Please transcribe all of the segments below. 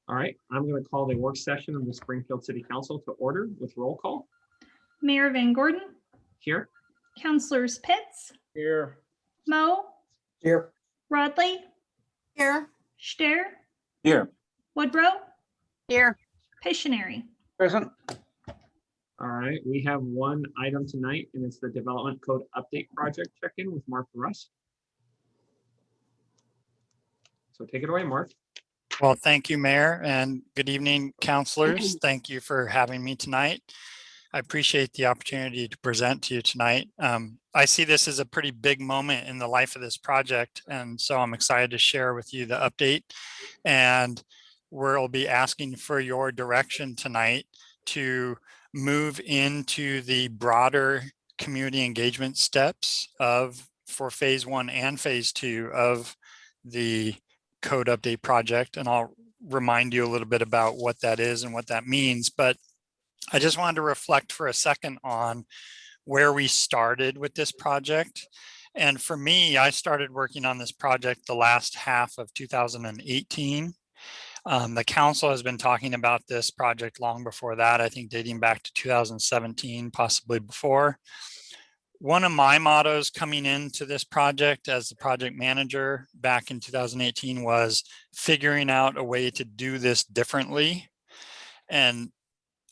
All right, I'm going to call the work session of the Springfield City Council to order with roll call. Mayor Van Gordon, Here. Councilors Pitts, Here. Moe, Here. Rodley, Here. Stair, Here. Woodrow, Here. Pictionary. Present. All right, we have one item tonight, and it's the Development Code Update Project check-in with Mark Russ. So take it away, Mark. Well, thank you, Mayor, and good evening, councilors. Thank you for having me tonight. I appreciate the opportunity to present to you tonight. I see this as a pretty big moment in the life of this project, and so I'm excited to share with you the update. And we'll be asking for your direction tonight to move into the broader community engagement steps for phase 1 and phase 2 of the code update project. And I'll remind you a little bit about what that is and what that means. But I just wanted to reflect for a second on where we started with this project. And for me, I started working on this project the last half of 2018. The council has been talking about this project long before that, I think dating back to 2017, possibly before. One of my mottos coming into this project as the project manager back in 2018 was figuring out a way to do this differently. And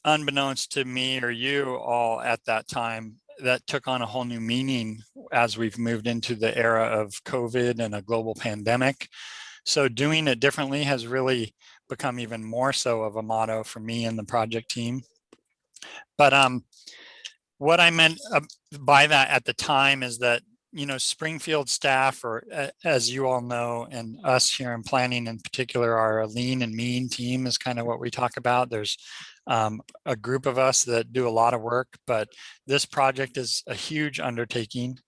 unbeknownst to me or you all at that time, that took on a whole new meaning as we've moved into the era of COVID and a global pandemic. So doing it differently has really become even more so of a motto for me and the project team. But what I meant by that at the time is that, you know, Springfield staff, or as you all know, and us here in planning in particular, are a lean and mean team is kind of what we talk about. There's a group of us that do a lot of work, but this project is a huge undertaking.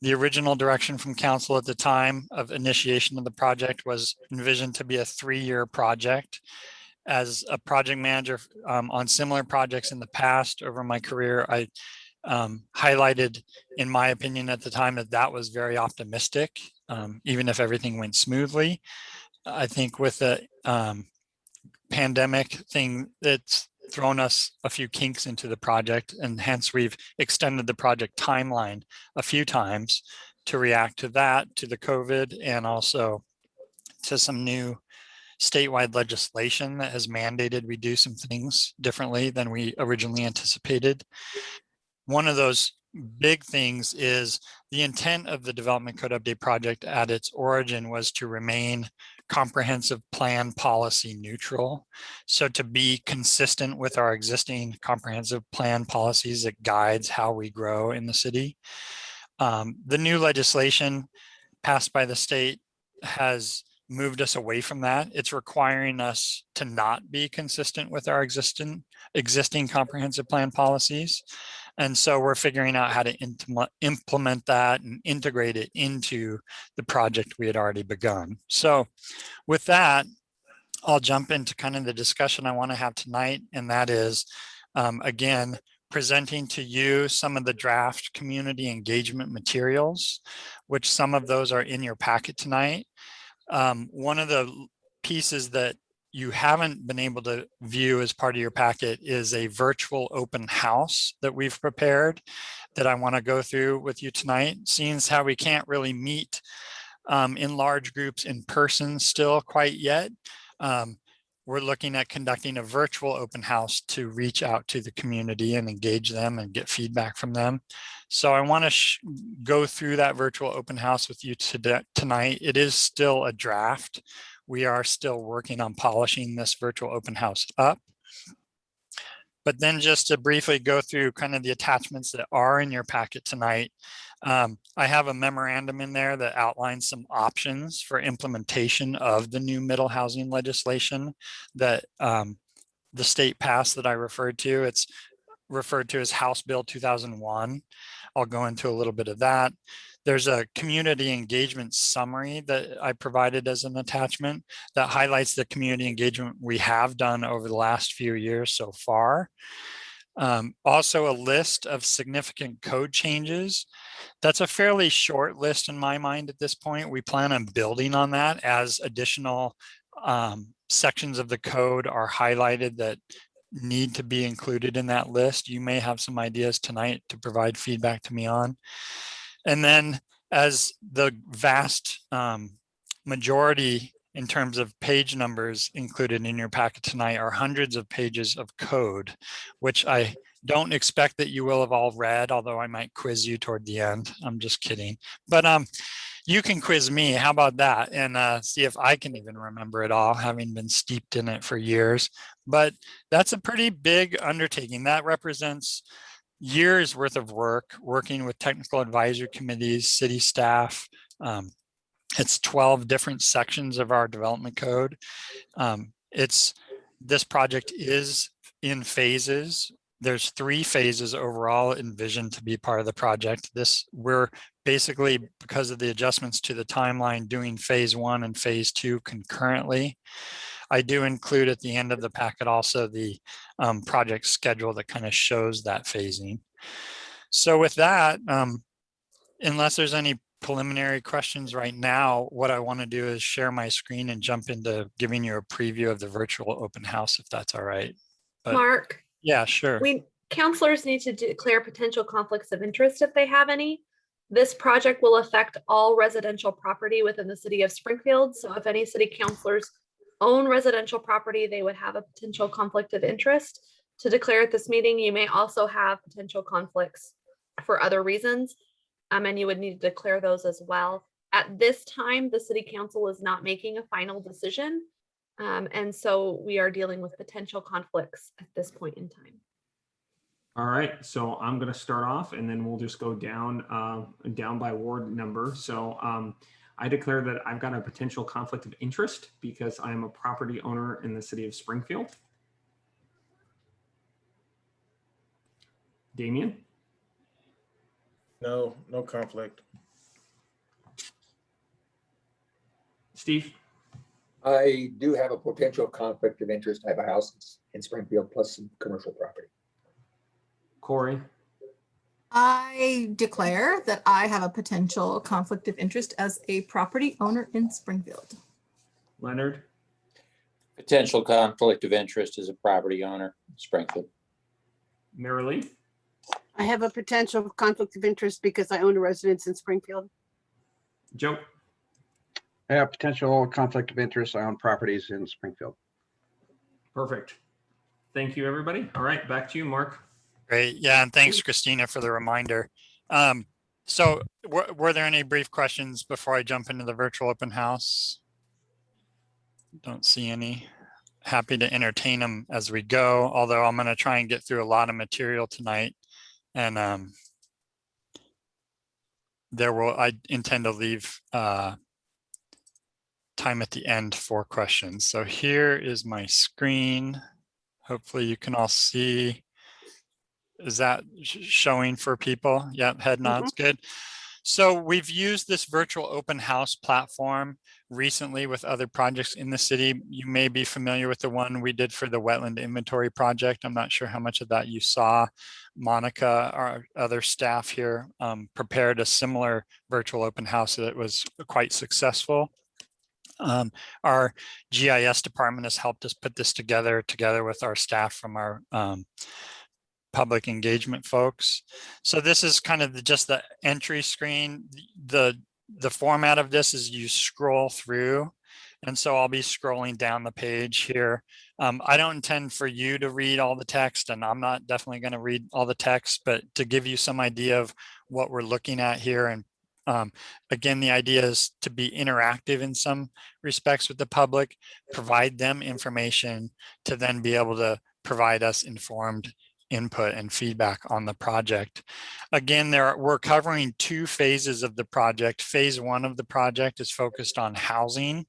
The original direction from council at the time of initiation of the project was envisioned to be a 3-year project. As a project manager on similar projects in the past over my career, I highlighted, in my opinion at the time, that that was very optimistic, even if everything went smoothly. I think with the pandemic thing, it's thrown us a few kinks into the project, and hence we've extended the project timeline a few times to react to that, to the COVID, and also to some new statewide legislation that has mandated we do some things differently than we originally anticipated. One of those big things is the intent of the Development Code Update project at its origin was to remain comprehensive plan policy neutral. So to be consistent with our existing comprehensive plan policies that guides how we grow in the city. The new legislation passed by the state has moved us away from that. It's requiring us to not be consistent with our existing comprehensive plan policies. And so we're figuring out how to implement that and integrate it into the project we had already begun. So with that, I'll jump into kind of the discussion I want to have tonight. And that is, again, presenting to you some of the draft community engagement materials, which some of those are in your packet tonight. One of the pieces that you haven't been able to view as part of your packet is a virtual open house that we've prepared that I want to go through with you tonight. Seeing as how we can't really meet in large groups in person still quite yet, we're looking at conducting a virtual open house to reach out to the community and engage them and get feedback from them. So I want to go through that virtual open house with you tonight. It is still a draft. We are still working on polishing this virtual open house up. But then just to briefly go through kind of the attachments that are in your packet tonight, I have a memorandum in there that outlines some options for implementation of the new middle housing legislation that the state passed that I referred to. It's referred to as House Bill 2001. I'll go into a little bit of that. There's a community engagement summary that I provided as an attachment that highlights the community engagement we have done over the last few years so far. Also a list of significant code changes. That's a fairly short list in my mind at this point. We plan on building on that as additional sections of the code are highlighted that need to be included in that list. You may have some ideas tonight to provide feedback to me on. And then as the vast majority in terms of page numbers included in your packet tonight are hundreds of pages of code, which I don't expect that you will have all read, although I might quiz you toward the end. I'm just kidding. But you can quiz me. How about that? And see if I can even remember it all, having been steeped in it for years. But that's a pretty big undertaking. That represents years worth of work, working with technical advisory committees, city staff. It's 12 different sections of our development code. This project is in phases. There's 3 phases overall envisioned to be part of the project. We're basically, because of the adjustments to the timeline, doing phase 1 and phase 2 concurrently. I do include at the end of the packet also the project schedule that kind of shows that phasing. So with that, unless there's any preliminary questions right now, what I want to do is share my screen and jump into giving you a preview of the virtual open house, if that's all right. But, Mark, yeah, sure. counselors need to declare potential conflicts of interest if they have any. This project will affect all residential property within the city of Springfield. So if any city councilors own residential property, they would have a potential conflict of interest to declare at this meeting. You may also have potential conflicts for other reasons, and you would need to declare those as well. At this time, the city council is not making a final decision, and so we are dealing with potential conflicts at this point in time. All right, so I'm going to start off, and then we'll just go down by ward number. So I declare that I've got a potential conflict of interest because I'm a property owner in the city of Springfield. Damien? No conflict. Steve? I do have a potential conflict of interest. I have a house in Springfield plus some commercial property. Corey? I declare that I have a potential conflict of interest as a property owner in Springfield. Leonard? Potential conflict of interest as a property owner in Springfield. Marilee? I have a potential conflict of interest because I own a residence in Springfield. Joe? I have potential conflict of interest. I own properties in Springfield. Perfect. Thank you, everybody. All right, back to you, Mark. Great. Yeah, and thanks, Christina, for the reminder. So were there any brief questions before I jump into the virtual open house? Don't see any. Happy to entertain them as we go, although I'm going to try and get through a lot of material tonight. And I intend to leave time at the end for questions. So here is my screen. Hopefully you can all see. Is that showing for people? Yep, head nods, good. So we've used this virtual open house platform recently with other projects in the city. You may be familiar with the one we did for the Wetland Inventory project. I'm not sure how much of that you saw. Monica, our other staff here, prepared a similar virtual open house that was quite successful. Our GIS department has helped us put this together with our staff from our public engagement folks. So this is kind of just the entry screen. The format of this is you scroll through. And so I'll be scrolling down the page here. I don't intend for you to read all the text, and I'm not definitely going to read all the text, but to give you some idea of what we're looking at here. And again, the idea is to be interactive in some respects with the public, provide them information to then be able to provide us informed input and feedback on the project. Again, we're covering 2 phases of the project. Phase 1 of the project is focused on housing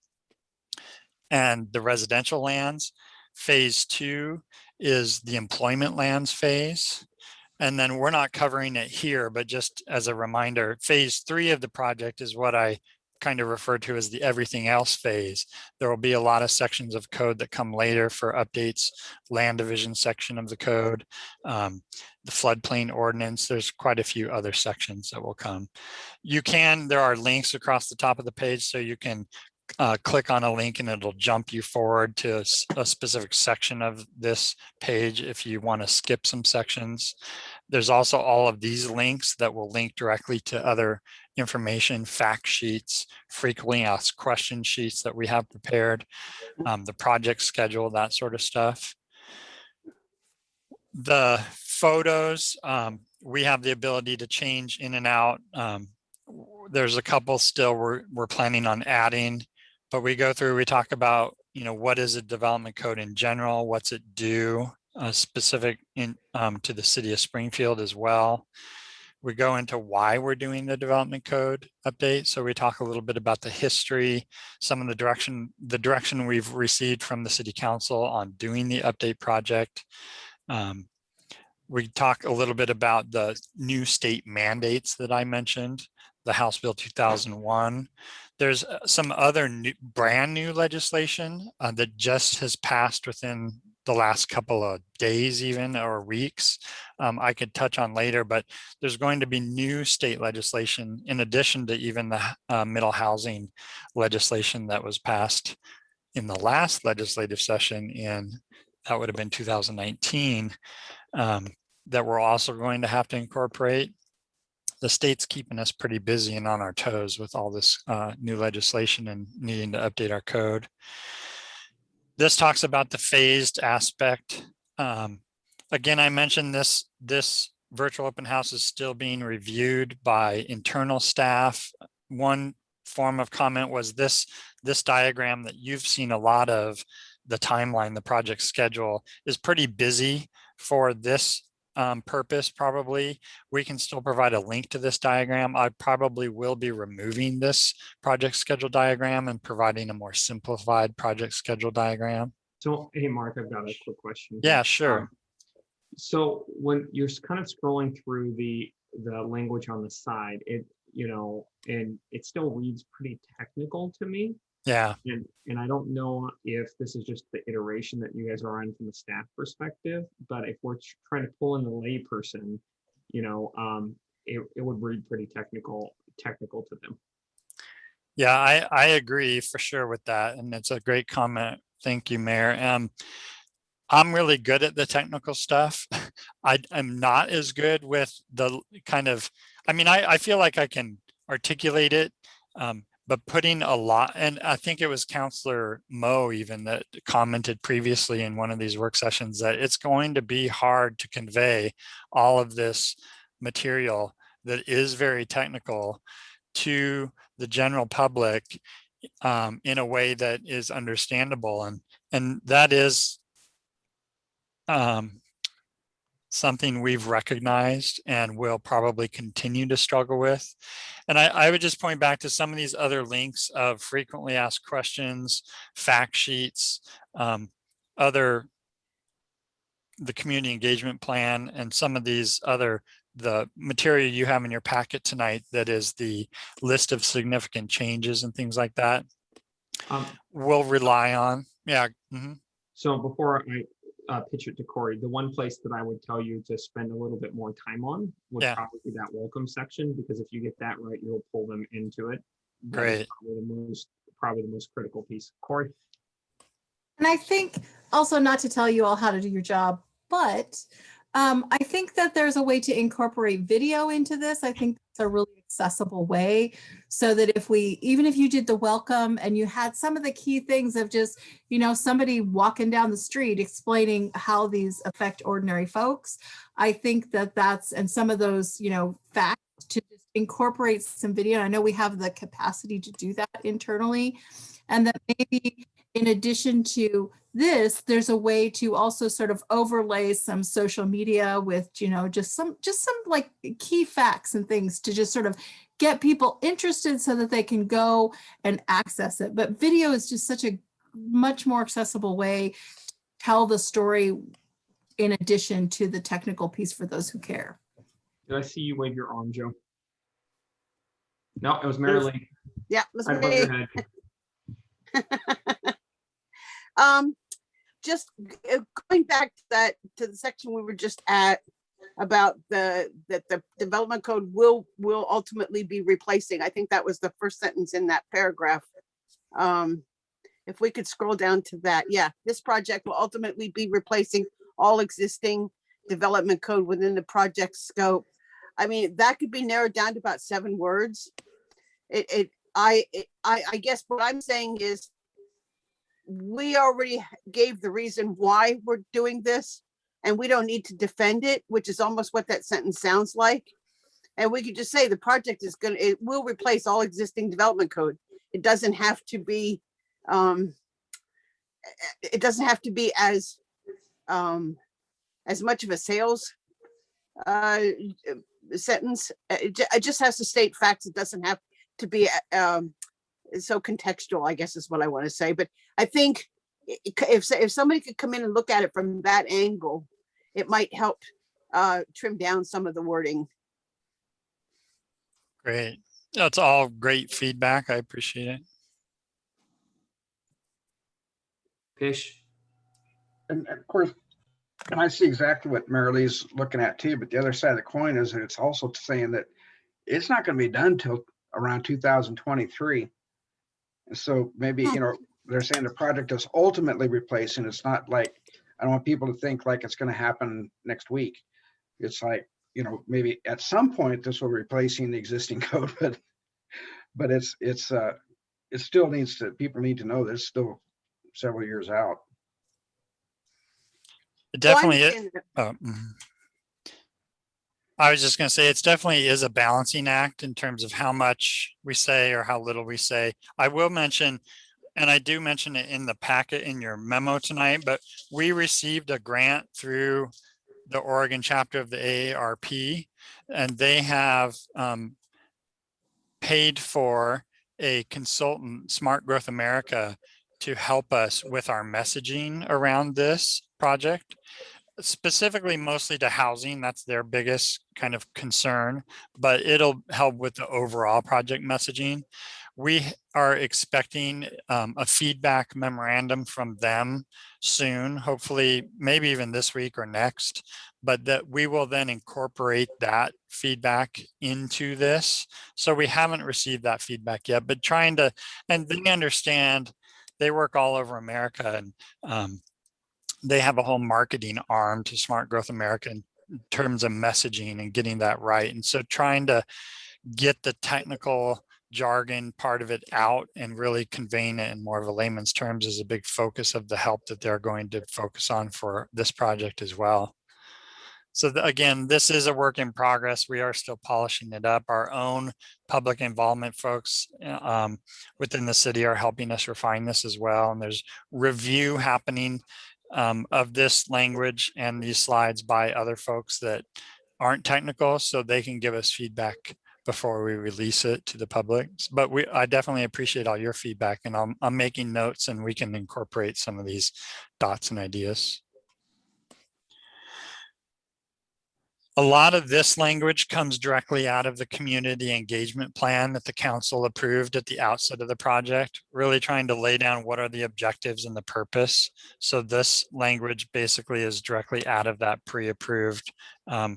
and the residential lands. Phase 2 is the employment lands phase. And then we're not covering it here, but just as a reminder, phase 3 of the project is what I kind of refer to as the everything else phase. There will be a lot of sections of code that come later for updates, land division section of the code, the floodplain ordinance. There's quite a few other sections that will come. There are links across the top of the page so you can click on a link and it'll jump you forward to a specific section of this page if you want to skip some sections. There's also all of these links that will link directly to other information, fact sheets, frequently asked question sheets that we have prepared, the project schedule, that sort of stuff. The photos, we have the ability to change in and out. There's a couple still we're planning on adding, but we go through, we talk about, what is a development code in general, what's it do, specific to the city of Springfield as well. We go into why we're doing the development code update. So we talk a little bit about the history, some of the direction we've received from the city council on doing the update project. We talk a little bit about the new state mandates that I mentioned, the House Bill 2001. There's some other brand new legislation that just has passed within the last couple of days even, or weeks. I could touch on later, but there's going to be new state legislation in addition to even the middle housing legislation that was passed in the last legislative session that would have been 2019, that we're also going to have to incorporate. The state's keeping us pretty busy and on our toes with all this new legislation and needing to update our code. This talks about the phased aspect. Again, I mentioned this virtual open house is still being reviewed by internal staff. One form of comment was this diagram that you've seen a lot of, the timeline, the project schedule, is pretty busy for this purpose. Probably we can still provide a link to this diagram. I probably will be removing this project schedule diagram and providing a more simplified project schedule diagram. So, hey, Mark, I've got a quick question. Yeah, sure. So when you're kind of scrolling through the language on the side, and it still reads pretty technical to me. Yeah. And I don't know if this is just the iteration that you guys are on from the staff perspective, but if we're trying to pull in the layperson, it would read pretty technical to them. Yeah, I agree for sure with that. And it's a great comment. Thank you, Mayor. I'm really good at the technical stuff. I'm not as good with the kind of, I feel like I can articulate it, but putting a lot, and I think it was Councillor Moe even that commented previously in one of these work sessions that it's going to be hard to convey all of this material that is very technical to the general public in a way that is understandable. And that is something we've recognized and will probably continue to struggle with. And I would just point back to some of these other links of frequently asked questions, fact sheets, the community engagement plan, and some of these the material you have in your packet tonight that is the list of significant changes and things like that. We'll rely on. Yeah. Mm-hmm. So before I pitch it to Corey, the one place that I would tell you to spend a little bit more time on would probably be that welcome section, because if you get that right, you'll pull them into it. Great. Probably the most critical piece. Corey? And I think also, not to tell you all how to do your job, but I think that there's a way to incorporate video into this. I think it's a really accessible way, so that even if you did the welcome and you had some of the key things of just, somebody walking down the street explaining how these affect ordinary folks, I think and some of those, facts, to just incorporate some video. I know we have the capacity to do that internally, and that maybe in addition to this, there's a way to also sort of overlay some social media with, just some like key facts and things to just sort of get people interested so that they can go and access it. But video is just such a much more accessible way to tell the story in addition to the technical piece for those who care. Did I see you wave your arm, Joe? No, it was Marilyn. Yeah, it was Right above your me. head. Just going back to the section we were just at about that the development code will ultimately be replacing. I think that was the first sentence in that paragraph. If we could scroll down to that, yeah, this project will ultimately be replacing all existing development code within the project scope. I mean, that could be narrowed down to about 7 words. I guess what I'm saying is we already gave the reason why we're doing this, and we don't need to defend it, which is almost what that sentence sounds like. And we could just say the project is it will replace all existing development code. It doesn't have to be, it doesn't have to be as much of a sales sentence. It just has to state facts. It doesn't have to be so contextual, I guess is what I want to say. But I think if somebody could come in and look at it from that angle, it might help trim down some of the wording. Great. That's all great feedback. I appreciate it. Pish. And of course, and I see exactly what Mary Lee's looking at too, but the other side of the coin is that it's also saying that it's not going to be done till around 2023. And so maybe, they're saying the project is ultimately replacing. It's not like, I don't want people to think like it's going to happen next week. It's like, maybe at some point this will be replacing the existing code, but it still needs to, people need to know that it's still several years out. It definitely Well, I is. understand that. Oh, I was just going to say, it's definitely is a balancing act in terms of how much we say or how little we say. I will mention, and I do mention it in the packet in your memo tonight, but we received a grant through the Oregon chapter of the AARP, and they have paid for a consultant, Smart Growth America, to help us with our messaging around this project, specifically mostly to housing. That's their biggest kind of concern, but it'll help with the overall project messaging. We are expecting a feedback memorandum from them soon, hopefully maybe even this week or next, but that we will then incorporate that feedback into this. So we haven't received that feedback yet, but trying to, and they understand, they work all over America, and they have a whole marketing arm to Smart Growth America in terms of messaging and getting that right. And so trying to get the technical jargon part of it out and really conveying it in more of a layman's terms is a big focus of the help that they're going to focus on for this project as well. So again, this is a work in progress. We are still polishing it up. Our own public involvement folks within the city are helping us refine this as well. And there's review happening of this language and these slides by other folks that aren't technical, so they can give us feedback before we release it to the public. But I definitely appreciate all your feedback, and I'm making notes, and we can incorporate some of these thoughts and ideas. A lot of this language comes directly out of the community engagement plan that the council approved at the outset of the project, really trying to lay down what are the objectives and the purpose. So this language basically is directly out of that pre-approved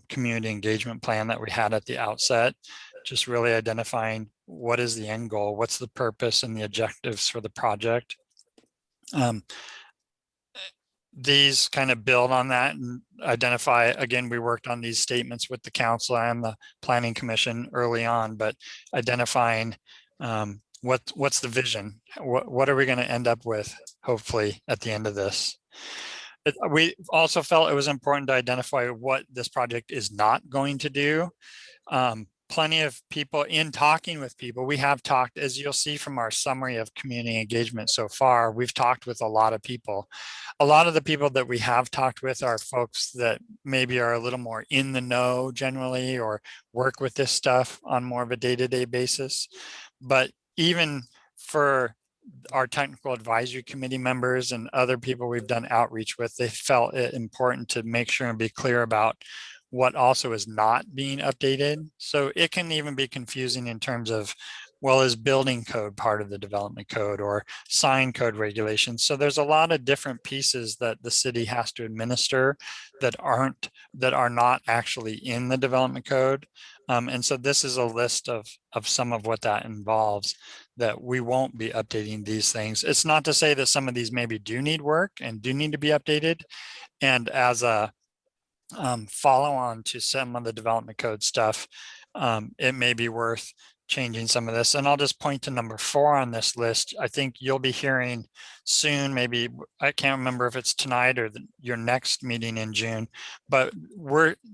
community engagement plan that we had at the outset, just really identifying what is the end goal, what's the purpose and the objectives for the project. These kind of build on that and identify, again, we worked on these statements with the council and the planning commission early on, but identifying what's the vision, what are we going to end up with, hopefully, at the end of this. We also felt it was important to identify what this project is not going to do. Plenty of people, in talking with people, we have talked, as you'll see from our summary of community engagement so far, we've talked with a lot of people. A lot of the people that we have talked with are folks that maybe are a little more in the know generally, or work with this stuff on more of a day-to-day basis. But even for our technical advisory committee members and other people we've done outreach with, they felt it important to make sure and be clear about what also is not being updated. So it can even be confusing in terms of, well, is building code part of the development code or sign code regulations? So there's a lot of different pieces that the city has to administer that are not actually in the development code. And so this is a list of some of what that involves. that we won't be updating these things. It's not to say that some of these maybe do need work and do need to be updated. And as a follow on to some of the development code stuff, it may be worth changing some of this. And I'll just point to number 4 on this list. I think you'll be hearing soon, maybe, I can't remember if it's tonight or your next meeting in June, but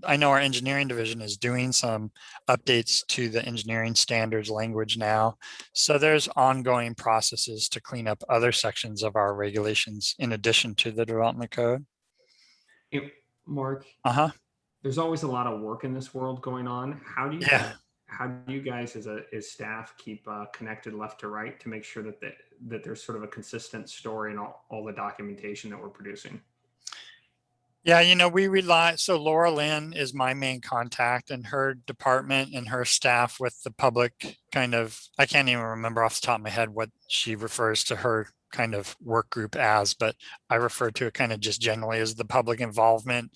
I know our engineering division is doing some updates to the engineering standards language now. So there's ongoing processes to clean up other sections of our regulations in addition to the development code. Hey, Mark, Uh-huh. there's always a lot of work in this world going on. How do you guys as staff keep connected left to right to make sure that there's sort of a consistent story in all the documentation that we're producing? Yeah, we rely, so Laura Lynn is my main contact, and her department and her staff with the public I can't even remember off the top of my head what she refers to her kind of work group as, but I refer to it kind of just generally as the public involvement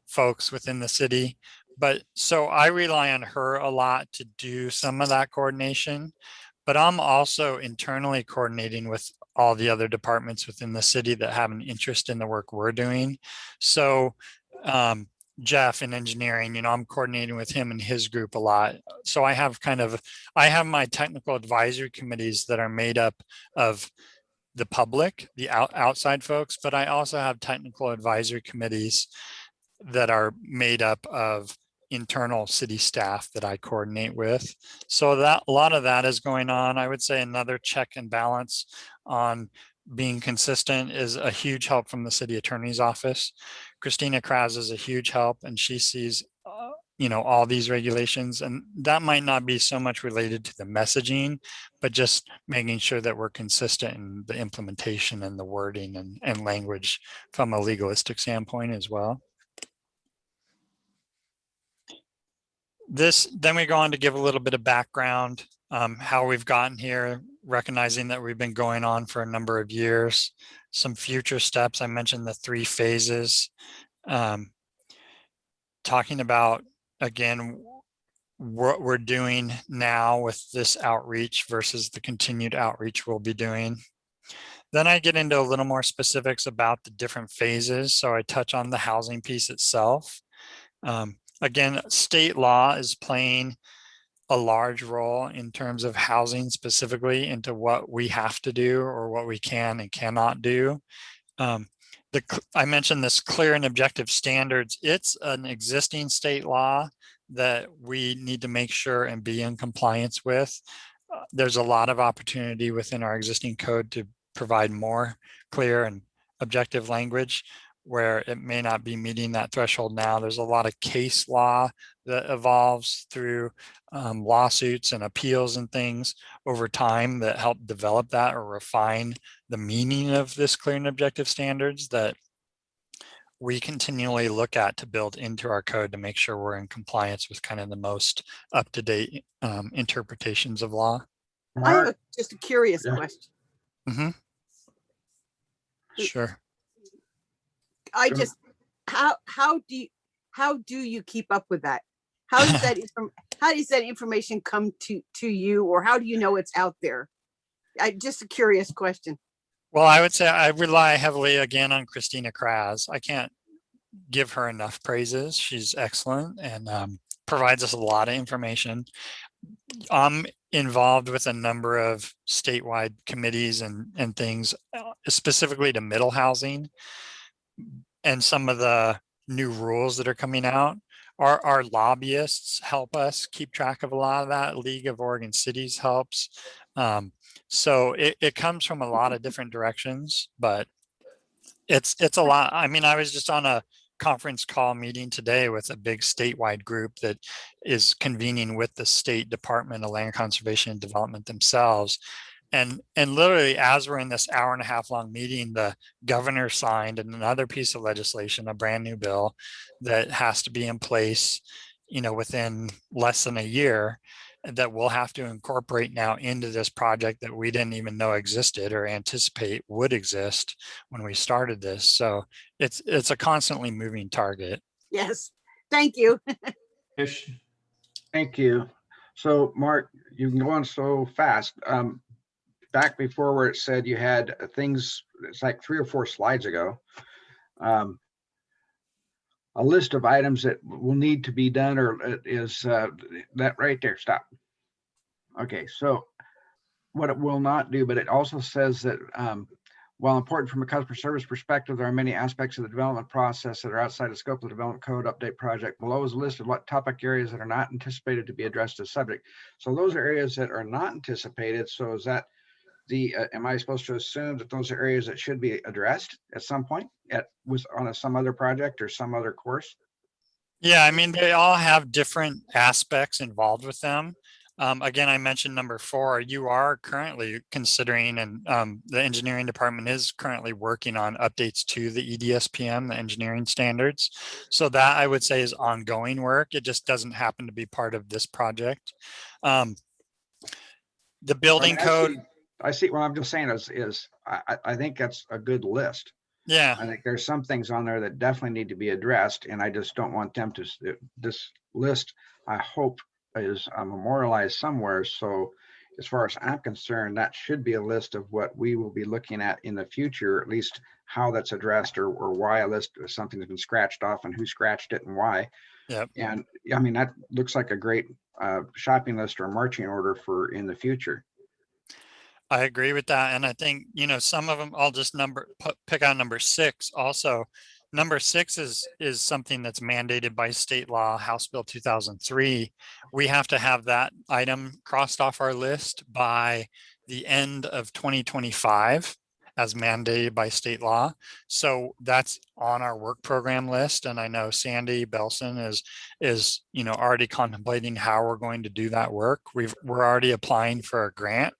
folks within the city. But so I rely on her a lot to do some of that coordination, but I'm also internally coordinating with all the other departments within the city that have an interest in the work we're doing. So Jeff in engineering, I'm coordinating with him and his group a lot. So I have my technical advisory committees that are made up of the public, the outside folks, but I also have technical advisory committees that are made up of internal city staff that I coordinate with. So that a lot of that is going on. I would say another check and balance on being consistent is a huge help from the city attorney's office. Christina Kraz is a huge help, and she sees all these regulations, and that might not be so much related to the messaging, but just making sure that we're consistent in the implementation and the wording and language from a legalistic standpoint as well. Then we go on to give a little bit of background, how we've gotten here, recognizing that we've been going on for a number of years, some future steps. I mentioned the 3 phases, talking about, again, what we're doing now with this outreach versus the continued outreach we'll be doing. Then I get into a little more specifics about the different phases. So I touch on the housing piece itself. Again, state law is playing a large role in terms of housing specifically into what we have to do or what we can and cannot do. I mentioned this clear and objective standards. It's an existing state law that we need to make sure and be in compliance with. There's a lot of opportunity within our existing code to provide more clear and objective language where it may not be meeting that threshold now. There's a lot of case law that evolves through lawsuits and appeals and things over time that help develop that or refine the meaning of this clear and objective standards that we continually look at to build into our code to make sure we're in compliance with kind of the most up-to-date interpretations of law. I have just a curious question. Mm-hmm. Sure. I just, how do you keep up with that? How does that information come to you, or how do you know it's out there? Just a curious question. Well, I would say I rely heavily again on Christina Kraz. I can't give her enough praises. She's excellent and provides us a lot of information. I'm involved with a number of statewide committees and things specifically to middle housing. And some of the new rules that are coming out, our lobbyists help us keep track of a lot of that. League of Oregon Cities helps. So it comes from a lot of different directions, but it's a lot. I mean, I was just on a conference call meeting today with a big statewide group that is convening with the State Department of Land Conservation and Development themselves. And literally, as we're in this hour-and-a-half long meeting, the governor signed another piece of legislation, a brand new bill that has to be in place, within less than a year, that we'll have to incorporate now into this project that we didn't even know existed or anticipate would exist when we started this. So it's a constantly moving target. Yes, thank you. Thank you. So Mark, you can go on so fast. Back before where it said you had things, it's like 3 or 4 slides ago. A list of items that will need to be done, or is that right there, stop. Okay, so what it will not do, but it also says that while important from a customer service perspective, there are many aspects of the development process that are outside the scope of the development code update project. Below is a list of what topic areas that are not anticipated to be addressed as subject. So those are areas that are not anticipated. So is that am I supposed to assume that those are areas that should be addressed at some point on some other project or some other course? Yeah, I mean, they all have different aspects involved with them. Again, I mentioned number 4, you are currently considering, and the engineering department is currently working on updates to the EDSPM, the engineering standards. So that I would say is ongoing work. It just doesn't happen to be part of this project. The building code. I see what I'm just saying is I think that's a good list. Yeah. I think there's some things on there that definitely need to be addressed, and I just don't want them to, this list, I hope, is memorialized somewhere. So as far as I'm concerned, that should be a list of what we will be looking at in the future, at least how that's addressed, or why a list of something has been scratched off and who scratched it and why. Yep. And I mean, that looks like a great shopping list or marching order for in the future. I agree with that. And I think, some of them, I'll just pick out number 6 also. Number 6 is something that's mandated by state law, House Bill 2003. We have to have that item crossed off our list by the end of 2025 as mandated by state law. So that's on our work program list. And I know Sandy Belson is already contemplating how we're going to do that work. We're already applying for a grant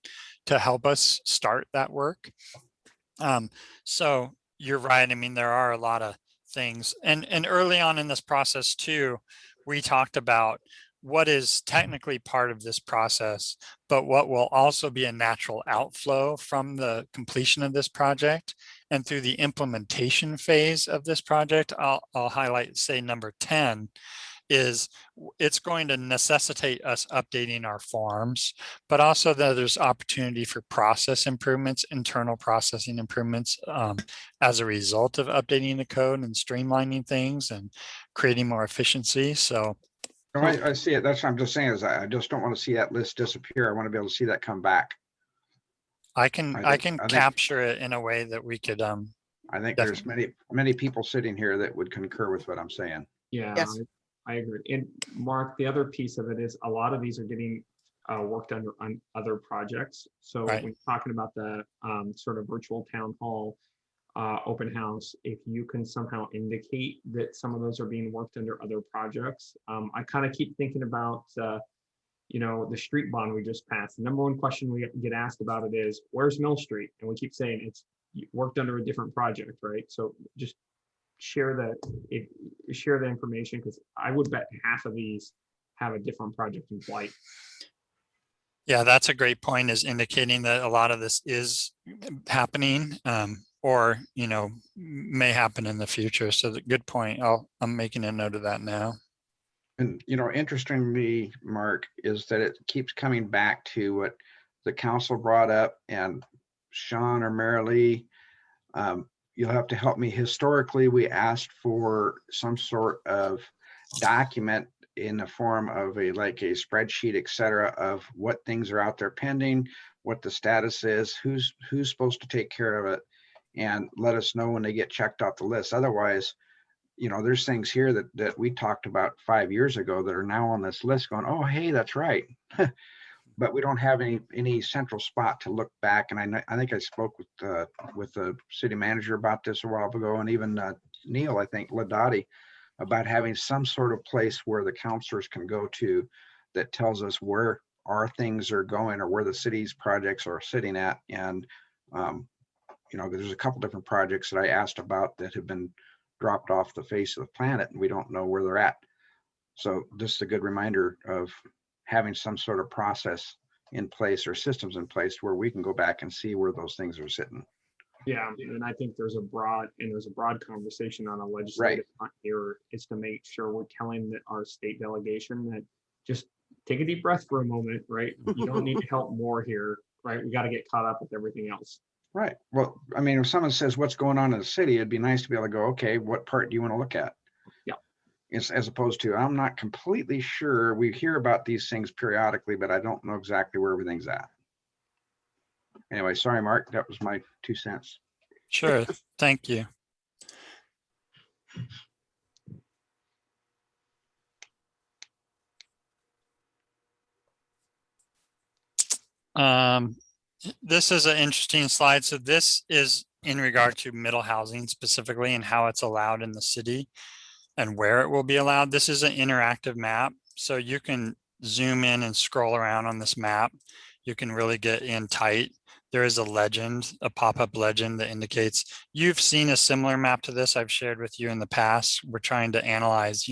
to help us start that work. So you're right. I mean, there are a lot of things. And early on in this process too, we talked about what is technically part of this process, but what will also be a natural outflow from the completion of this project. And through the implementation phase of this project, I'll highlight, say, number 10, is it's going to necessitate us updating our forms, but also that there's opportunity for process improvements, internal processing improvements as a result of updating the code and streamlining things and creating more efficiency. So I see it. That's what I'm just saying is I just don't want to see that list disappear. I want to be able to see that come back. I can capture it in a way that we could. I think there's many people sitting here that would concur with what I'm saying. Yeah, Yes. I agree. And Mark, the other piece of it is a lot of these are getting worked under on other projects. So Right. when talking about the sort of virtual town hall open house, if you can somehow indicate that some of those are being worked under other projects. I kind of keep thinking about, the street bond we just passed. The number one question we get asked about it is, where's Mill Street? And we keep saying it's worked under a different project, right? So just share the information, because I would bet half of these have a different project in flight. Yeah, that's a great point, is indicating that a lot of this is happening or, may happen in the future. So good point. I'm making a note of that now. And, interestingly, Mark, is that it keeps coming back to what the council brought up, and Sean or Marilee, you'll have to help me. Historically, we asked for some sort of document in the form of a spreadsheet, et cetera, of what things are out there pending, what the status is, who's supposed to take care of it, and let us know when they get checked off the list. Otherwise, there's things here that we talked about 5 years ago that are now on this list going, oh, hey, that's right. But we don't have any central spot to look back. And I think I spoke with the city manager about this a while ago, and even Neil, I think, Ladati, about having some sort of place where the counselors can go to that tells us where our things are going or where the city's projects are sitting at. And, there's a couple different projects that I asked about that have been dropped off the face of the planet, and we don't know where they're at. So this is a good reminder of having some sort of process in place or systems in place where we can go back and see where those things are sitting. Yeah, and I think there's a broad conversation on a legislative front here, is to make sure we're telling our state delegation that just take a deep breath for a moment, right? You don't need to help more here, right? We got to get caught up with everything else. Right. Well, I mean, if someone says what's going on in the city, it'd be nice to be able to go, okay, what part do you want to look at? Yeah. As opposed to, I'm not completely sure. We hear about these things periodically, but I don't know exactly where everything's at. Anyway, sorry, Mark, that was my 2 cents. Sure, thank you. This is an interesting slide. So this is in regard to middle housing specifically and how it's allowed in the city and where it will be allowed. This is an interactive map. So you can zoom in and scroll around on this map. You can really get in tight. There is a legend, a pop-up legend that indicates you've seen a similar map to this I've shared with you in the past. We're trying to analyze,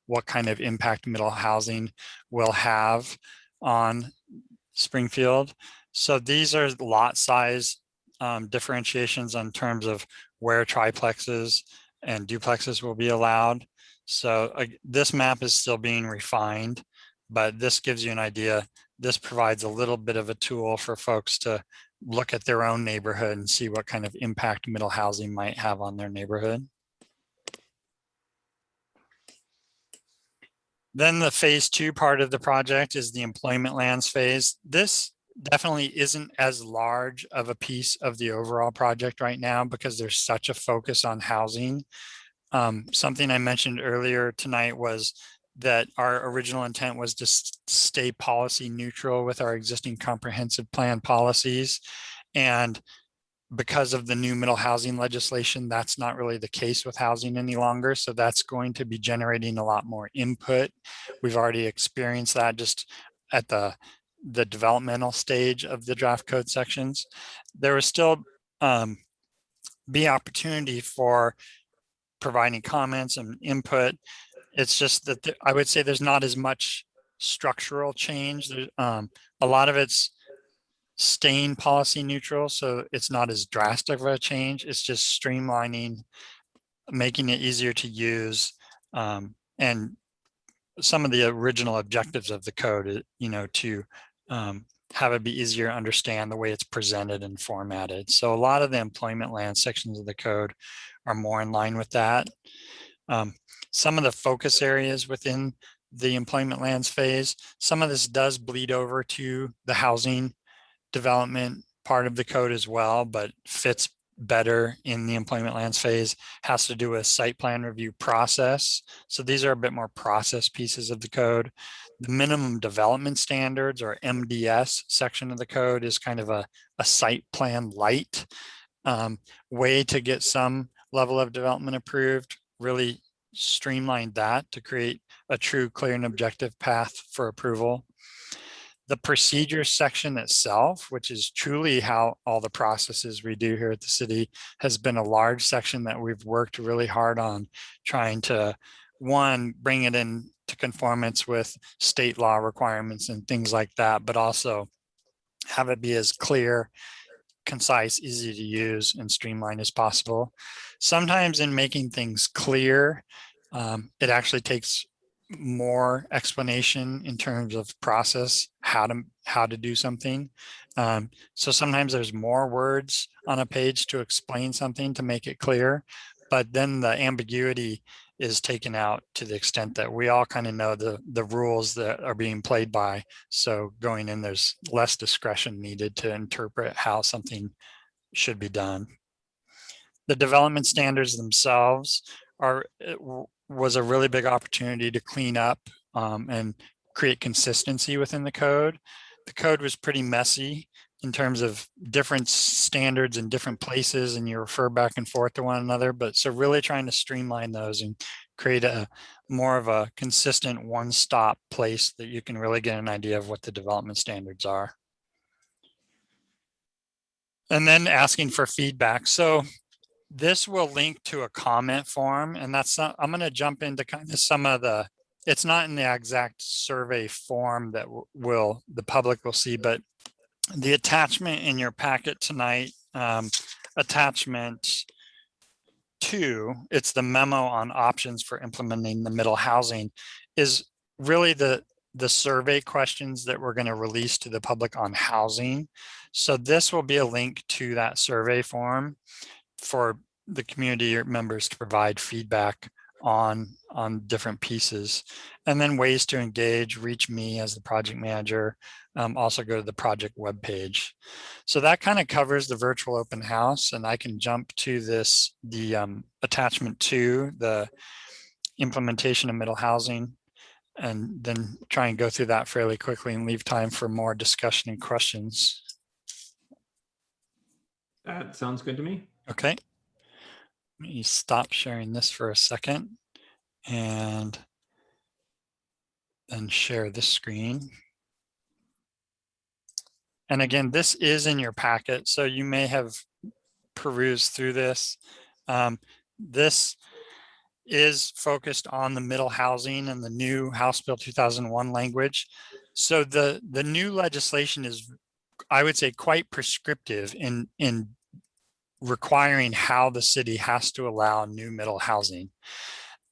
what kind of impact middle housing will have on Springfield. So these are lot size differentiations in terms of where triplexes and duplexes will be allowed. So this map is still being refined, but this gives you an idea. This provides a little bit of a tool for folks to look at their own neighborhood and see what kind of impact middle housing might have on their neighborhood. Then the phase 2 part of the project is the employment lands phase. This definitely isn't as large of a piece of the overall project right now because there's such a focus on housing. Something I mentioned earlier tonight was that our original intent was to stay policy neutral with our existing comprehensive plan policies. And because of the new middle housing legislation, that's not really the case with housing any longer. So that's going to be generating a lot more input. We've already experienced that just at the developmental stage of the draft code sections. There will still be opportunity for providing comments and input. It's just that I would say there's not as much structural change. A lot of it's staying policy neutral, so it's not as drastic of a change. It's just streamlining, making it easier to use, and some of the original objectives of the code, to have it be easier to understand the way it's presented and formatted. So a lot of the employment land sections of the code are more in line with that. Some of the focus areas within the employment lands phase, some of this does bleed over to the housing development part of the code as well, but fits better in the employment lands phase, has to do with site plan review process. So these are a bit more process pieces of the code. The minimum development standards, or MDS section of the code, is kind of a site plan light way to get some level of development approved, really streamline that to create a true, clear, and objective path for approval. The procedures section itself, which is truly how all the processes we do here at the city, has been a large section that we've worked really hard on trying to, one, bring it into conformance with state law requirements and things like that, but also have it be as clear, concise, easy to use, and streamlined as possible. Sometimes in making things clear, it actually takes more explanation in terms of process, how to do something. So sometimes there's more words on a page to explain something to make it clear, but then the ambiguity is taken out to the extent that we all kind of know the rules that are being played by. So going in, there's less discretion needed to interpret how something should be done. The development standards themselves was a really big opportunity to clean up and create consistency within the code. The code was pretty messy in terms of different standards in different places, and you refer back and forth to one another. But so really trying to streamline those and create a more of a consistent one-stop place that you can really get an idea of what the development standards are. And then asking for feedback. So this will link to a comment form, and I'm going to jump into kind of some of the, it's not in the exact survey form that the public will see, but the attachment in your packet tonight, attachment 2, it's the memo on options for implementing the middle housing, is really the the survey questions that we're going to release to the public on housing. So this will be a link to that survey form for the community members to provide feedback on different pieces, and then ways to engage, reach me as the project manager, also go to the project webpage. So that kind of covers the virtual open house, and I can jump to this, the attachment 2, the implementation of middle housing, and then try and go through that fairly quickly and leave time for more discussion and questions. That sounds good to me. Okay. Let me stop sharing this for a second and then share this screen. And again, this is in your packet, so you may have perused through this. This is focused on the middle housing and the new House Bill 2001 language. So the new legislation is, I would say, quite prescriptive in requiring how the city has to allow new middle housing.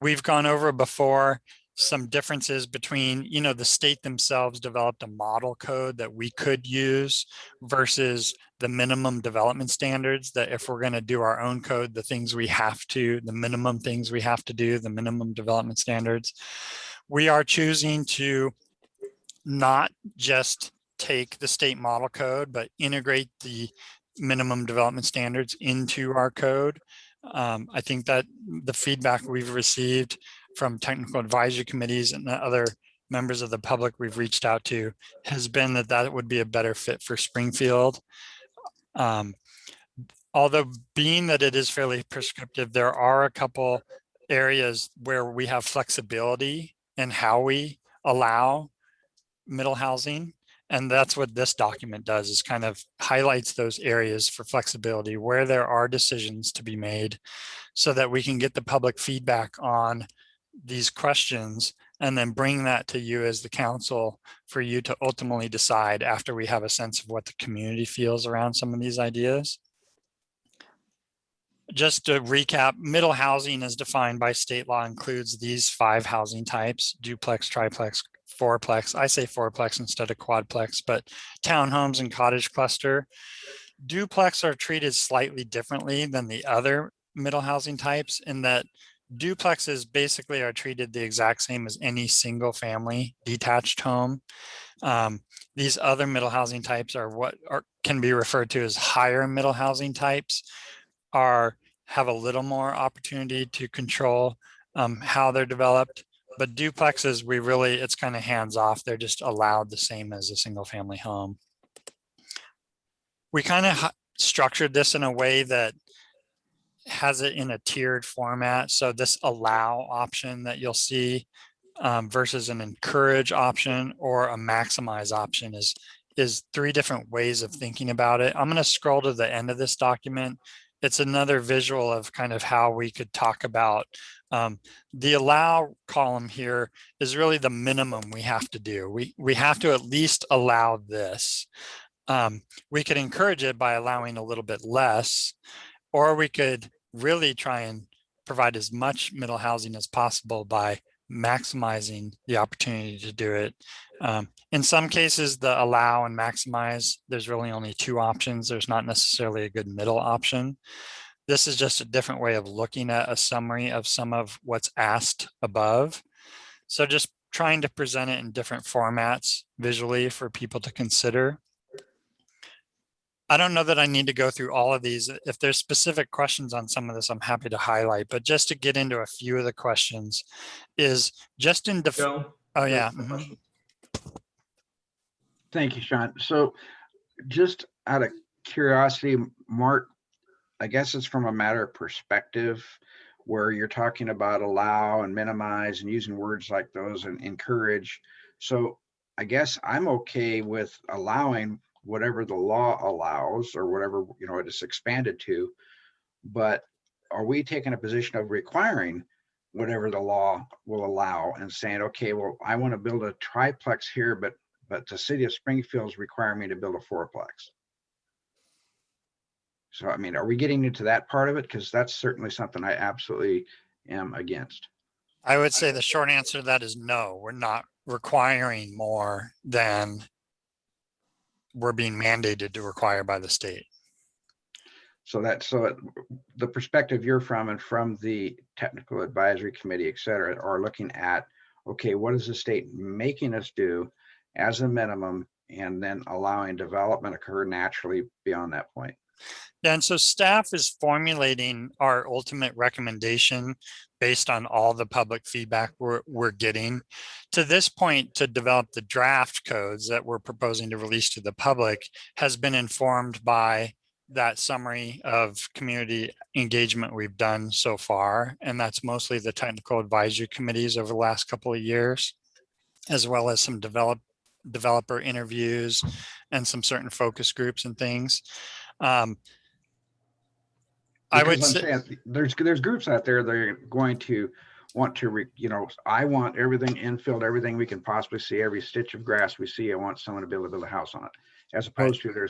We've gone over before some differences between, you know, the state themselves developed a model code that we could use versus the minimum development standards, that if we're going to do our own code, the things we have to, the minimum things we have to do, the minimum development standards. We are choosing to not just take the state model code, but integrate the minimum development standards into our code. I think that the feedback we've received from technical advisory committees and the other members of the public we've reached out to has been that that would be a better fit for Springfield. Although being that it is fairly prescriptive, there are a couple areas where we have flexibility in how we allow middle housing. And that's what this document does, is kind of highlights those areas for flexibility where there are decisions to be made so that we can get the public feedback on these questions and then bring that to you as the council for you to ultimately decide after we have a sense of what the community feels around some of these ideas. Just to recap, middle housing as defined by state law includes these 5 housing types: duplex, triplex, fourplex. I say fourplex instead of quadplex, but townhomes and cottage cluster. Duplex are treated slightly differently than the other middle housing types in that duplexes basically are treated the exact same as any single family detached home. These other middle housing types are what can be referred to as higher middle housing types, have a little more opportunity to control how they're developed. But duplexes, it's kind of hands off. They're just allowed the same as a single family home. We kind of structured this in a way that has it in a tiered format. So this allow option that you'll see versus an encourage option or a maximize option is 3 different ways of thinking about it. I'm going to scroll to the end of this document. It's another visual of kind of how we could talk about the allow column here is really the minimum we have to do. We have to at least allow this. We could encourage it by allowing a little bit less, or we could really try and provide as much middle housing as possible by maximizing the opportunity to do it. In some cases, the allow and maximize, there's really only 2 options. There's not necessarily a good middle option. This is just a different way of looking at a summary of some of what's asked above. So just trying to present it in different formats visually for people to consider. I don't know that I need to go through all of these. If there's specific questions on some of this, I'm happy to highlight, but just to get into a few of the questions is just in Joe, oh yeah. Thank you, Sean. So just out of curiosity, Mark, I guess it's from a matter of perspective where you're talking about allow and minimize and using words like those and encourage. So I guess I'm okay with allowing whatever the law allows or whatever, you know, it is expanded to, but are we taking a position of requiring whatever the law will allow and saying, okay, well, I want to build a triplex here, but the city of Springfield is requiring me to build a fourplex? So, I mean, are we getting into that part of it? Because that's certainly something I absolutely am against. I would say the short answer to that is no, we're not requiring more than we're being mandated to require by the state. So the perspective you're from and from the technical advisory committee, et cetera, are looking at, okay, what is the state making us do as a minimum, and then allowing development occur naturally beyond that point? And so staff is formulating our ultimate recommendation based on all the public feedback we're getting. To this point, to develop the draft codes that we're proposing to release to the public has been informed by that summary of community engagement we've done so far. And that's mostly the technical advisory committees over the last couple of years, as well as some developer interviews and some certain focus groups and things. I would Because I'm say saying there's groups out there that are going to want to, I want everything infilled, everything we can possibly see, every stitch of grass we see. I want someone to be able to build a house on it. As opposed to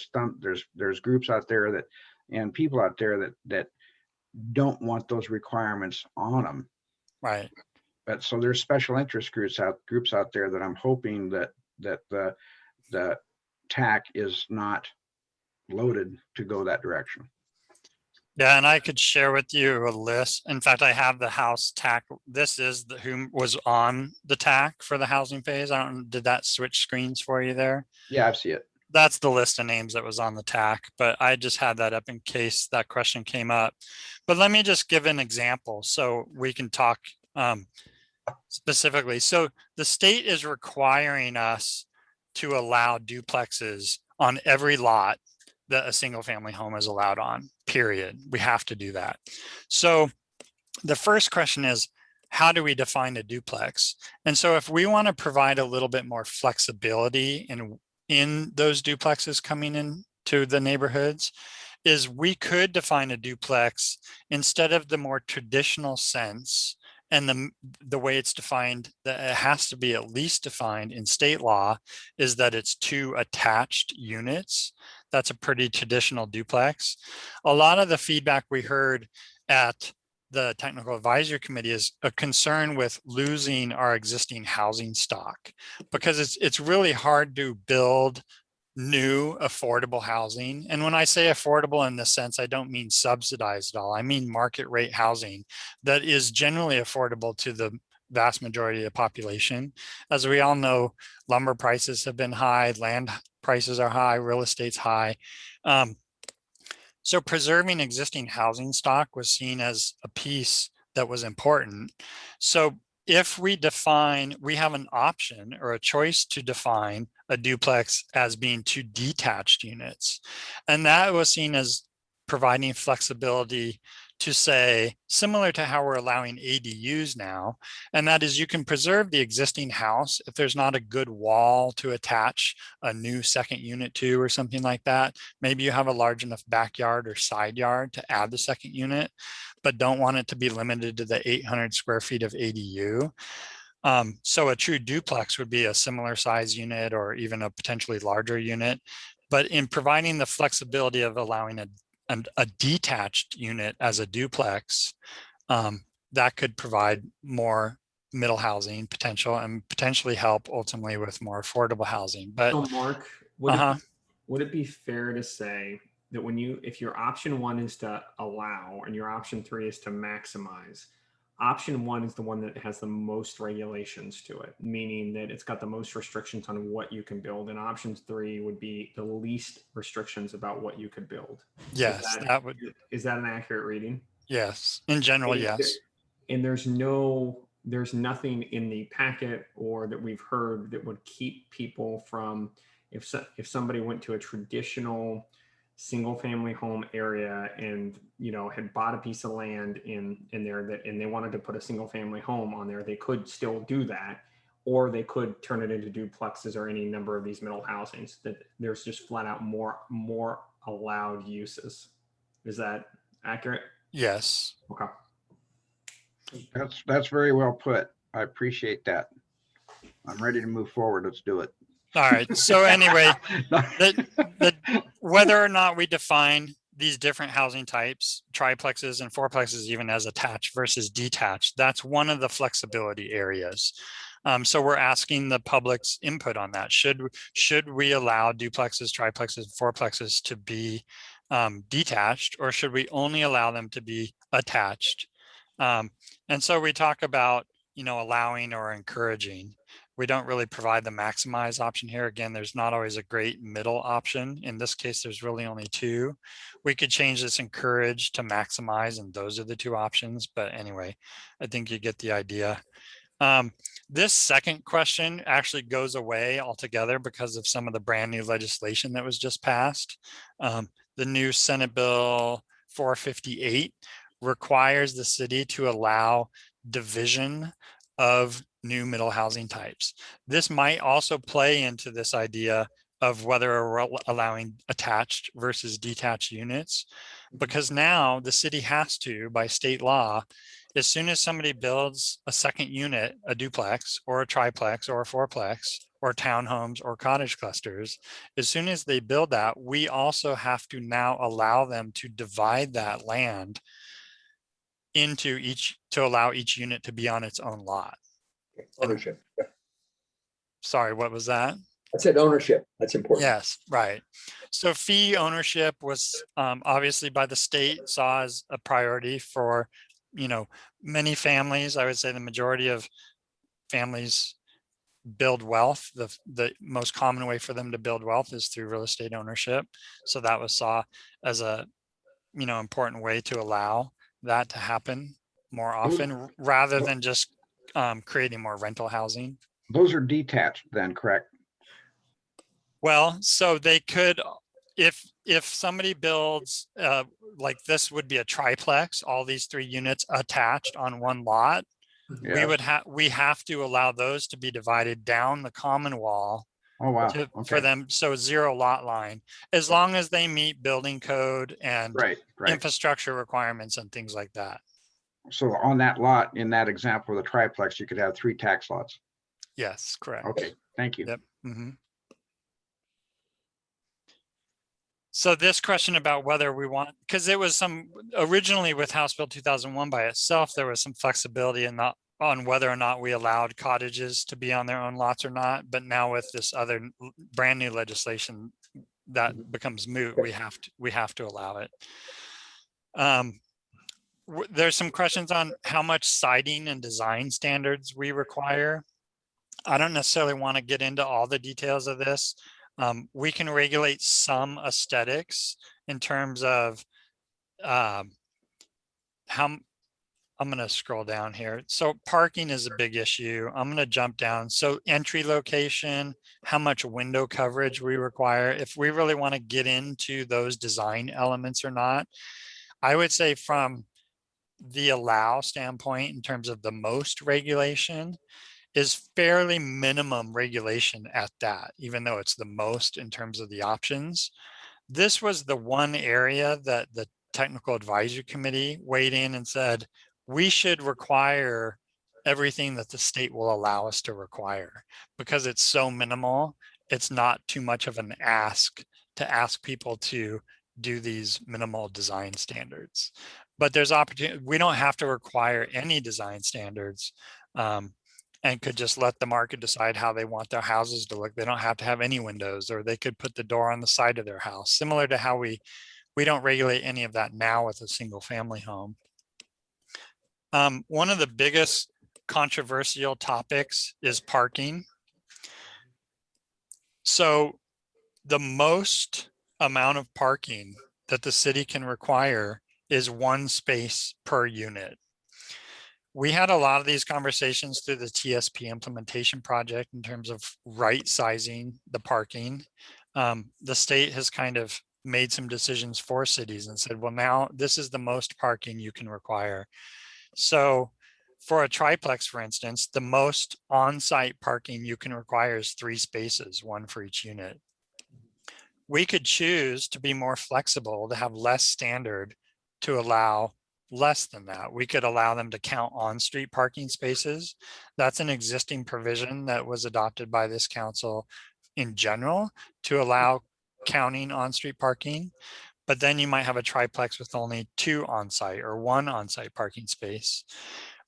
there's groups out there and people out there that don't want those requirements on them. right. But so there's special interest groups out there that I'm hoping that the TAC is not loaded to go that direction. Yeah, and I could share with you a list. In fact, I have the house TAC. This is who was on the TAC for the housing phase. I don't, did that switch screens for you there? Yeah, I see it. That's the list of names that was on the TAC, but I just had that up in case that question came up. But let me just give an example so we can talk specifically. So the state is requiring us to allow duplexes on every lot that a single family home is allowed on, period. We have to do that. So the first question is, how do we define a duplex? And so if we want to provide a little bit more flexibility in those duplexes coming into the neighborhoods, is we could define a duplex instead of the more traditional sense and the way it's defined, that it has to be at least defined in state law, is that it's 2 attached units. That's a pretty traditional duplex. A lot of the feedback we heard at the technical advisory committee is a concern with losing our existing housing stock, because it's really hard to build new affordable housing. And when I say affordable in this sense, I don't mean subsidized at all. I mean market rate housing that is generally affordable to the vast majority of the population. As we all know, lumber prices have been high, land prices are high, real estate's high. So preserving existing housing stock was seen as a piece that was important. So if we have an option or a choice to define a duplex as being 2 detached units. And that was seen as providing flexibility to say, similar to how we're allowing ADUs now, and that is you can preserve the existing house if there's not a good wall to attach a new second unit to or something like that. Maybe you have a large enough backyard or side yard to add the second unit, but don't want it to be limited to the 800 square feet of ADU. So a true duplex would be a similar size unit or even a potentially larger unit. But in providing the flexibility of allowing a detached unit as a duplex, that could provide more middle housing potential and potentially help ultimately with more affordable housing. But So Mark, would it be fair to say that if your option 1 is to allow and your option 3 is to maximize, option 1 is the one that has the most regulations to it, meaning that it's got the most restrictions on what you can build, and option 3 would be the least restrictions about what you could build? yes, Is that an accurate reading? Yes, in general, yes. And there's nothing in the packet or that we've heard that would keep people from, if somebody went to a traditional single family home area and had bought a piece of land in there and they wanted to put a single family home on there, they could still do that, or they could turn it into duplexes or any number of these middle housings. That there's just flat out more allowed uses. Is that accurate? Yes. Okay. That's very well put. I appreciate that. I'm ready to move forward. Let's do it. All right. So anyway, whether or not we define these different housing types, triplexes and fourplexes, even as attached versus detached, that's one of the flexibility areas. So we're asking the public's input on that. Should we allow duplexes, triplexes, fourplexes to be detached, or should we only allow them to be attached? And so we talk about, allowing or encouraging. We don't really provide the maximize option here. Again, there's not always a great middle option. In this case, there's really only two. We could change this encourage to maximize, and those are the two options. But anyway, I think you get the idea. This second question actually goes away altogether because of some of the brand new legislation that was just passed. The new Senate Bill 458 requires the city to allow division of new middle housing types. This might also play into this idea of whether we're allowing attached versus detached units, because now the city has to, by state law, as soon as somebody builds a second unit, a duplex or a triplex or a fourplex or townhomes or cottage clusters, as soon as they build that, we also have to now allow them to divide that land into to allow each unit to be on its own lot. Ownership. Yeah. Sorry, what was that? I said ownership. That's important. Yes, right. So fee ownership was obviously by the state saw as a priority for, many families. I would say the majority of families build wealth. The most common way for them to build wealth is through real estate ownership. So that was saw as a, important way to allow that to happen more often rather than just creating more rental housing. Those are detached then, correct? Well, so they could, if somebody builds, like this would be a triplex, all these three units attached on one lot, we have to allow those to be divided down the common wall. Oh, wow. For them. So 0 lot line, as long as they meet building code and Right. infrastructure requirements and things like that. So on that lot, in that example of the triplex, you could have 3 tax lots. Yes, correct. Okay, thank you. Yep. So this question about whether we want, because it was originally with House Bill 2001 by itself, there was some flexibility on whether or not we allowed cottages to be on their own lots or not. But now with this other brand new legislation, that becomes moot. We have to allow it. There's some questions on how much siding and design standards we require. I don't necessarily want to get into all the details of this. We can regulate some aesthetics in terms of how, I'm going to scroll down here. So parking is a big issue. I'm going to jump down. So entry location, how much window coverage we require. If we really want to get into those design elements or not, I would say from the allow standpoint in terms of the most regulation is fairly minimum regulation at that, even though it's the most in terms of the options. This was the one area that the technical advisory committee weighed in and said, we should require everything that the state will allow us to require because it's so minimal. It's not too much of an ask to ask people to do these minimal design standards, but there's opportunity. We don't have to require any design standards. And could just let the market decide how they want their houses to look. They don't have to have any windows, or they could put the door on the side of their house, similar to how we don't regulate any of that now with a single family home. One of the biggest controversial topics is parking. So the most amount of parking that the city can require is 1 space per unit. We had a lot of these conversations through the TSP implementation project in terms of right sizing the parking. The state has kind of made some decisions for cities and said, well, now this is the most parking you can require. So for a triplex, for instance, the most on-site parking you can require is 3 spaces, 1 for each unit. We could choose to be more flexible, to have less standard, to allow less than that. We could allow them to count on-street parking spaces. That's an existing provision that was adopted by this council in general to allow counting on-street parking. But then you might have a triplex with only 2 on-site or 1 on-site parking space,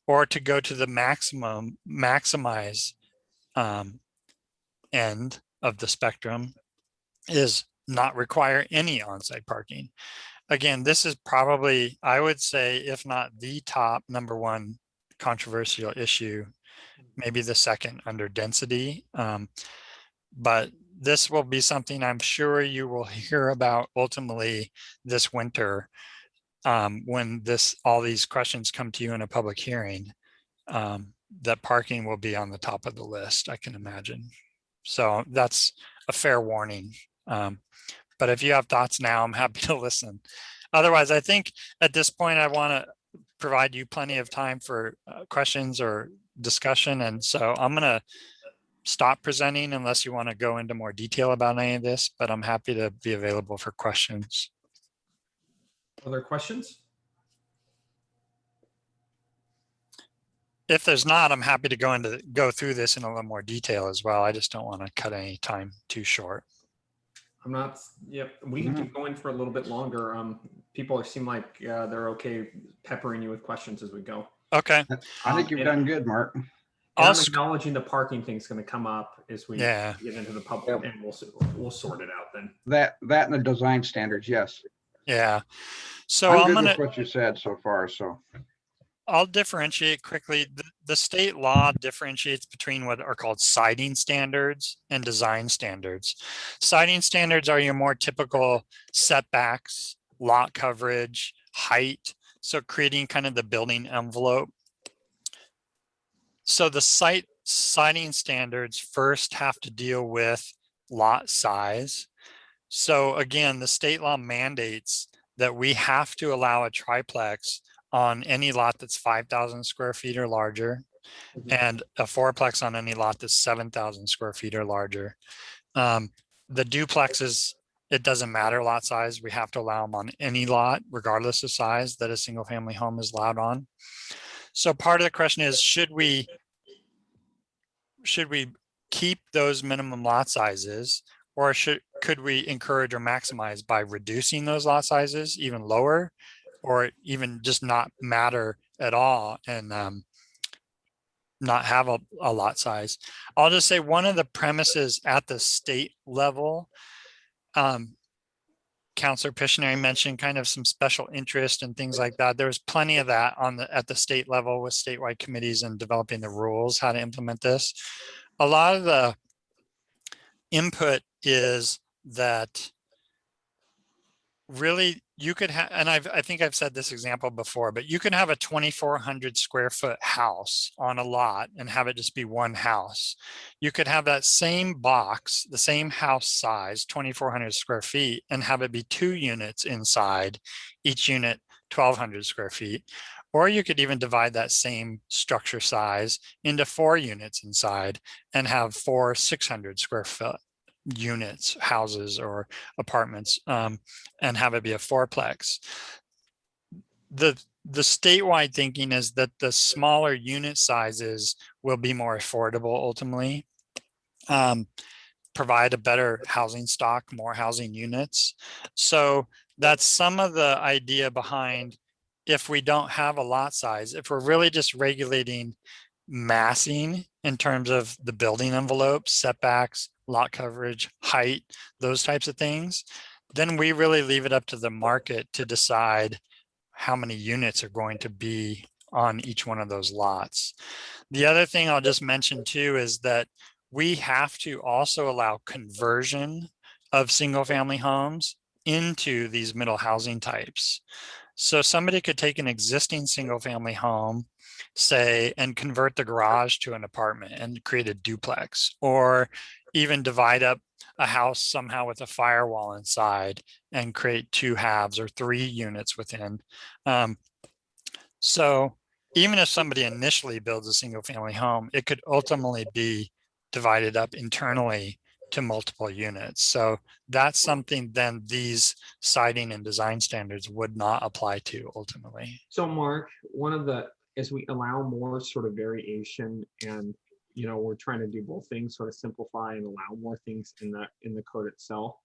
or to go to the maximize end of the spectrum is not require any on-site parking. Again, this is probably, I would say, if not the top number one controversial issue, maybe the second under density. But this will be something I'm sure you will hear about ultimately this winter when all these questions come to you in a public hearing. That parking will be on the top of the list, I can imagine. So that's a fair warning. But if you have thoughts now, I'm happy to listen. Otherwise, I think at this point, I want to provide you plenty of time for questions or discussion. And so I'm going to stop presenting unless you want to go into more detail about any of this, but I'm happy to be available for questions. Other questions? If there's not, I'm happy to go through this in a little more detail as well. I just don't want to cut any time too short. I'm not, yep, we can keep going for a little bit longer. People seem like they're okay peppering you with questions as we go. Okay. I think you've done good, Mark. And I'll I'm acknowledging the parking thing's going to come up as we Yeah. get into the public, and we'll sort it out then. That and the design standards, yes. Yeah. So I'm I'm good gonna with what you said so far, so. I'll differentiate quickly. The state law differentiates between what are called siting standards and design standards. Siting standards are your more typical setbacks, lot coverage, height. So creating kind of the building envelope. So the siting standards first have to deal with lot size. So again, the state law mandates that we have to allow a triplex on any lot that's 5,000 square feet or larger, and a fourplex on any lot that's 7,000 square feet or larger. The duplexes, it doesn't matter lot size. We have to allow them on any lot, regardless of size, that a single family home is allowed on. So part of the question is, should we keep those minimum lot sizes, or could we encourage or maximize by reducing those lot sizes even lower, or even just not matter at all and not have a lot size? I'll just say one of the premises at the state level, Councilor Pictionary mentioned kind of some special interest and things like that. There was plenty of that at the state level with statewide committees and developing the rules, how to implement this. A lot of the input is that really you could have, and I think I've said this example before, but you can have a 2,400 square foot house on a lot and have it just be one house. You could have that same box, the same house size, 2,400 square feet, and have it be 2 units inside, each unit 1,200 square feet. Or you could even divide that same structure size into 4 units inside and have 4 600 square foot units, houses or apartments, and have it be a fourplex. The statewide thinking is that the smaller unit sizes will be more affordable ultimately, provide a better housing stock, more housing units. So that's some of the idea behind, if we don't have a lot size, if we're really just regulating massing in terms of the building envelope, setbacks, lot coverage, height, those types of things, then we really leave it up to the market to decide how many units are going to be on each one of those lots. The other thing I'll just mention too is that we have to also allow conversion of single family homes into these middle housing types. So somebody could take an existing single family home, say, and convert the garage to an apartment and create a duplex, or even divide up a house somehow with a firewall inside and create 2 halves or 3 units within. So even if somebody initially builds a single family home, it could ultimately be divided up internally to multiple units. So that's something then these siting and design standards would not apply to ultimately. So Mark, as we allow more sort of variation, and we're trying to do both things, sort of simplify and allow more things in the code itself.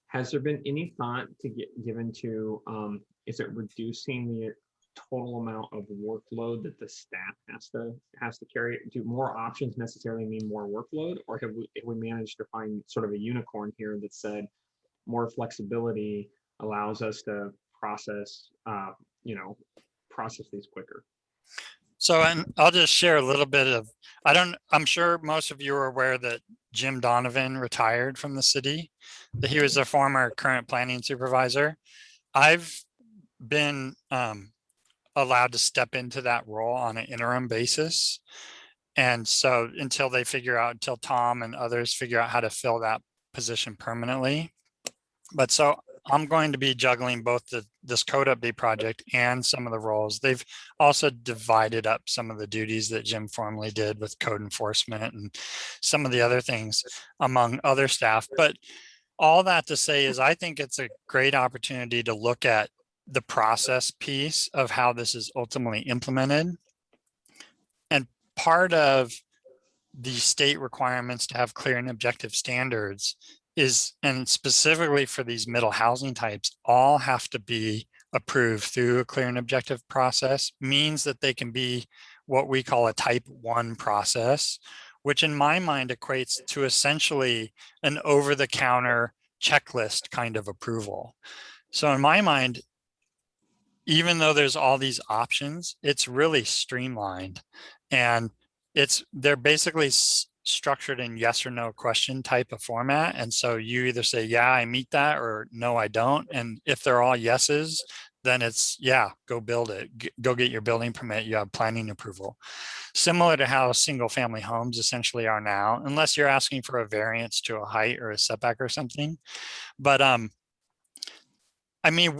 Has there been any thought to get given to, is it reducing the total amount of workload that the staff has to carry? Do more options necessarily mean more workload, or have we managed to find sort of a unicorn here that said more flexibility allows us to process, process these quicker? So, and I'll just share a little bit of, I'm sure most of you are aware that Jim Donovan retired from the city, that he was a former current planning supervisor. I've been allowed to step into that role on an interim basis. And so until Tom and others figure out how to fill that position permanently. But so I'm going to be juggling both this code update project and some of the roles. They've also divided up some of the duties that Jim formerly did with code enforcement and some of the other things among other staff. But all that to say is I think it's a great opportunity to look at the process piece of how this is ultimately implemented. And part of the state requirements to have clear and objective standards is, and specifically for these middle housing types, all have to be approved through a clear and objective process, means that they can be what we call a type 1 process, which in my mind equates to essentially an over-the-counter checklist kind of approval. So in my mind, even though there's all these options, it's really streamlined, and they're basically structured in yes or no question type of format. And so you either say, yeah, I meet that, or no, I don't. And if they're all yeses, then it's, yeah, go build it, go get your building permit, you have planning approval. Similar to how single family homes essentially are now, unless you're asking for a variance to a height or a setback or something. But I mean,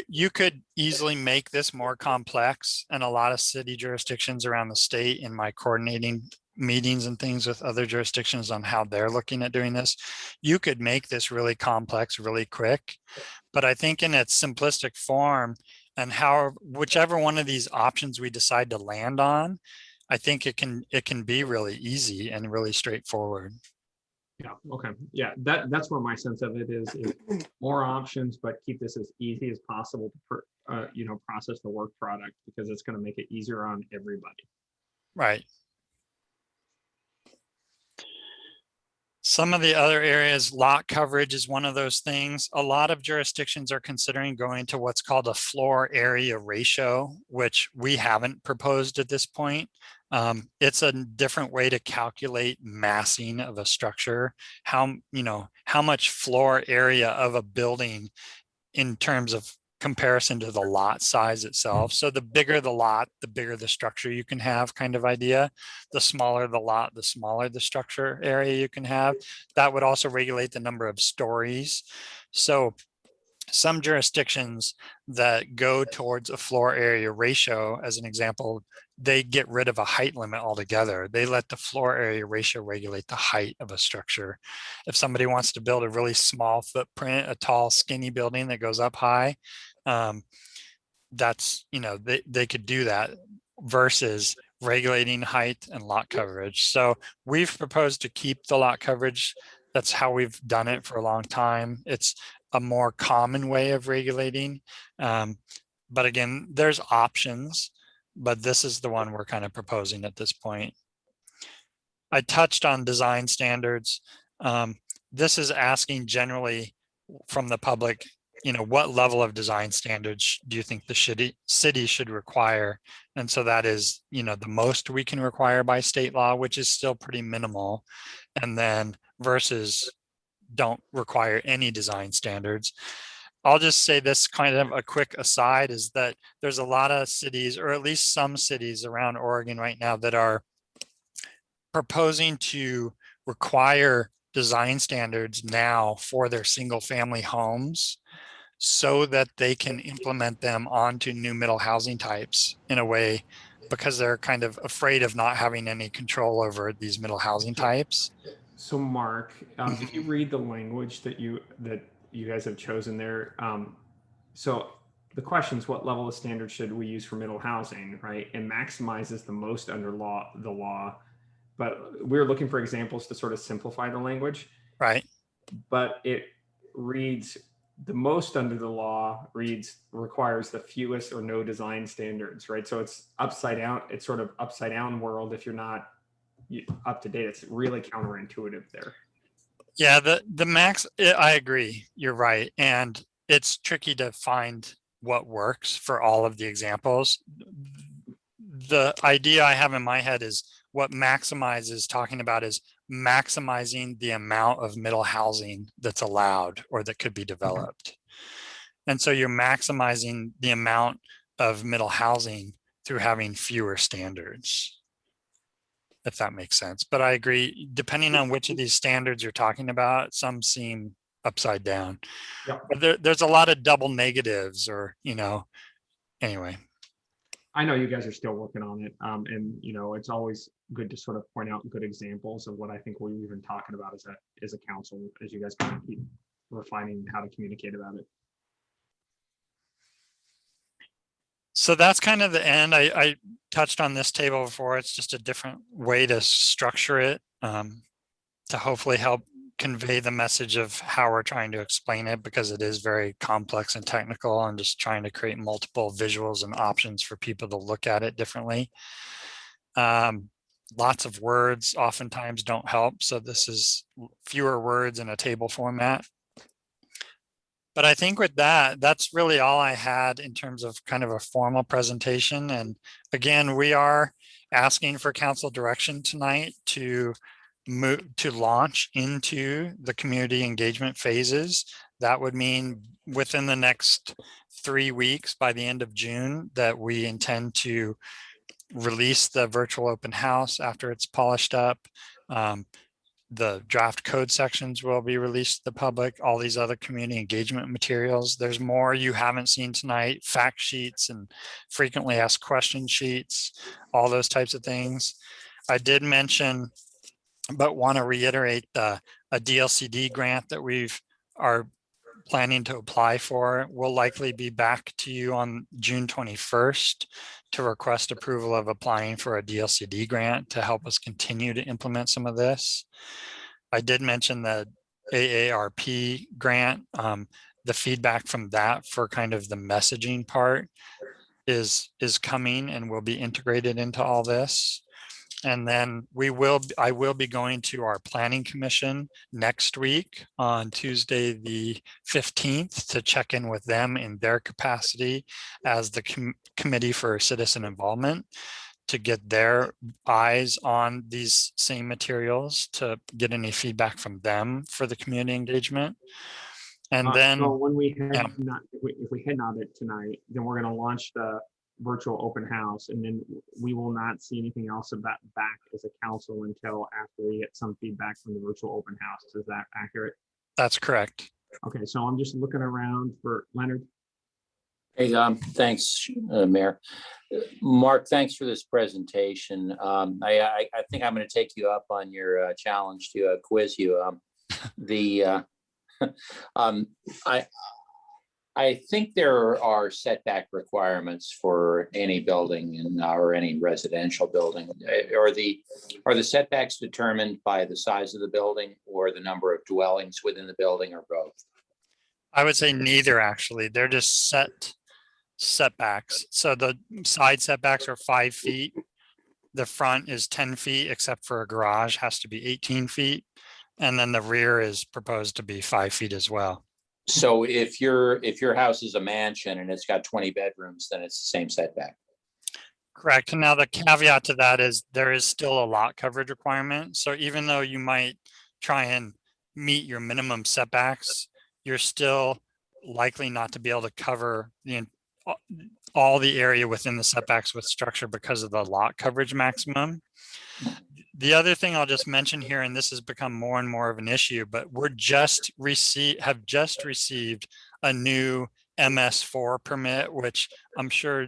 you could easily make this more complex, and a lot of city jurisdictions around the state, in my coordinating meetings and things with other jurisdictions on how they're looking at doing this, you could make this really complex really quick. But I think in its simplistic form, and whichever one of these options we decide to land on, I think it can be really easy and really straightforward. Yeah. Okay. Yeah. That's where my sense of it is more options, but keep this as easy as possible to process the work product, because it's going to make it easier on everybody. Right. Some of the other areas, lot coverage is one of those things. A lot of jurisdictions are considering going to what's called a floor area ratio, which we haven't proposed at this point. It's a different way to calculate massing of a structure, how much floor area of a building in terms of comparison to the lot size itself. So the bigger the lot, the bigger the structure you can have, kind of idea. The smaller the lot, the smaller the structure area you can have. That would also regulate the number of stories. So some jurisdictions that go towards a floor area ratio, as an example, they get rid of a height limit altogether. They let the floor area ratio regulate the height of a structure. If somebody wants to build a really small footprint, a tall, skinny building that goes up high, that's, they could do that versus regulating height and lot coverage. So we've proposed to keep the lot coverage. That's how we've done it for a long time. It's a more common way of regulating. But again, there's options, but this is the one we're kind of proposing at this point. I touched on design standards. This is asking generally from the public, what level of design standards do you think the city should require? And so that is, the most we can require by state law, which is still pretty minimal. And then versus don't require any design standards. I'll just say this kind of a quick aside is that there's a lot of cities, or at least some cities around Oregon right now, that are proposing to require design standards now for their single family homes so that they can implement them onto new middle housing types in a way, because they're kind of afraid of not having any control over these middle housing types. So Mark, if you read the language that you guys have chosen there, so the question is, what level of standard should we use for middle housing, right? It maximizes the most under the law, but we're looking for examples to sort of simplify the language. Right. But it reads the most under the law requires the fewest or no design standards, right? So it's upside down. It's sort of upside down world if you're not up to date. It's really counterintuitive there. Yeah, the max, I agree. You're right. And it's tricky to find what works for all of the examples. The idea I have in my head is what maximize is talking about is maximizing the amount of middle housing that's allowed or that could be developed. And so you're maximizing the amount of middle housing through having fewer standards, if that makes sense. But I agree, depending on which of these standards you're talking about, some seem upside down. Yep. But there's a lot of double negatives or, anyway. I know you guys are still working on it. And it's always good to sort of point out good examples of what I think we've been talking about as a council, as you guys kind of keep refining how to communicate about it. So that's kind of the end. I touched on this table before. It's just a different way to structure it to hopefully help convey the message of how we're trying to explain it, because it is very complex and technical, and just trying to create multiple visuals and options for people to look at it differently. Lots of words oftentimes don't help. So this is fewer words in a table format. But I think with that, that's really all I had in terms of kind of a formal presentation. And again, we are asking for council direction tonight to launch into the community engagement phases. That would mean within the next 3 weeks, by the end of June, that we intend to release the virtual open house after it's polished up. The draft code sections will be released to the public, all these other community engagement materials. There's more you haven't seen tonight, fact sheets and frequently asked question sheets, all those types of things. I did mention, but want to reiterate a DLCD grant that are planning to apply for. We'll likely be back to you on June 21st to request approval of applying for a DLCD grant to help us continue to implement some of this. I did mention the AARP grant. The feedback from that for kind of the messaging part is coming and will be integrated into all this. And then I will be going to our planning commission next week on Tuesday, the 15th, to check in with them in their capacity as the committee for citizen involvement, to get their eyes on these same materials, to get any feedback from them for the community engagement. And then so when we head if we head not it tonight, then we're going to launch the virtual open house, and then we will not see anything else about back as a council until after we get some feedback from the virtual open house. Is that accurate? That's correct. Okay, so I'm just looking around for Leonard. Hey, thanks, Mayor. Mark, thanks for this presentation. I think I'm going to take you up on your challenge to quiz you. I think there are setback requirements for any building or any residential building. Are the setbacks determined by the size of the building or the number of dwellings within the building, or both? I would say neither, actually. They're just setbacks. So the side setbacks are 5 feet. The front is 10 feet, except for a garage has to be 18 feet. And then the rear is proposed to be 5 feet as well. So if your house is a mansion and it's got 20 bedrooms, then it's the same setback. Correct. Now the caveat to that is there is still a lot coverage requirement. So even though you might try and meet your minimum setbacks, you're still likely not to be able to cover all the area within the setbacks with structure because of the lot coverage maximum. The other thing I'll just mention here, and this has become more and more of an issue, but have just received a new MS4 permit, which I'm sure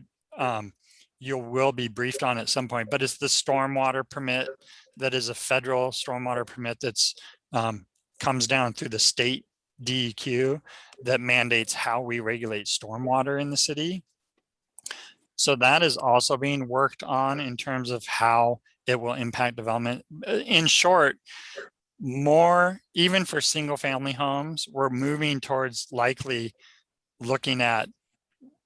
you will be briefed on at some point, but it's the stormwater permit that is a federal stormwater permit that's comes down through the state DEQ that mandates how we regulate stormwater in the city. So that is also being worked on in terms of how it will impact development. In short, more, even for single family homes, we're moving towards likely looking at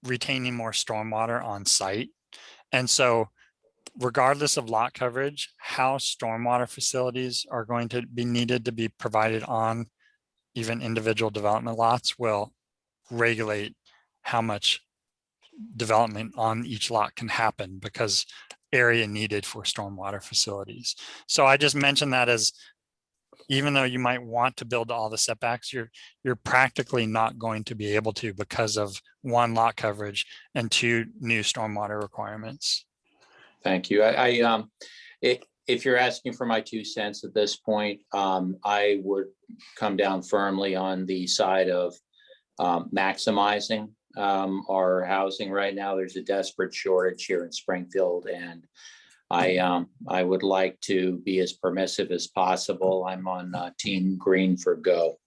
retaining more stormwater on site. And so regardless of lot coverage, how stormwater facilities are going to be needed to be provided on even individual development lots will regulate how much development on each lot can happen because area needed for stormwater facilities. So I just mentioned that as even though you might want to build all the setbacks, you're practically not going to be able to because of one, lot coverage, and two, new stormwater requirements. Thank you. If you're asking for my 2 cents at this point, I would come down firmly on the side of maximizing our housing right now. There's a desperate shortage here in Springfield, and I would like to be as permissive as possible. I'm on Team Green for go.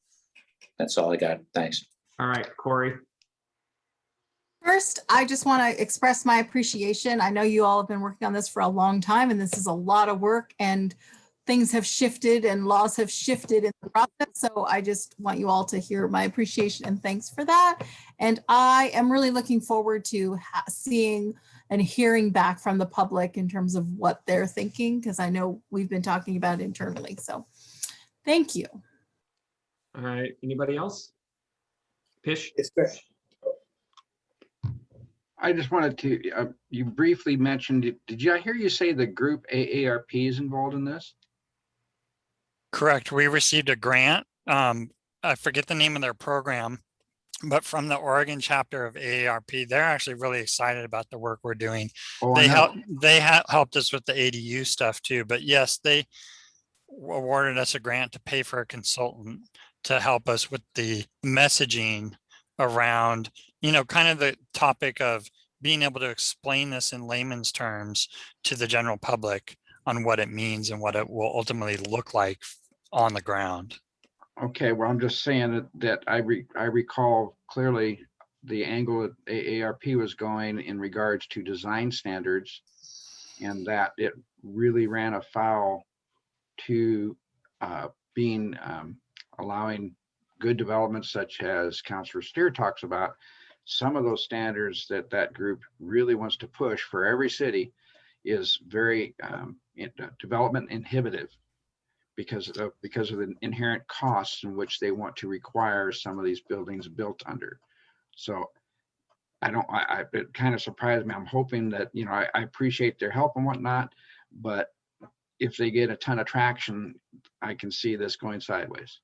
That's all I got. Thanks. All right, Corey. First, I just want to express my appreciation. I know you all have been working on this for a long time, and this is a lot of work, and things have shifted and laws have shifted in the process. So I just want you all to hear my appreciation and thanks for that. And I am really looking forward to seeing and hearing back from the public in terms of what they're thinking, because I know we've been talking about it internally. So thank you. All right, anybody else? Pish? I just wanted to, you briefly mentioned, did I hear you say the group AARP is involved in this? Correct. We received a grant. I forget the name of their program, but from the Oregon chapter of AARP, they're actually really excited about the work we're doing. Oh, They helped us with the ADU stuff too, but yes, they awarded us a grant to pay for a consultant to help us with the messaging around, kind of the topic of being able to explain this in layman's terms to the general public on what it means and what it will ultimately look like on the ground. Okay, well, I'm just saying that I recall clearly the angle that AARP was going in regards to design standards, and that it really ran afoul to being allowing good developments such as Councilor Steer talks about. Some of those standards that group really wants to push for every city is very development inhibitive because of the inherent costs in which they want to require some of these buildings built under. So it kind of surprised me. I'm hoping that, I appreciate their help and whatnot, but if they get a ton of traction, I can see this going sideways.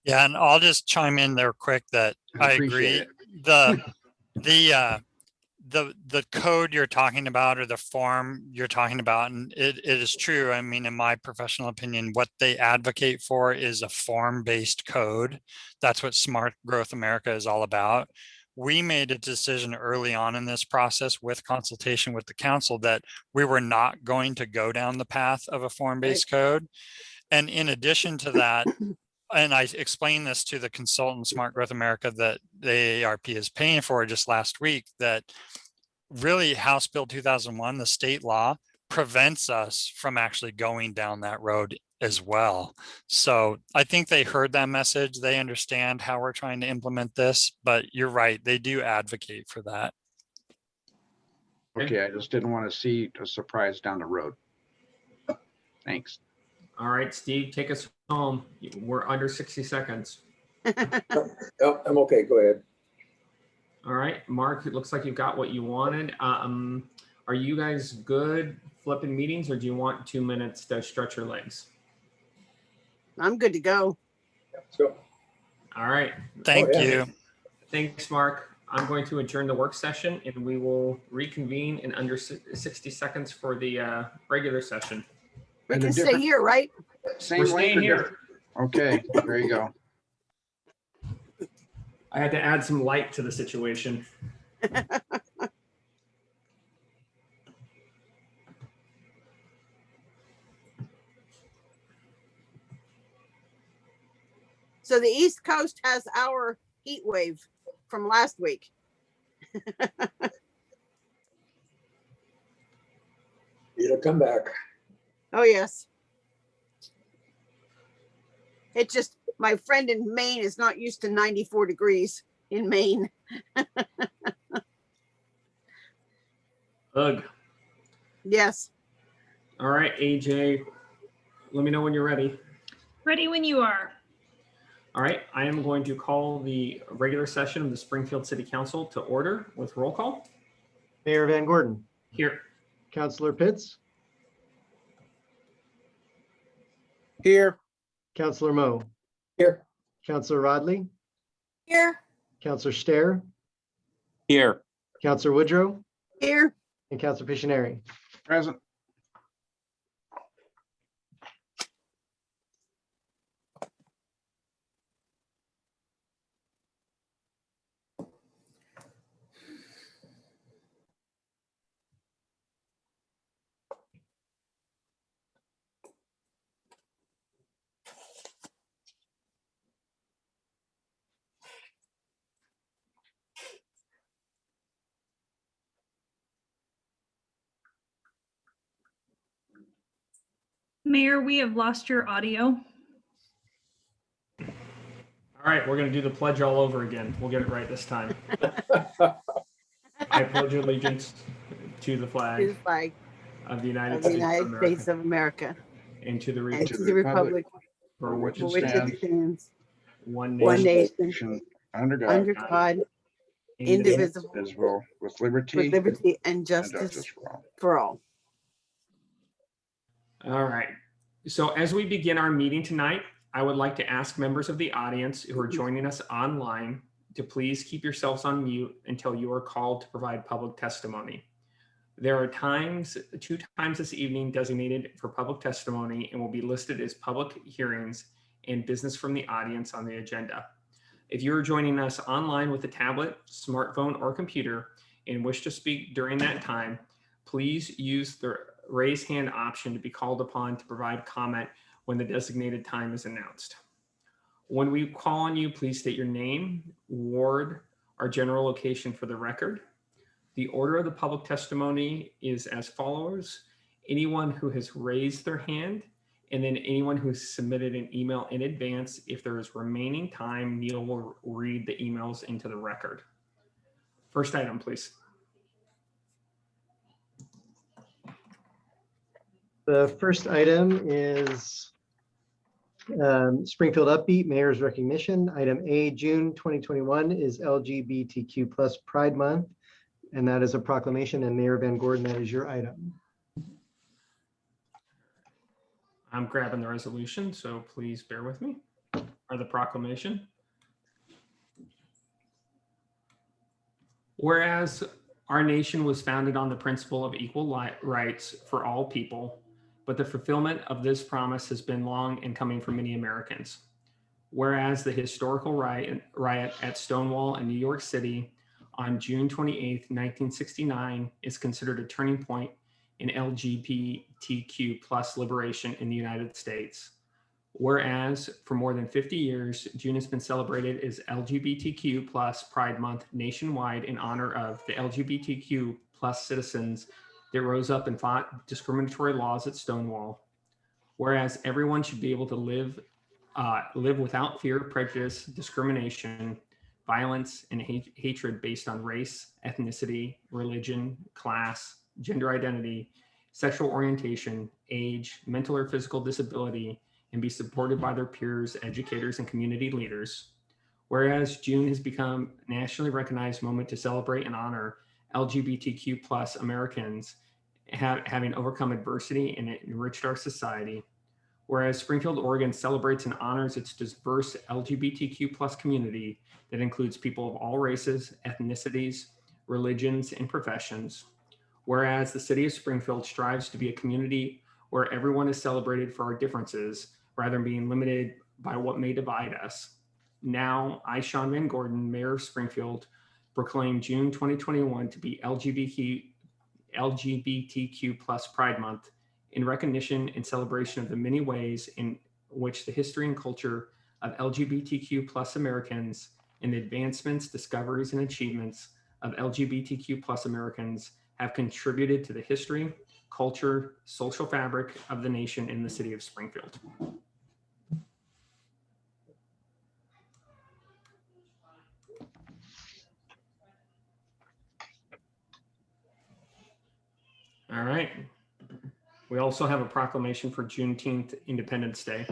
Yeah, and I'll just chime in there quick that I agree. The code you're talking about or the form you're talking about, and it is true. I mean, in my professional opinion, what they advocate for is a form-based code. That's what Smart Growth America is all about. We made a decision early on in this process with consultation with the council that we were not going to go down the path of a form-based code. And in addition to that, and I explained this to the consultant Smart Growth America that the AARP is paying for just last week, that really House Bill 2001, the state law, prevents us from actually going down that road as well. So I think they heard that message. They understand how we're trying to implement this, but you're right. They do advocate for that. Okay, I just didn't want to see a surprise down the road. Thanks. All right, Steve, take us home. We're under 60 seconds. Oh, I'm okay. Go ahead. All right, Mark, it looks like you've got what you wanted. Are you guys good flipping meetings, or do you want 2 minutes to stretch your legs? I'm good to go. Let's go. All right. Thank you. Thanks, Mark. I'm going to adjourn the work session, and we will reconvene in under 60 seconds for the regular session. We And can a stay different- here, right? Same We're link staying or here. different? Okay, there you go. I had to add some light to the situation. So the East Coast has our heat wave from last week. It'll come back. Oh, yes. It just, my friend in Maine is not used to 94 degrees in Maine. Ugh. Yes. All right, AJ, let me know when you're ready. Ready when you are. All right, I am going to call the regular session of the Springfield City Council to order with roll call. Mayor Van Gordon, Here. Councilor Pitts, Here. Councilor Moe, Here. Councilor Rodley, Here. Councilor Stair, Here. Councilor Woodrow, Here. and Councilor Pictionary. Present. Mayor, we have lost your audio. All right, we're going to do the pledge all over again. We'll get it right this time. I pledge allegiance to the To the flag flag of the United of the States of United America States of America and to the and republic to the republic for which for it which it stands, stands, one one nation, nation, Under God, under God, indivisible, indivisible, indivisible, with with liberty liberty and and justice justice for all. for all. All right. So as we begin our meeting tonight, I would like to ask members of the audience who are joining us online to please keep yourselves on mute until you are called to provide public testimony. There are two times this evening designated for public testimony and will be listed as public hearings and business from the audience on the agenda. If you are joining us online with a tablet, smartphone, or computer and wish to speak during that time, please use the raise hand option to be called upon to provide comment when the designated time is announced. When we call on you, please state your name, ward, or general location for the record. The order of the public testimony is as follows: anyone who has raised their hand, and then anyone who submitted an email in advance. If there is remaining time, Neil will read the emails into the record. First item, please. The first item is Springfield Upbeat Mayor's Recognition. Item A, June 2021 is LGBTQ plus Pride Month, and that is a proclamation. And Mayor Van Gordon, that is your item. I'm grabbing the resolution, so please bear with me. Or the proclamation. Whereas our nation was founded on the principle of equal rights for all people, but the fulfillment of this promise has been long and coming for many Americans. Whereas the historical riot at Stonewall in New York City on June 28, 1969 is considered a turning point in LGBTQ plus liberation in the United States. Whereas for more than 50 years, June has been celebrated as LGBTQ plus Pride Month nationwide in honor of the LGBTQ plus citizens that rose up and fought discriminatory laws at Stonewall. Whereas everyone should be able to live without fear, prejudice, discrimination, violence, and hatred based on race, ethnicity, religion, class, gender identity, sexual orientation, age, mental or physical disability, and be supported by their peers, educators, and community leaders. Whereas June has become a nationally recognized moment to celebrate and honor LGBTQ plus Americans having overcome adversity and enriched our society. Whereas Springfield, Oregon celebrates and honors its diverse LGBTQ plus community that includes people of all races, ethnicities, religions, and professions. Whereas the city of Springfield strives to be a community where everyone is celebrated for our differences rather than being limited by what may divide us. Now, I, Sean Van Gordon, Mayor of Springfield, proclaim June 2021 to be LGBTQ plus Pride Month in recognition and celebration of the many ways in which the history and culture of LGBTQ plus Americans and the advancements, discoveries, and achievements of LGBTQ plus Americans have contributed to the history, culture, social fabric of the nation in the city of Springfield. All right. We also have a proclamation for Juneteenth Independence Day.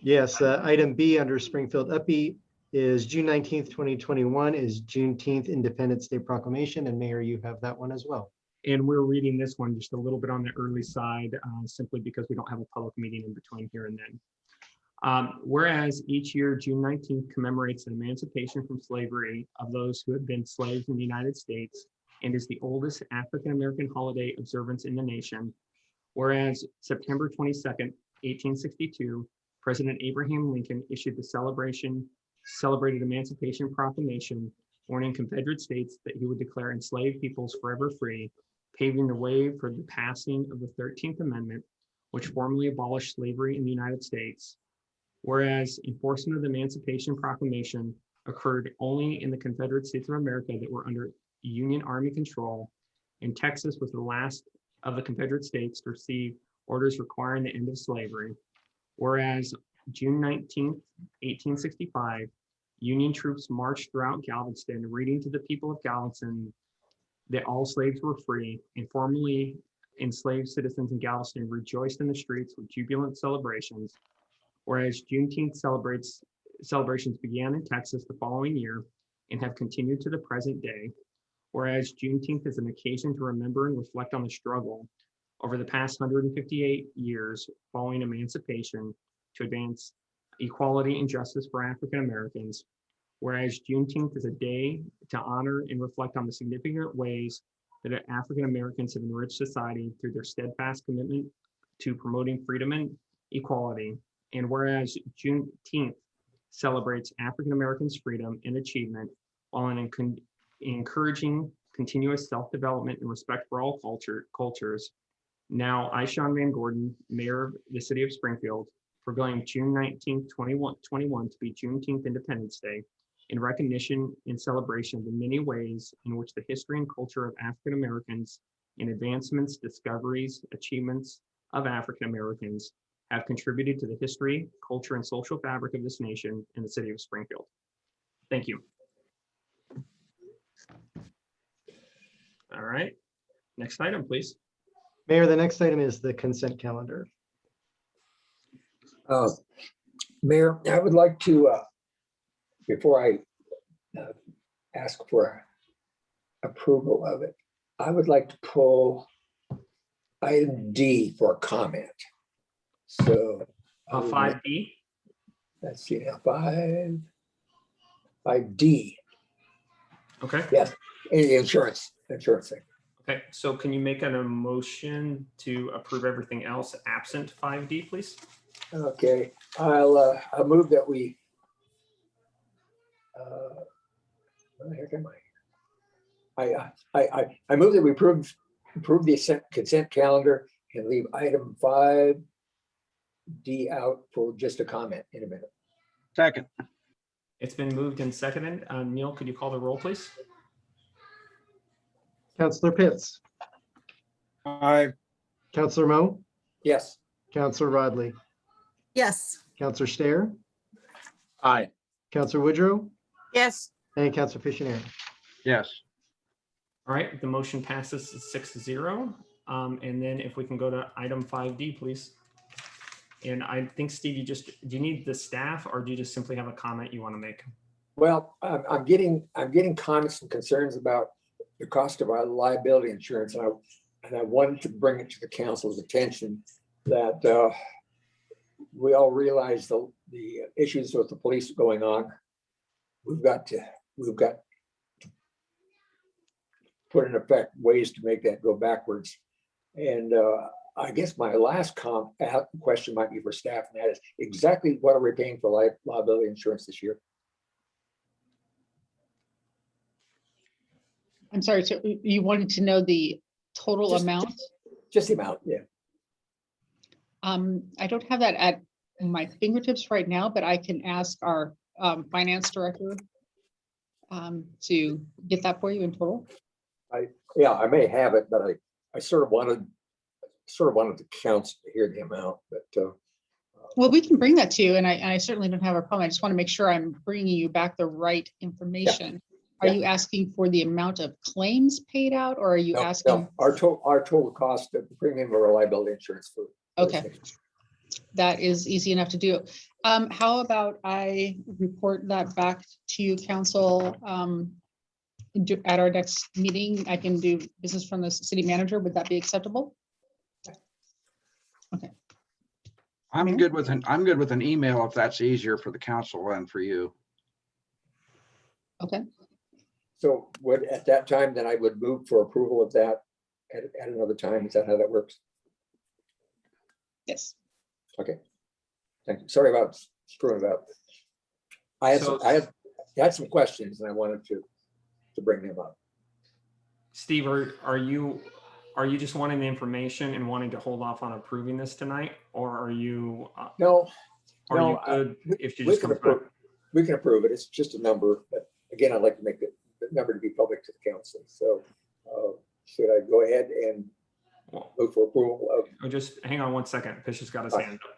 Yes, item B under Springfield Uppy is June 19th, 2021 is Juneteenth Independence Day Proclamation. And Mayor, you have that one as well. And we're reading this one just a little bit on the early side, simply because we don't have a public meeting in between here and then. Whereas each year, June 19th commemorates the emancipation from slavery of those who have been slaves in the United States and is the oldest African-American holiday observance in the nation. Whereas September 22nd, 1862, President Abraham Lincoln issued the celebrated Emancipation Proclamation, warning Confederate states that he would declare enslaved peoples forever free, paving the way for the passing of the 13th Amendment, which formally abolished slavery in the United States. Whereas enforcement of the Emancipation Proclamation occurred only in the Confederate States of America that were under Union Army control, and Texas was the last of the Confederate states to receive orders requiring the end of slavery. Whereas June 19th, 1865, Union troops marched throughout Galveston, reading to the people of Galveston that all slaves were free, and formerly enslaved citizens in Galveston rejoiced in the streets with jubilant celebrations. Whereas Juneteenth celebrations began in Texas the following year and have continued to the present day. Whereas Juneteenth is an occasion to remember and reflect on the struggle over the past 158 years following emancipation to advance equality and justice for African Americans. Whereas Juneteenth is a day to honor and reflect on the significant ways that African Americans have enriched society through their steadfast commitment to promoting freedom and equality. And whereas Juneteenth celebrates African Americans' freedom and achievement while encouraging continuous self-development and respect for all cultures. Now, I, Sean Van Gordon, Mayor of the City of Springfield, proclaim June 19th, 2021 to be Juneteenth Independence Day in recognition and celebration of the many ways in which the history and culture of African Americans and advancements, discoveries, achievements of African Americans have contributed to the history, culture, and social fabric of this nation and the City of Springfield. Thank you. All right, next item, please. Mayor, the next item is the consent calendar. Mayor, I would like to, before I ask for approval of it, I would like to pull item D for a comment. So 5D. Let's see, 5D. Okay. Yes, insurance thing. Okay, so can you make a motion to approve everything else absent 5D, please? Okay, I'll move that we. Where the heck am I? I move that we approve the consent calendar and leave item 5D out for just a comment in a minute. Second. It's been moved and seconded. Neil, could you call the roll, please? Councillor Pitts, Aye. Councillor Mo, Yes. Councillor Rodley, Yes. Councillor Stair, Aye. Councillor Woodrow, Yes, and Councillor Pictionary. Yes. All right, the motion passes 6-0. And then if we can go to item 5D, please. And I think, Steve, do you need the staff or do you just simply have a comment you want to make? Well, I'm getting comments and concerns about the cost of our liability insurance, and I wanted to bring it to the council's attention that we all realize the issues with the police going on. We've got to put in effect ways to make that go backwards. And I guess my last question might be for staff, and that is exactly what are we paying for liability insurance this year? I'm sorry, so you wanted to know the total amount? Just the amount, yeah. I don't have that at my fingertips right now, but I can ask our finance director to get that for you in total. I may have it, but I sort of wanted the council to hear the amount, but Well, we can bring that to you, and I certainly don't have a problem. I just want to make sure I'm bringing you back the right information. Are Yeah. you asking for the amount of claims paid out, or are you No, asking? no, our total cost of premium or liability insurance for. Okay. That is easy enough to do. How about I report that back to you, council? At our next meeting, I can do business from the city manager. Would that be acceptable? Okay. I'm good with an email if that's easier for the council and for you. Okay. So would, at that time, then I would move for approval of that at another time. Is that how that works? Yes. Okay. Thank you. Sorry about screwing it up. I had some questions and I wanted to bring them up. Steve, are you just wanting the information and wanting to hold off on approving this tonight, or are you? No, Are no, you good if you we just can come back? approve. We can approve it. It's just a number. But again, I'd like to make the number to be public to the council. So should I go ahead and move for approval of? Oh, just hang on one second. Fish has got his hand up.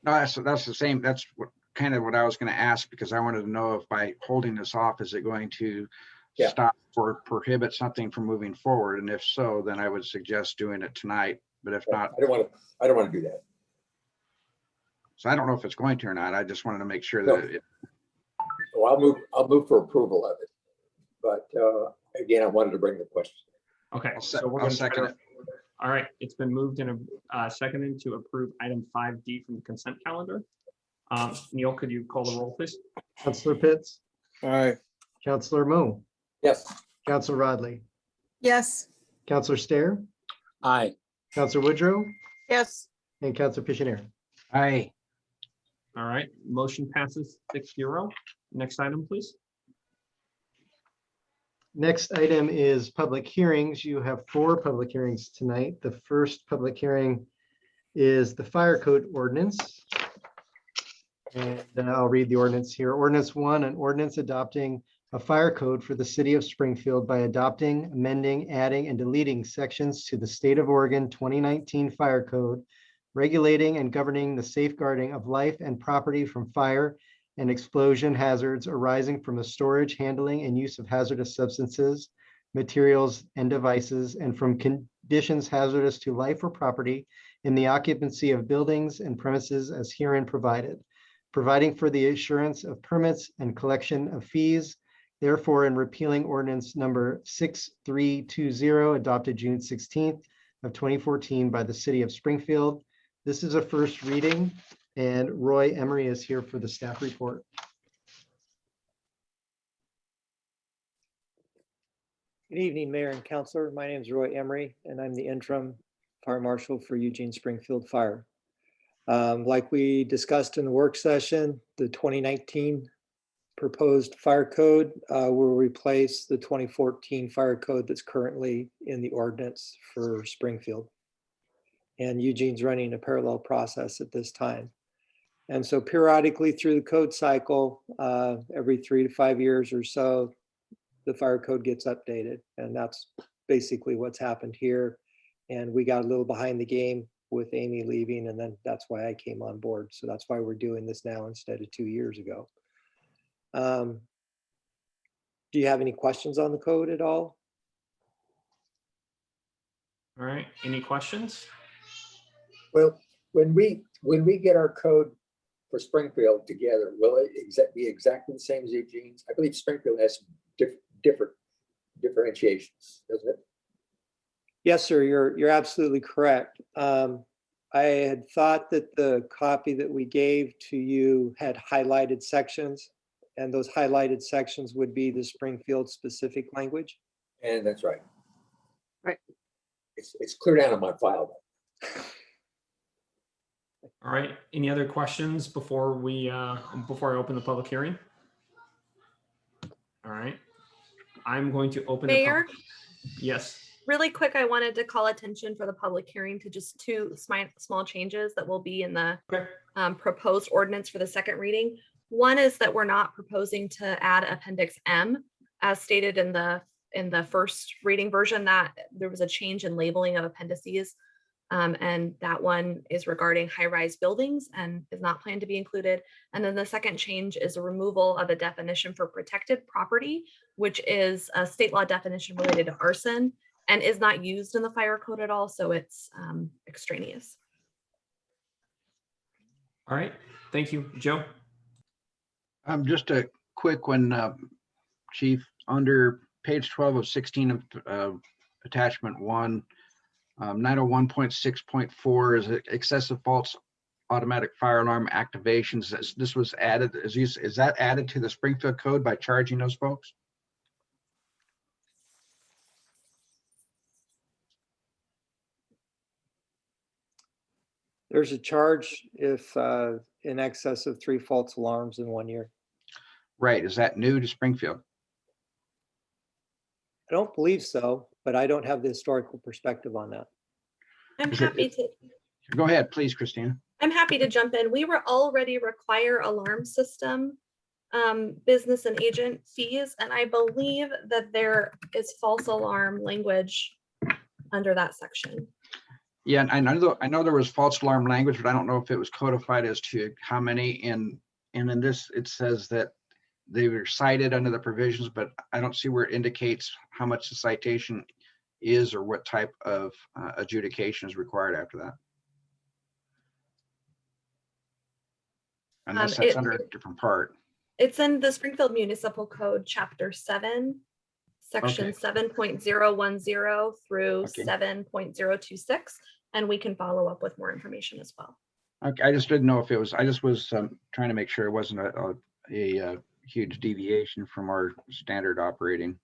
No, that's the same. That's what I was going to ask, because I wanted to know if by holding this off, is it going to stop or prohibit something from moving forward? And if so, then I would suggest doing it tonight. But if not, I don't want to do that. so I don't know if it's going to or not. I just wanted to make sure No. that Well, I'll move for approval of it. But again, I wanted to bring the question. Okay, I'll so we're I'll going to second it. All right, it's been moved and seconded to approve item 5D from the consent calendar. Neil, could you call the roll, please? Counselor Pitts, Aye. Counselor Mo, Yes. Counselor Rodley, Yes. Counselor Stair, Aye. Counselor Woodrow, Yes. and Counselor Pictionary. Aye. All right, motion passes 6-0. Next item, please. Next item is public hearings. You have 4 public hearings tonight. The first public hearing is the fire code ordinance. And I'll read the ordinance here. Ordinance 1, an ordinance adopting a fire code for the city of Springfield by adopting, amending, adding, and deleting sections to the State of Oregon 2019 Fire Code, regulating and governing the safeguarding of life and property from fire and explosion hazards arising from the storage, handling, and use of hazardous substances, materials, and devices, and from conditions hazardous to life or property in the occupancy of buildings and premises as herein provided, providing for the issuance of permits and collection of fees, therefore, in repealing ordinance number 6320 adopted June 16th of 2014 by the city of Springfield. This is a first reading, and Roy Emery is here for the staff report. Good evening, Mayor and Councilor. My name is Roy Emery, and I'm the interim fire marshal for Eugene Springfield Fire. Like we discussed in the work session, the 2019 proposed fire code will replace the 2014 fire code that's currently in the ordinance for Springfield. And Eugene's running a parallel process at this time. And so periodically through the code cycle, every 3 to 5 years or so, the fire code gets updated. And that's basically what's happened here. And we got a little behind the game with Amy leaving, and then that's why I came on board. So that's why we're doing this now instead of 2 years ago. Do you have any questions on the code at all? All right, any questions? Well, when we get our code for Springfield together, will it be exactly the same as Eugene's? I believe Springfield has some different differentiations, doesn't it? Yes, sir, you're absolutely correct. I had thought that the copy that we gave to you had highlighted sections, and those highlighted sections would be the Springfield specific language. And that's right. Right. It's clear down in my file. All right, any other questions before I open the public hearing? All right, I'm going to open Mayor? Yes. Really quick, I wanted to call attention for the public hearing to just 2 small changes that will be in the proposed ordinance for the second reading. One is that we're not proposing to add Appendix M as stated in the first reading version, that there was a change in labeling of appendices. And that one is regarding high-rise buildings and is not planned to be included. And then the second change is a removal of a definition for protected property, which is a state law definition related to arson and is not used in the fire code at all. So it's extraneous. All right, thank you, Joe. Just a quick one, Chief, under page 12 of 16 of attachment 1, 901.6.4 is excessive false automatic fire alarm activations. This was added, is that added to the Springfield code by charging those folks? There's a charge if in excess of 3 false alarms in 1 year. Right, is that new to Springfield? I don't believe so, but I don't have the historical perspective on that. I'm happy to. Go ahead, please, Christina. I'm happy to jump in. We were already require alarm system business and agent fees, and I believe that there is false alarm language under that section. Yeah, I know there was false alarm language, but I don't know if it was codified as to how many. And in this, it says that they were cited under the provisions, but I don't see where it indicates how much the citation is or what type of adjudication is required after that. Unless that's under a different part. It's in the Springfield Municipal Code, Chapter 7, Section 7.010 through 7.026, and we can follow up with more information as well. Okay, I just didn't know if it was, I just was trying to make sure it wasn't a huge deviation from our standard operating.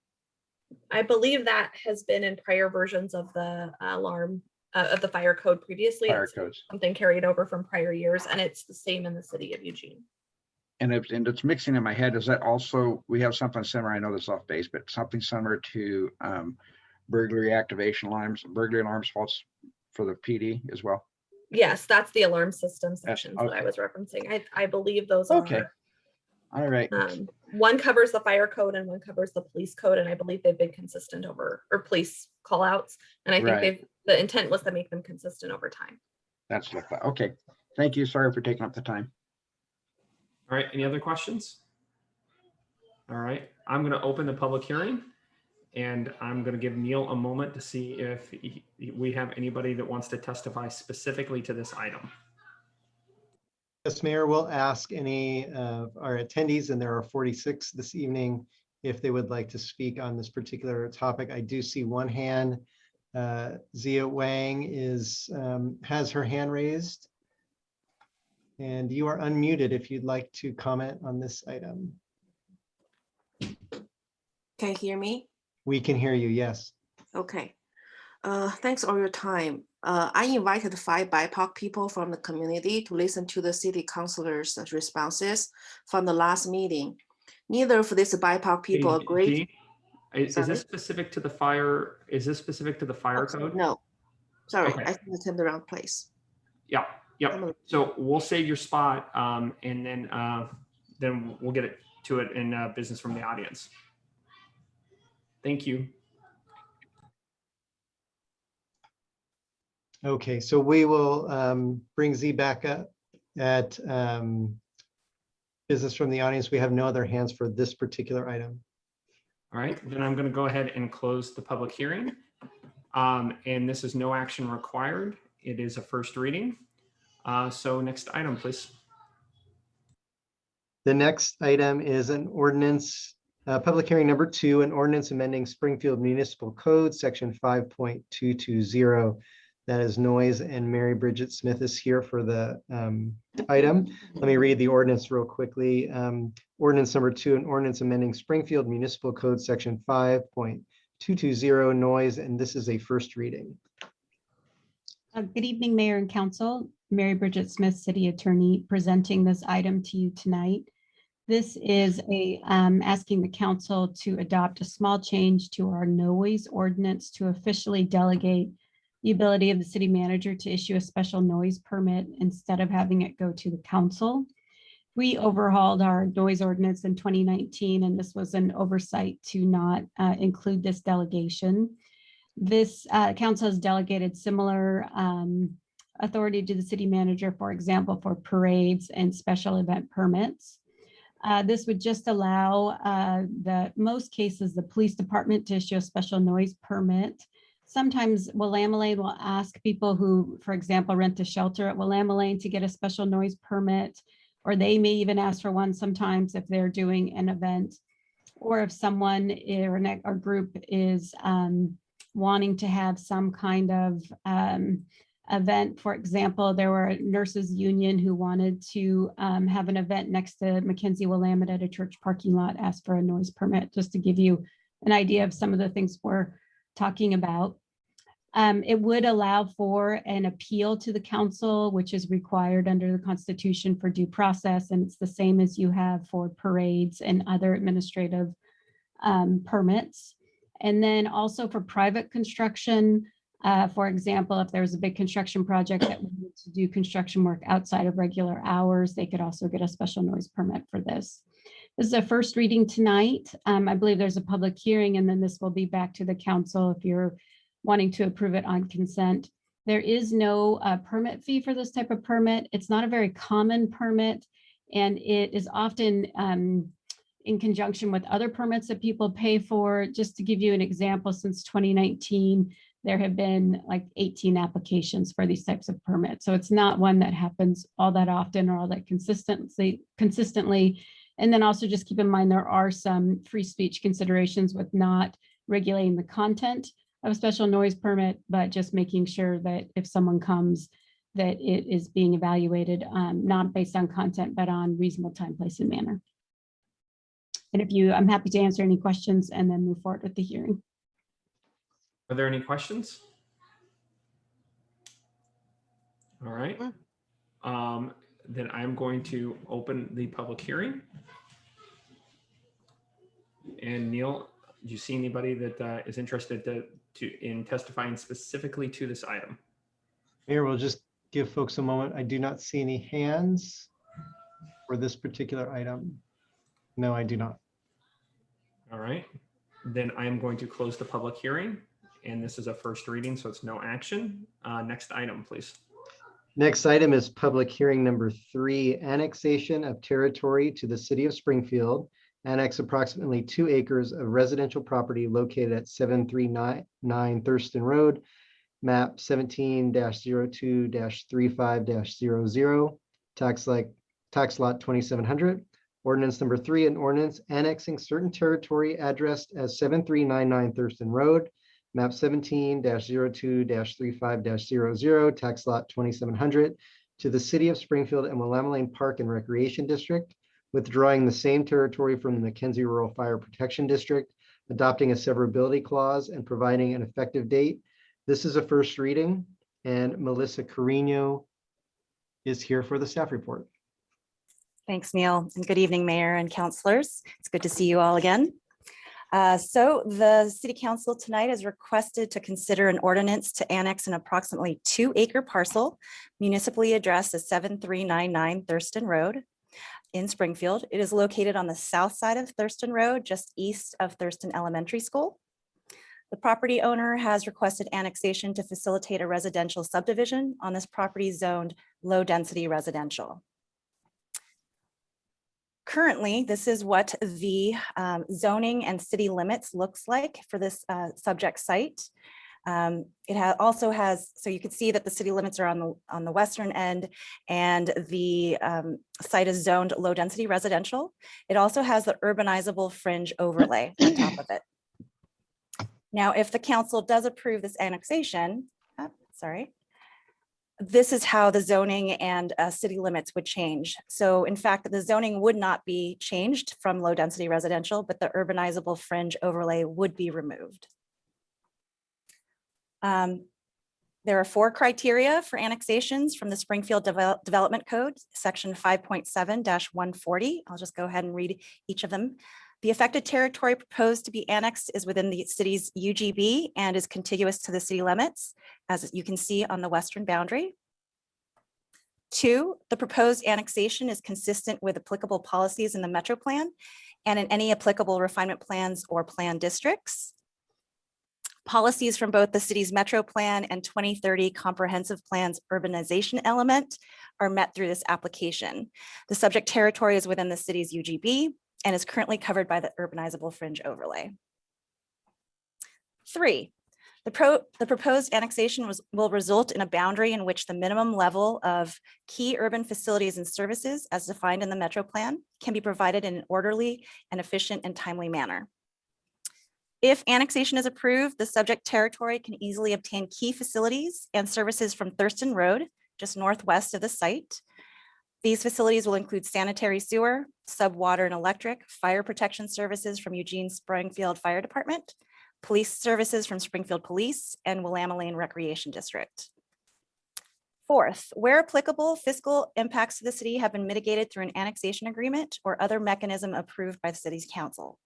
I believe that has been in prior versions of the alarm of the fire code previously. Fire It's codes. something carried over from prior years, and it's the same in the city of Eugene. And it's mixing in my head. Is that also, we have something similar, I know this is off base, but something similar to burglary activation alarms, burglary alarms false for the PD as well? Yes, that's the alarm system sections that I was referencing. I believe those are. All right. One covers the fire code and one covers the police code, and I believe they've been consistent over, or police call outs. And I think the intent was to make them consistent over time. That's okay. Thank you. Sorry for taking up the time. All right, any other questions? All right, I'm going to open the public hearing, and I'm going to give Neil a moment to see if we have anybody that wants to testify specifically to this item. Yes, Mayor, we'll ask any of our attendees, and there are 46 this evening, if they would like to speak on this particular topic. I do see one hand. Zia Wang has her hand raised. And you are unmuted if you'd like to comment on this item. Can you hear me? We can hear you, yes. Okay. Thanks for your time. I invited 5 BIPOC people from the community to listen to the city councilors' responses from the last meeting. Neither of these BIPOC people agreed. Is this specific to the fire? Is this specific to the fire code? No, sorry, Okay. I think it's in the wrong place. Yeah. Yep. So we'll save your spot, and then we'll get to it in business from the audience. Thank you. Okay, so we will bring Z back up at business from the audience. We have no other hands for this particular item. All right, then I'm going to go ahead and close the public hearing. And this is no action required. It is a first reading. So next item, please. The next item is an ordinance, public hearing number 2, an ordinance amending Springfield Municipal Code, section 5.220. That is noise, and Mary Bridget Smith is here for the item. Let me read the ordinance real quickly. Ordinance number 2, an ordinance amending Springfield Municipal Code, section 5.220, noise, and this is a first reading. Good evening, Mayor and Council. Mary Bridget Smith, City Attorney, presenting this item to you tonight. This is asking the council to adopt a small change to our noise ordinance to officially delegate the ability of the city manager to issue a special noise permit instead of having it go to the council. We overhauled our noise ordinance in 2019, and this was an oversight to not include this delegation. This council has delegated similar authority to the city manager, for example, for parades and special event permits. This would just allow most cases, the police department to issue a special noise permit. Sometimes Willamette will ask people who, for example, rent a shelter at Willamette to get a special noise permit, or they may even ask for one sometimes if they're doing an event, or if someone or group is wanting to have some kind of event. For example, there were a nurses union who wanted to have an event next to Mackenzie Willamette at a church parking lot, asked for a noise permit, just to give you an idea of some of the things we're talking about. It would allow for an appeal to the council, which is required under the Constitution for due process, and it's the same as you have for parades and other administrative permits. And then also for private construction, for example, if there's a big construction project that needs to do construction work outside of regular hours, they could also get a special noise permit for this. This is a first reading tonight. I believe there's a public hearing, and then this will be back to the council if you're wanting to approve it on consent. There is no permit fee for this type of permit. It's not a very common permit, and it is often in conjunction with other permits that people pay for. Just to give you an example, since 2019, there have been like 18 applications for these types of permits. So it's not one that happens all that often or all that consistently. And then also just keep in mind, there are some free speech considerations with not regulating the content of a special noise permit, but just making sure that if someone comes, that it is being evaluated, not based on content, but on reasonable time, place, and manner. And I'm happy to answer any questions and then move forward with the hearing. Are there any questions? All right. Then I'm going to open the public hearing. And Neil, do you see anybody that is interested in testifying specifically to this item? Mayor, we'll just give folks a moment. I do not see any hands for this particular item. No, I do not. All right. Then I am going to close the public hearing. And this is a first reading, so it's no action. Next item, please. Next item is public hearing number 3, annexation of territory to the city of Springfield. Annex approximately 2 acres of residential property located at 7399 Thurston Road, map 17-02-35-00, tax lot 2700. Ordinance number 3, an ordinance annexing certain territory addressed as 7399 Thurston Road, map 17-02-35-00, tax lot 2700, to the city of Springfield and Willamette Park and Recreation District, withdrawing the same territory from the Mackenzie Rural Fire Protection District, adopting a severability clause, and providing an effective date. This is a first reading, and Melissa Carino is here for the staff report. Thanks, Neil, and good evening, Mayor and councilors. It's good to see you all again. So the City Council tonight is requested to consider an ordinance to annex an approximately 2-acre parcel municipally addressed as 7399 Thurston Road in Springfield. It is located on the south side of Thurston Road, just east of Thurston Elementary School. The property owner has requested annexation to facilitate a residential subdivision on this property zoned low-density residential. Currently, this is what the zoning and city limits looks like for this subject site. It also has, so you can see that the city limits are on the western end, and the site is zoned low density residential. It also has the urbanizable fringe overlay on top of it. Now, if the council does approve this annexation, this is how the zoning and city limits would change. So in fact, the zoning would not be changed from low density residential, but the urbanizable fringe overlay would be removed. There are 4 criteria for annexations from the Springfield Development Code, section 5.7-140. I'll just go ahead and read each of them. The affected territory proposed to be annexed is within the city's UGB and is contiguous to the city limits, as you can see on the western boundary. 2, the proposed annexation is consistent with applicable policies in the Metro Plan and in any applicable refinement plans or plan districts. Policies from both the city's Metro Plan and 2030 Comprehensive Plan's urbanization element are met through this application. The subject territory is within the city's UGB and is currently covered by the urbanizable fringe overlay. 3, the proposed annexation will result in a boundary in which the minimum level of key urban facilities and services as defined in the Metro Plan can be provided in an orderly and efficient and timely manner. If annexation is approved, the subject territory can easily obtain key facilities and services from Thurston Road, just northwest of the site. These facilities will include sanitary sewer, subwater and electric, fire protection services from Eugene Springfield Fire Department, police services from Springfield Police, and Willamette Lane Recreation District. 4th, where applicable, fiscal impacts to the city have been mitigated through an annexation agreement or other mechanism approved by the city's council.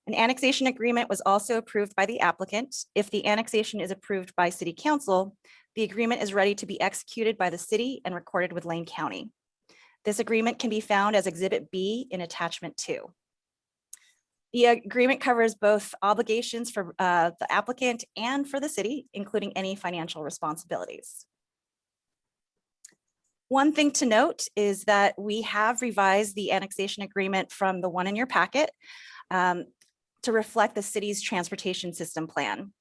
An annexation agreement was also approved by the applicant. If the annexation is approved by city council, the agreement is ready to be executed by the city and recorded with Lane County. This agreement can be found as Exhibit B in Attachment 2. The agreement covers both obligations for the applicant and for the city, including any financial responsibilities. One thing to note is that we have revised the annexation agreement from the one in your packet to reflect the city's transportation system plan.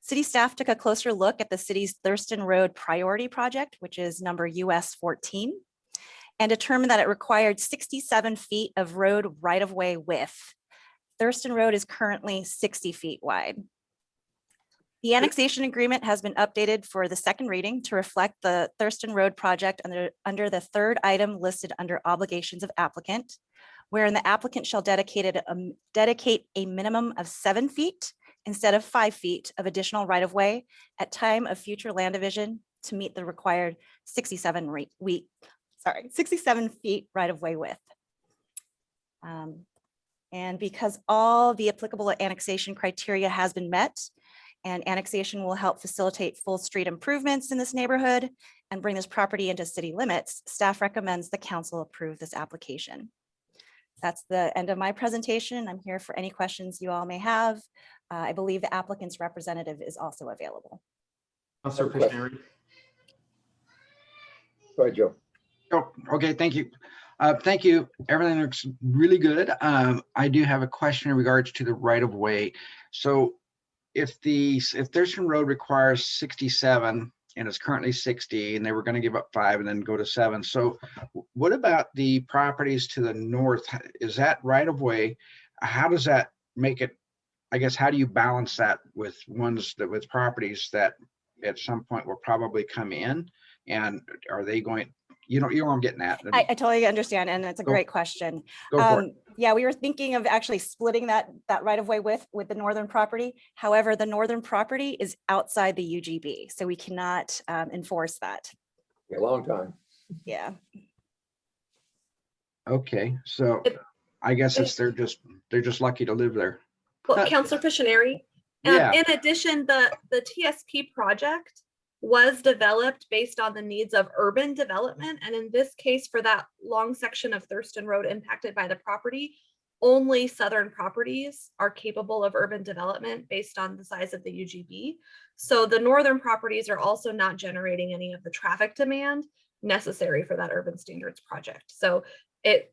City staff took a closer look at the city's Thurston Road priority project, which is number US 14, and determined that it required 67 feet of road right-of-way width. Thurston Road is currently 60 feet wide. The annexation agreement has been updated for the second reading to reflect the Thurston Road project under the third item listed under obligations of applicant, wherein the applicant shall dedicate a minimum of 7 feet instead of 5 feet of additional right-of-way at time of future land division to meet the required 67 feet right-of-way width. And because all the applicable annexation criteria has been met, and annexation will help facilitate full street improvements in this neighborhood and bring this property into city limits, staff recommends the council approve this application. That's the end of my presentation. I'm here for any questions you all may have. I believe the applicant's representative is also available. Councilor Pishnari. Go ahead, Joe. Oh, okay, thank you. Thank you. Everything looks really good. I do have a question in regards to the right of way. So if Thurston Road requires 67 and it's currently 60 and they were going to give up 5 and then go to 7. So what about the properties to the north? Is that right of way? How does that make it? I guess, how do you balance that with with properties that at some point will probably come in? And are they going, you know what I'm getting at? I totally understand, and it's a great question. Go for it. Yeah, we were thinking of actually splitting that right of way with the northern property. However, the northern property is outside the UGB, so we cannot enforce that. A long time. Yeah. Okay, so I guess they're just lucky to live there. Well, Councilor Pishinari, Yeah. in addition, the TSP project was developed based on the needs of urban development. And in this case, for that long section of Thurston Road impacted by the property, only southern properties are capable of urban development based on the size of the UGB. So the northern properties are also not generating any of the traffic demand necessary for that urban standards project. So it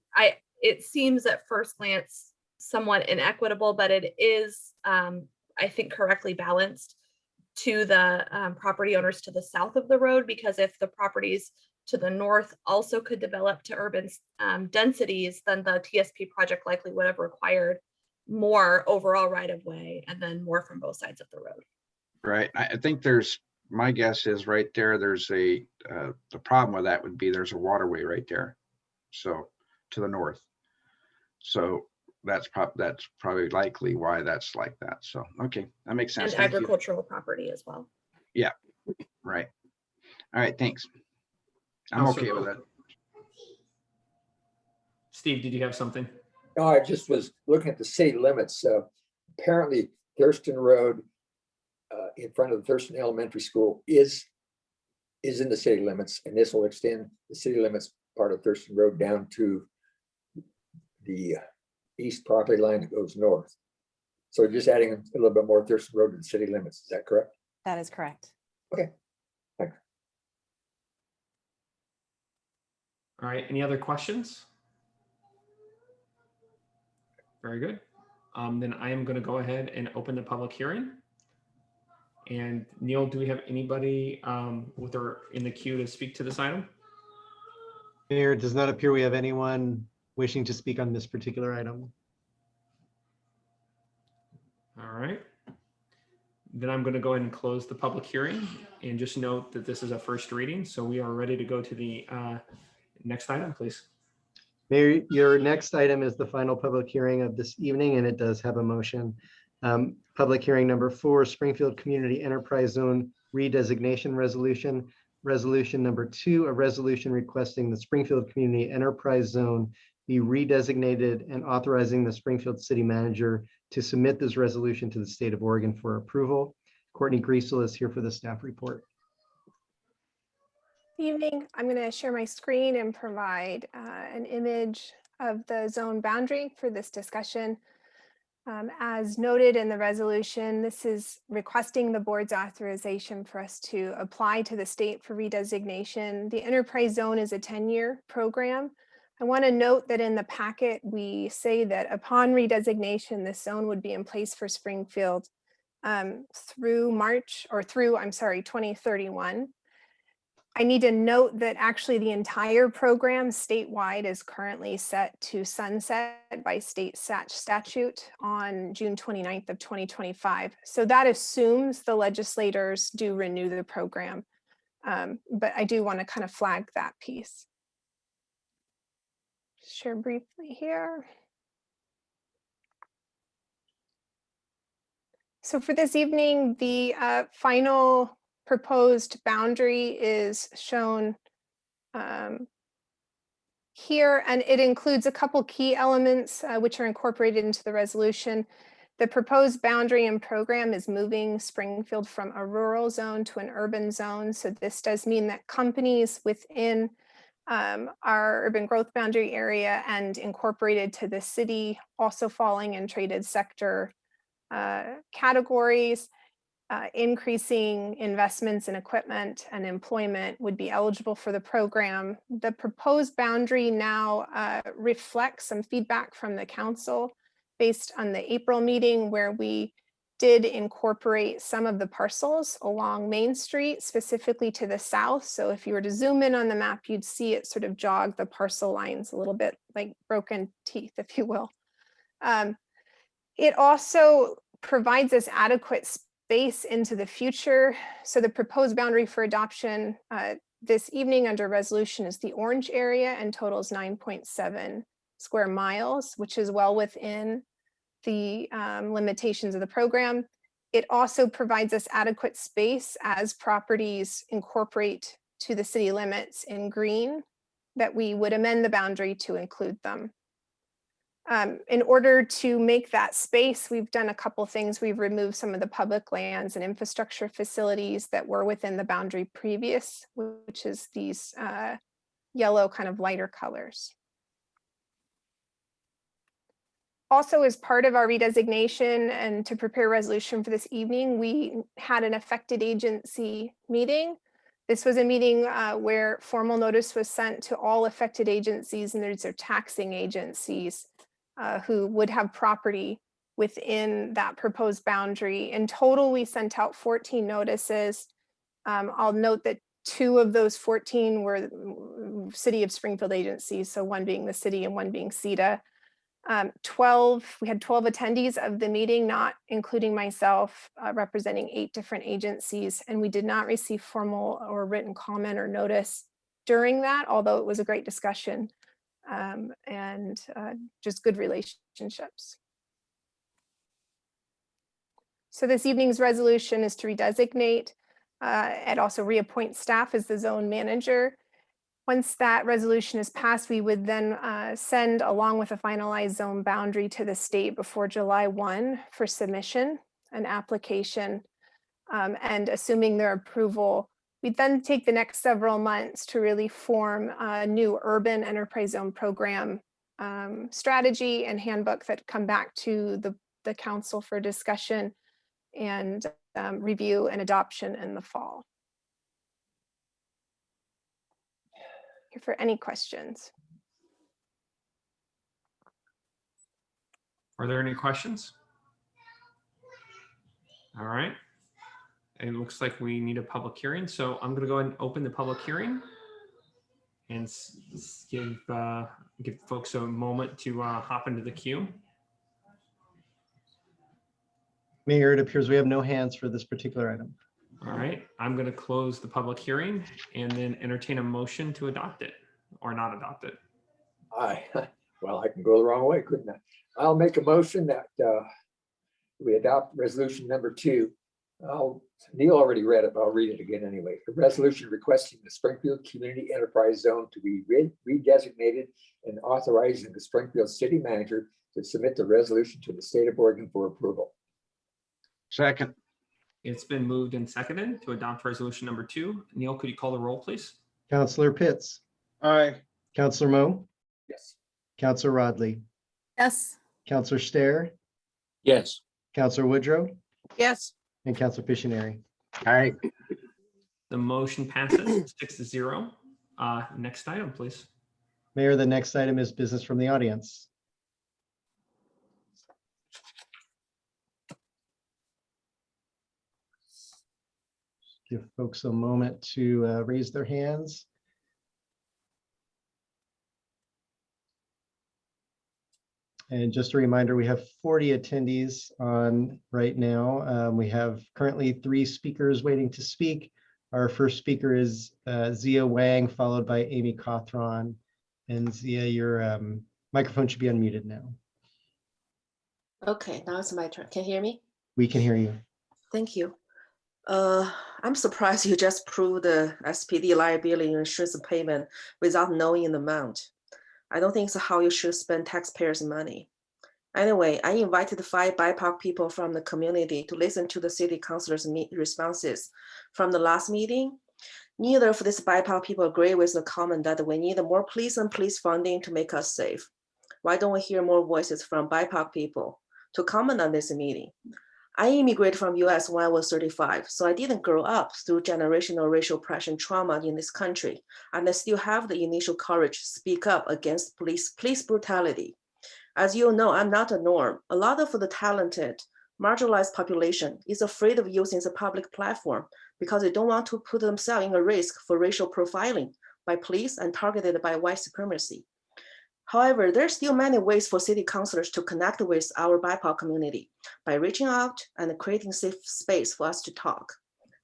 seems at first glance somewhat inequitable, but it is, I think, correctly balanced to the property owners to the south of the road, because if the properties to the north also could develop to urban densities, then the TSP project likely would have required more overall right of way and then more from both sides of the road. Right. I think my guess is right there, there's the problem with that would be there's a waterway right there. So to the north. So that's probably likely why that's like that. So, okay, that makes sense. And agricultural property as well. Yeah, right. All right, thanks. I'm okay with that. Steve, did you have something? No, I just was looking at the city limits. Apparently Thurston Road in front of the Thurston Elementary School is in the city limits, and this will extend the city limits part of Thurston Road down to the east property line that goes north. So just adding a little bit more Thurston Road to the city limits, is that correct? That is correct. Okay. Thanks. All right, any other questions? Very good. Then I am going to go ahead and open the public hearing. And Neil, do we have anybody in the queue to speak to this item? Mayor, it does not appear we have anyone wishing to speak on this particular item. All right. Then I'm going to go ahead and close the public hearing and just note that this is a first reading. So we are ready to go to the next item, please. Mayor, your next item is the final public hearing of this evening, and it does have a motion. Public hearing number 4, Springfield Community Enterprise Zone redesignation resolution. Resolution number 2, a resolution requesting the Springfield Community Enterprise Zone be redesignated and authorizing the Springfield City Manager to submit this resolution to the state of Oregon for approval. Courtney Griesel is here for the staff report. Good evening. I'm going to share my screen and provide an image of the zone boundary for this discussion. As noted in the resolution, this is requesting the board's authorization for us to apply to the state for redesignation. The enterprise zone is a 10-year program. I want to note that in the packet, we say that upon redesignation, this zone would be in place for Springfield through 2031. I need to note that actually the entire program statewide is currently set to sunset by state statute on June 29th of 2025. So that assumes the legislators do renew the program. But I do want to kind of flag that piece. Share briefly here. So for this evening, the final proposed boundary is shown here, and it includes a couple key elements which are incorporated into the resolution. The proposed boundary and program is moving Springfield from a rural zone to an urban zone. So this does mean that companies within our urban growth boundary area and incorporated to the city, also falling in traded sector categories, increasing investments in equipment and employment would be eligible for the program. The proposed boundary now reflects some feedback from the council based on the April meeting, where we did incorporate some of the parcels along Main Street, specifically to the south. So if you were to zoom in on the map, you'd see it sort of jog the parcel lines a little bit like broken teeth, if you will. It also provides us adequate space into the future. So the proposed boundary for adoption this evening under resolution is the orange area and totals 9.7 square miles, which is well within the limitations of the program. It also provides us adequate space as properties incorporate to the city limits in green, that we would amend the boundary to include them. In order to make that space, we've done a couple things. We've removed some of the public lands and infrastructure facilities that were within the boundary previous, which is these yellow kind of lighter colors. Also, as part of our redesignation and to prepare resolution for this evening, we had an affected agency meeting. This was a meeting where formal notice was sent to all affected agencies, and these are taxing agencies who would have property within that proposed boundary. In total, we sent out 14 notices. I'll note that 2 of those 14 were City of Springfield agencies, so one being the city and one being CETA. We had 12 attendees of the meeting, not including myself, representing 8 different agencies, and we did not receive formal or written comment or notice during that, although it was a great discussion and just good relationships. So this evening's resolution is to redesignate and also reappoint staff as the zone manager. Once that resolution is passed, we would then send along with a finalized zone boundary to the state before July 1 for submission and application. And assuming their approval, we'd then take the next several months to really form a new urban enterprise zone program strategy and handbook that come back to the the council for discussion and review and adoption in the fall. Here for any questions. Are there any questions? All right. It looks like we need a public hearing, so I'm going to go ahead and open the public hearing and give folks a moment to hop into the queue. Mayor, it appears we have no hands for this particular item. All right, I'm going to close the public hearing and then entertain a motion to adopt it or not adopt it. Well, I can go the wrong way, couldn't I? I'll make a motion that we adopt resolution number 2. Neil already read it, but I'll read it again anyway. A resolution requesting the Springfield Community Enterprise Zone to be redesignated and authorizing the Springfield City Manager to submit the resolution to the state of Oregon for approval. Second. It's been moved and seconded to adopt resolution number 2. Neil, could you call the roll, please? Counselor Pitts, Aye. Counselor Moe, Yes. Counselor Rodley, Yes. Counselor Stair, Yes. Counselor Woodrow, Yes. and Counselor Pictionary. Aye. The motion passes 6-0. Next item, please. Mayor, the next item is business from the audience. Give folks a moment to raise their hands. And just a reminder, we have 40 attendees on right now. We have currently 3 speakers waiting to speak. Our first speaker is Zia Wang, followed by Amy Cothron. And Zia, your microphone should be unmuted now. Okay, now it's my turn. Can you hear me? We can hear you. Thank you. I'm surprised you just proved the SPD liability insurance payment without knowing the amount. I don't think it's how you should spend taxpayers' money. Anyway, I invited 5 BIPOC people from the community to listen to the city councilors' responses from the last meeting. Neither of these BIPOC people agree with the comment that we need more police and police funding to make us safe. Why don't we hear more voices from BIPOC people to comment on this meeting? I immigrated from US when I was 35, so I didn't grow up through generational racial oppression trauma in this country, and I still have the initial courage to speak up against police brutality. As you know, I'm not a norm. A lot of the talented, marginalized population is afraid of using the public platform because they don't want to put themselves in a risk for racial profiling by police and targeted by white supremacy. However, there's still many ways for city councilors to connect with our BIPOC community by reaching out and creating safe space for us to talk.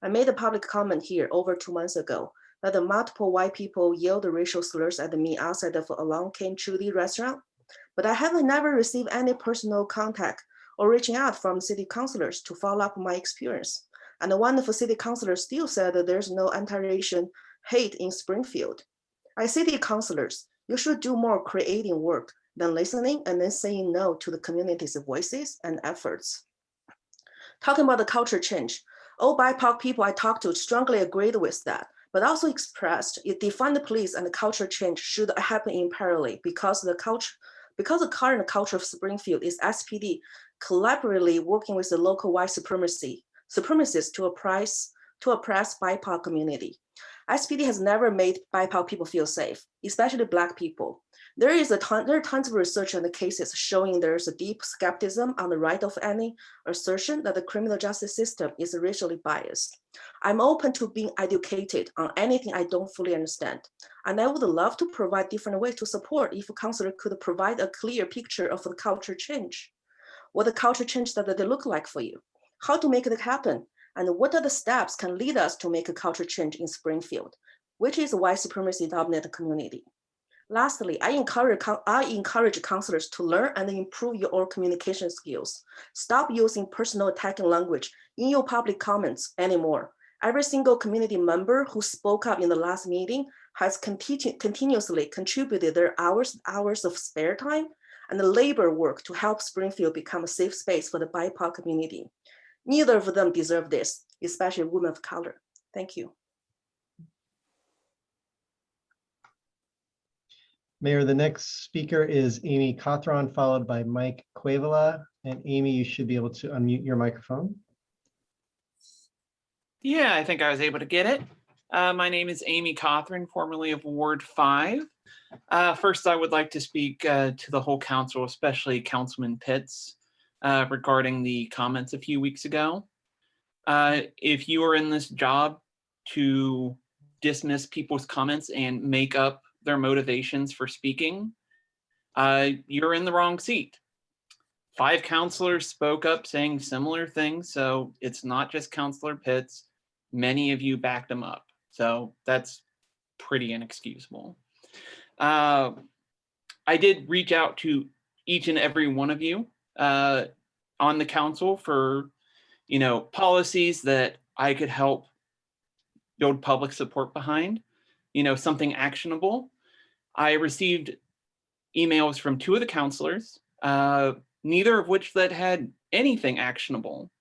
I made a public comment here over 2 months ago that the multiple white people yelled racial slurs at me outside of Along Came Trudy restaurant, but I haven't never received any personal contact or reaching out from city councilors to follow up my experience. And one of the city councilors still said that there's no anti-Asian hate in Springfield. As city councilors, you should do more creating work than listening and then saying no to the community's voices and efforts. Talking about the culture change, all BIPOC people I talked to strongly agreed with that, but also expressed it defined the police and the culture change should happen in parallel because the current culture of Springfield is SPD collaboratively working with the local white supremacists to oppress BIPOC community. SPD has never made BIPOC people feel safe, especially Black people. There are tons of research and cases showing there's a deep skepticism on the right of any assertion that the criminal justice system is racially biased. I'm open to being educated on anything I don't fully understand. And I would love to provide different ways to support if a counselor could provide a clear picture of the culture change. What the culture change that they look like for you, how to make it happen, and what are the steps can lead us to make a culture change in Springfield, which is a white supremacy dominated community. Lastly, I encourage counselors to learn and improve your communication skills. Stop using personal attacking language in your public comments anymore. Every single community member who spoke up in the last meeting has continuously contributed their hours of spare time and labor work to help Springfield become a safe space for the BIPOC community. Neither of them deserve this, especially women of color. Thank you. Mayor, the next speaker is Amy Cawthron, followed by Mike Cuevala. And Amy, you should be able to unmute your microphone. Yeah, I think I was able to get it. My name is Amy Cawthron, formerly of Ward 5. First, I would like to speak to the whole council, especially Councilman Pitts, regarding the comments a few weeks ago. If you are in this job to dismiss people's comments and make up their motivations for speaking, you're in the wrong seat. 5 counselors spoke up saying similar things, so it's not just Councilor Pitts. Many of you backed him up, so that's pretty inexcusable. I did reach out to each and every one of you on the council for, policies that I could help build public support behind, something actionable. I received emails from 2 of the counselors, neither of which that had anything actionable.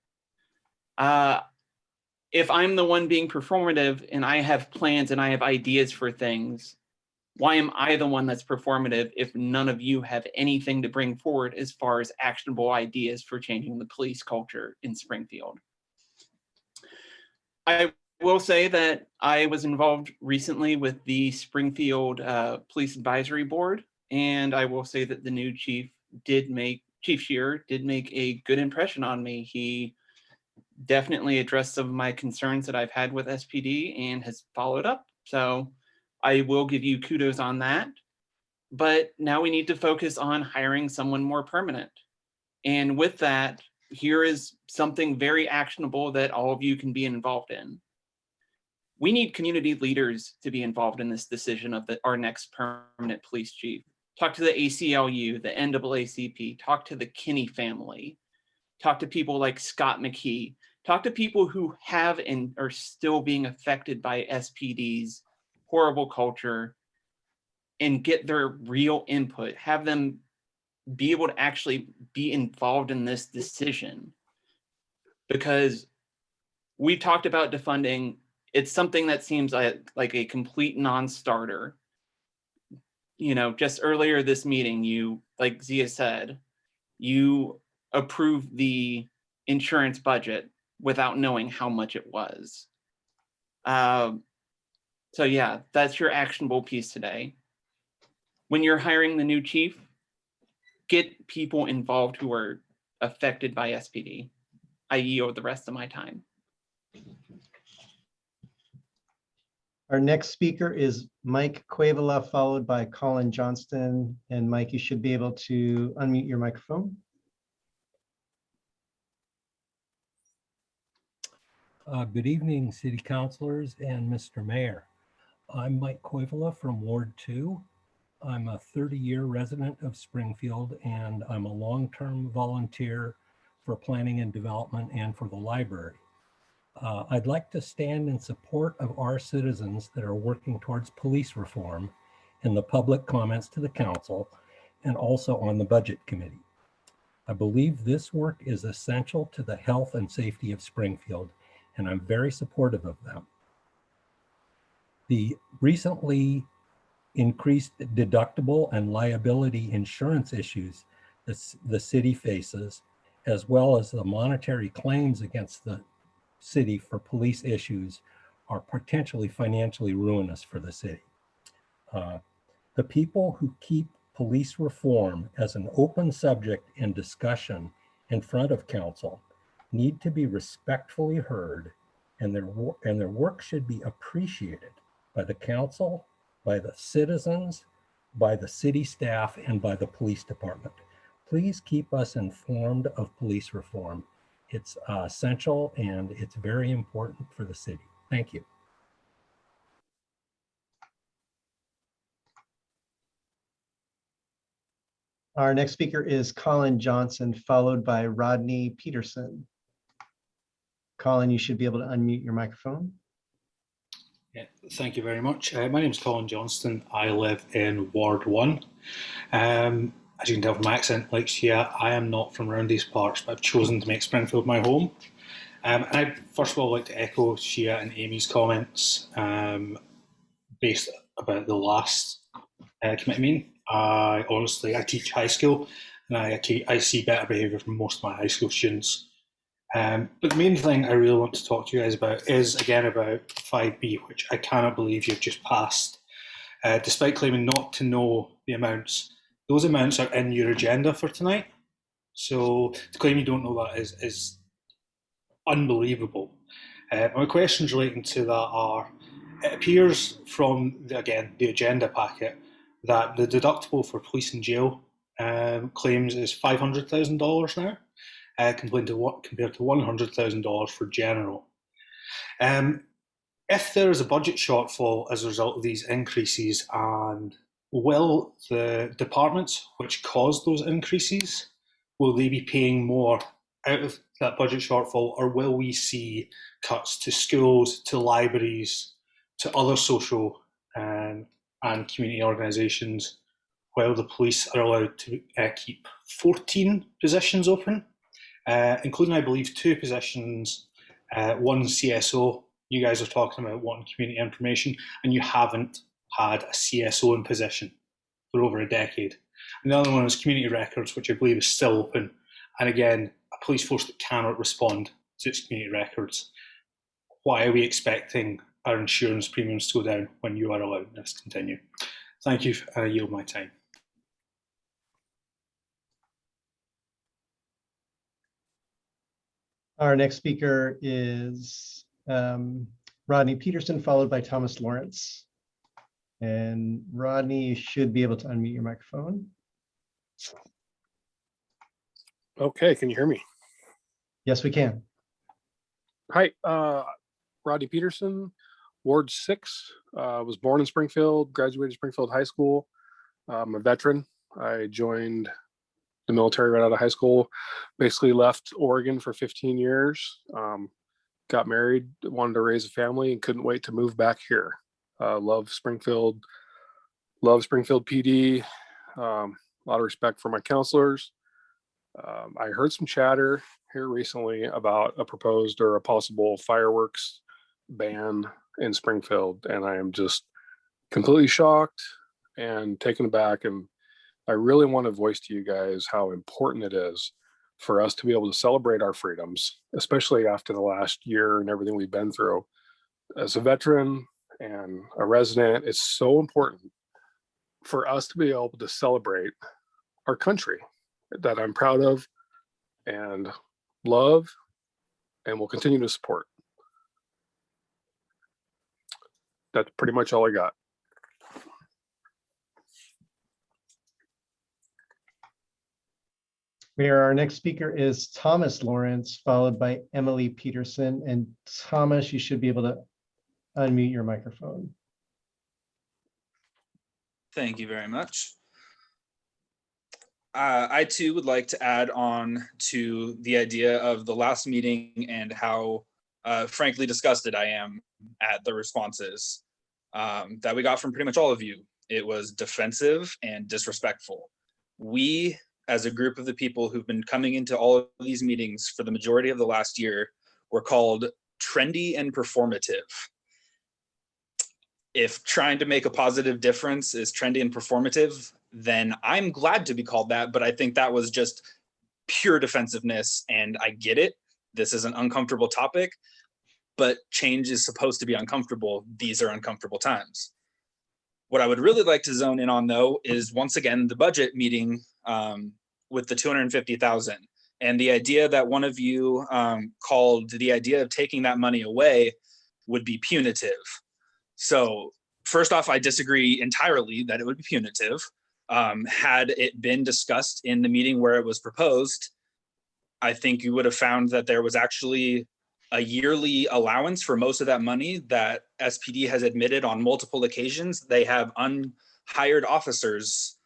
If I'm the one being performative and I have plans and I have ideas for things, why am I the one that's performative if none of you have anything to bring forward as far as actionable ideas for changing the police culture in Springfield? I will say that I was involved recently with the Springfield Police Advisory Board, and I will say that the new Chief Shearer did make a good impression on me. He definitely addressed some of my concerns that I've had with SPD and has followed up. So I will give you kudos on that. But now we need to focus on hiring someone more permanent. And with that, here is something very actionable that all of you can be involved in. We need community leaders to be involved in this decision of our next permanent police chief. Talk to the ACLU, the NAACP, talk to the Kinney family, talk to people like Scott McKee, talk to people who have and are still being affected by SPD's horrible culture and get their real input, have them be able to actually be involved in this decision. Because we've talked about defunding, it's something that seems like a complete non-starter. Just earlier this meeting, you, like Zia said, you approved the insurance budget without knowing how much it was. So yeah, that's your actionable piece today. When you're hiring the new chief, get people involved who are affected by SPD. I yield the rest of my time. Our next speaker is Mike Cuevala, followed by Colin Johnston. And Mike, you should be able to unmute your microphone. Good evening, City Councilors and Mr. Mayor. I'm Mike Cuevala from Ward 2. I'm a 30-year resident of Springfield, and I'm a long-term volunteer for planning and development and for the library. I'd like to stand in support of our citizens that are working towards police reform in the public comments to the council and also on the budget committee. I believe this work is essential to the health and safety of Springfield, and I'm very supportive of them. The recently increased deductible and liability insurance issues that the city faces, as well as the monetary claims against the city for police issues, are potentially financially ruinous for the city. The people who keep police reform as an open subject in discussion in front of council need to be respectfully heard, and their work should be appreciated by the council, by the citizens, by the city staff, and by the police department. Please keep us informed of police reform. It's essential and it's very important for the city. Thank you. Our next speaker is Colin Johnson, followed by Rodney Peterson. Colin, you should be able to unmute your microphone. Yeah, thank you very much. My name is Colin Johnston. I live in Ward 1. As you can tell from my accent, like Shia, I am not from around these parts, but I've chosen to make Springfield my home. I'd first of all like to echo Shia and Amy's comments based about the last committee meeting. I teach high school, and I see better behaviour from most of my high school students. But the main thing I really want to talk to you guys about is, again, about 5B, which I cannot believe you've just passed. Despite claiming not to know the amounts, those amounts are in your agenda for tonight. So to claim you don't know that is unbelievable. My questions relating to that are, it appears from, the agenda packet that the deductible for police and jail claims is $500,000 now, compared to $100,000 for general. If there is a budget shortfall as a result of these increases, and will the departments which caused those increases, will they be paying more out of that budget shortfall, or will we see cuts to schools, to libraries, to other social and community organisations, while the police are allowed to keep 14 positions open, including, I believe, 2 positions, one CSO. You guys are talking about wanting community information, and you haven't had a CSO in position for over a decade. And the other one is community records, which I believe is still open. And again, a police force that cannot respond to its community records. Why are we expecting our insurance premiums to go down when you are allowing this to continue? Thank you. I yield my time. Our next speaker is Rodney Peterson, followed by Thomas Lawrence. And Rodney, you should be able to unmute your microphone. Okay, can you hear me? Yes, we can. Hi, Rodney Peterson, Ward 6. Was born in Springfield, graduated Springfield High School. I'm a veteran. I joined the military right out of high school, basically left Oregon for 15 years, got married, wanted to raise a family, and couldn't wait to move back here. Love Springfield PD, a lot of respect for my counselors. I heard some chatter here recently about a proposed or a possible fireworks ban in Springfield, and I am just completely shocked and taken aback. And I really want to voice to you guys how important it is for us to be able to celebrate our freedoms, especially after the last year and everything we've been through. As a veteran and a resident, it's so important for us to be able to celebrate our country that I'm proud of and love and will continue to support. That's pretty much all I got. Mayor, our next speaker is Thomas Lawrence, followed by Emily Peterson. And Thomas, you should be able to unmute your microphone. Thank you very much. I too would like to add on to the idea of the last meeting and how frankly disgusted I am at the responses that we got from pretty much all of you. It was defensive and disrespectful. We, as a group of the people who've been coming into all of these meetings for the majority of the last year, were called trendy and performative. If trying to make a positive difference is trendy and performative, then I'm glad to be called that, but I think that was just pure defensiveness, and I get it. This is an uncomfortable topic, but change is supposed to be uncomfortable. These are uncomfortable times. What I would really like to zone in on, though, is once again the budget meeting with the $250,000, and the idea that one of you called the idea of taking that money away would be punitive. So first off, I disagree entirely that it would be punitive. Had it been discussed in the meeting where it was proposed, I think you would have found that there was actually a yearly allowance for most of that money that SPD has admitted on multiple occasions. They have unhired officers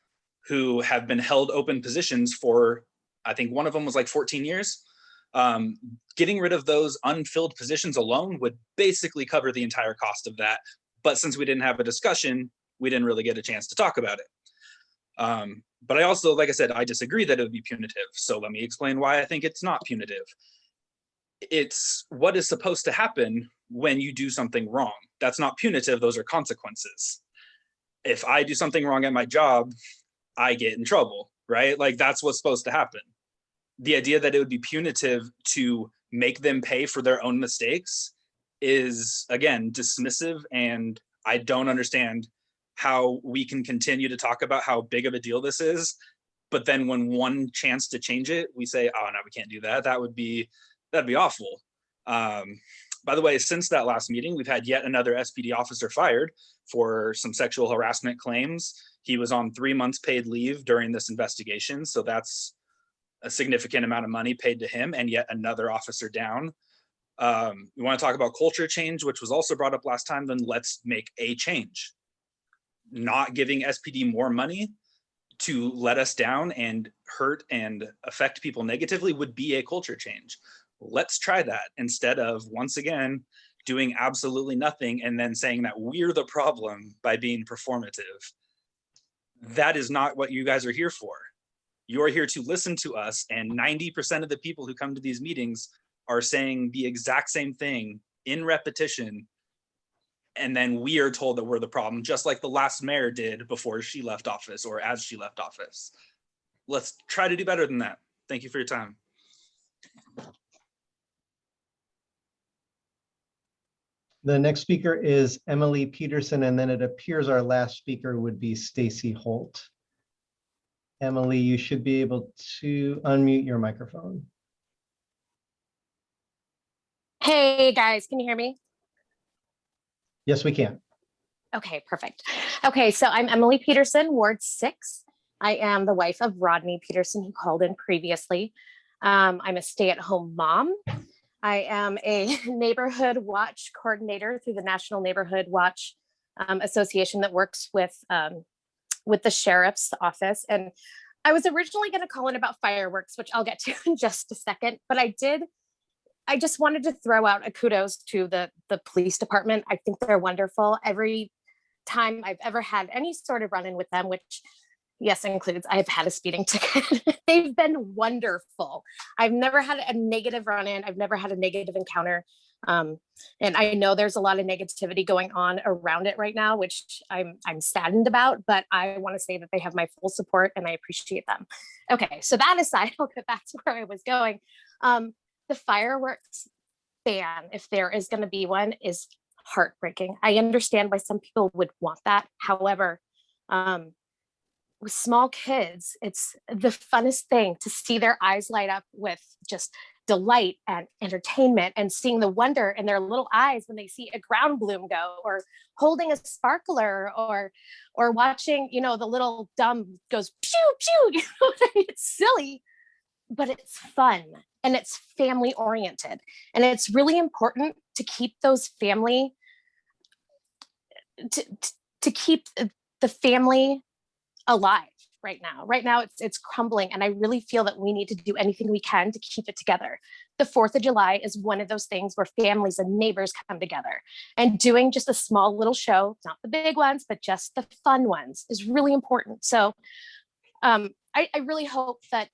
who have been held open positions for, I think one of them was like 14 years. Getting rid of those unfilled positions alone would basically cover the entire cost of that. But since we didn't have a discussion, we didn't really get a chance to talk about it. But I also, like I said, I disagree that it would be punitive. So let me explain why I think it's not punitive. It's what is supposed to happen when you do something wrong. That's not punitive, those are consequences. If I do something wrong at my job, I get in trouble, right? Like that's what's supposed to happen. The idea that it would be punitive to make them pay for their own mistakes is, again, dismissive. And I don't understand how we can continue to talk about how big of a deal this is. But then when one chance to change it, we say, oh, no, we can't do that. That'd be awful. By the way, since that last meeting, we've had yet another SPD officer fired for some sexual harassment claims. He was on 3 months paid leave during this investigation. So that's a significant amount of money paid to him, and yet another officer down. We want to talk about culture change, which was also brought up last time. Then let's make a change. Not giving SPD more money to let us down and hurt and affect people negatively would be a culture change. Let's try that instead of, once again, doing absolutely nothing and then saying that we're the problem by being performative. That is not what you guys are here for. You are here to listen to us, and 90% of the people who come to these meetings are saying the exact same thing in repetition, and then we are told that we're the problem, just like the last mayor did before she left office or as she left office. Let's try to do better than that. Thank you for your time. The next speaker is Emily Peterson, and then it appears our last speaker would be Stacy Holt. Emily, you should be able to unmute your microphone. Hey guys, can you hear me? Yes, we can. Okay, perfect. Okay, so I'm Emily Peterson, Ward 6. I am the wife of Rodney Peterson, who called in previously. I'm a stay-at-home mom. I am a neighborhood watch coordinator through the National Neighborhood Watch Association that works with the sheriff's office. And I was originally going to call in about fireworks, which I'll get to in just a second, but I just wanted to throw out a kudos to the police department. I think they're wonderful. Every time I've ever had any sort of run-in with them, which yes, includes I've had a speeding ticket, they've been wonderful. I've never had a negative run-in. I've never had a negative encounter. And I know there's a lot of negativity going on around it right now, which I'm saddened about, but I want to say that they have my full support and I appreciate them. Okay, so that aside, I'll get back to where I was going. The fireworks ban, if there is going to be one, is heartbreaking. I understand why some people would want that. However, with small kids, it's the funnest thing to see their eyes light up with just delight and entertainment, and seeing the wonder in their little eyes when they see a ground bloom go, or holding a sparkler, or watching, the little dumb goes pew pew. It's silly, but it's fun and it's family oriented, and it's really important to keep those family to keep the family alive right now. Right now it's crumbling, and I really feel that we need to do anything we can to keep it together. The 4th of July is one of those things where families and neighbors come together, and doing just a small little show, not the big ones, but just the fun ones, is really important. So I really hope that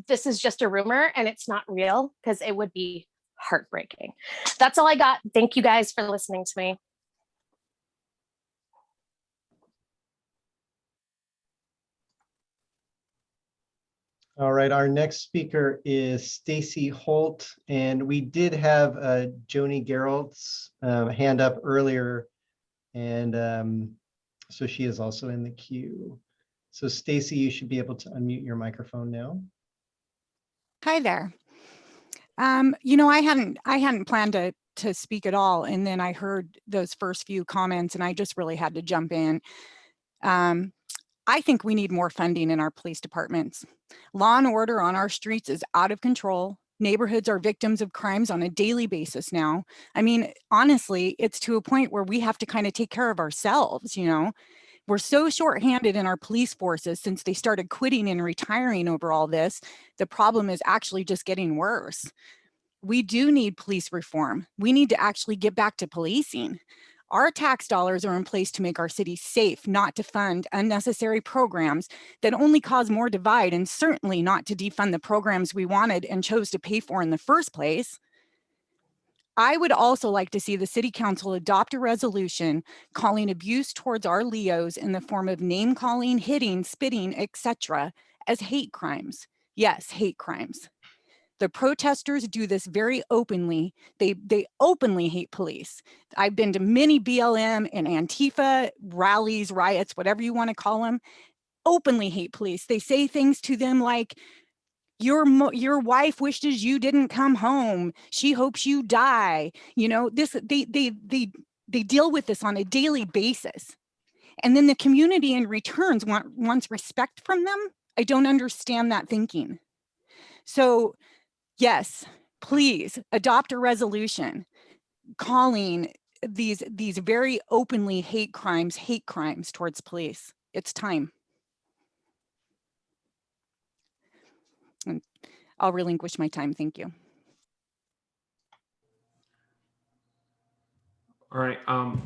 this is just a rumor and it's not real, because it would be heartbreaking. That's all I got. Thank you guys for listening to me. All right, our next speaker is Stacy Holt, and we did have Joni Gerald's hand up earlier, and so she is also in the queue. So Stacy, you should be able to unmute your microphone now. Hi there. I hadn't planned to speak at all, and then I heard those first few comments, and I just really had to jump in. I think we need more funding in our police departments. Law and order on our streets is out of control. Neighborhoods are victims of crimes on a daily basis now. I mean, honestly, it's to a point where we have to kind of take care of ourselves, We're so shorthanded in our police forces since they started quitting and retiring over all this. The problem is actually just getting worse. We do need police reform. We need to actually get back to policing. Our tax dollars are in place to make our city safe, not to fund unnecessary programs that only cause more divide, and certainly not to defund the programs we wanted and chose to pay for in the first place. I would also like to see the city council adopt a resolution calling abuse towards our Leos in the form of name calling, hitting, spitting, etc. as hate crimes. Yes, hate crimes. The protesters do this very openly. They openly hate police. I've been to many BLM and Antifa rallies, riots, whatever you want to call them, openly hate police. They say things to them like, your wife wishes you didn't come home. She hopes you die. You know, they deal with this on a daily basis. And then the community in returns wants respect from them. I don't understand that thinking. So yes, please adopt a resolution calling these very openly hate crimes towards police. It's time. And I'll relinquish my time. Thank you. All right,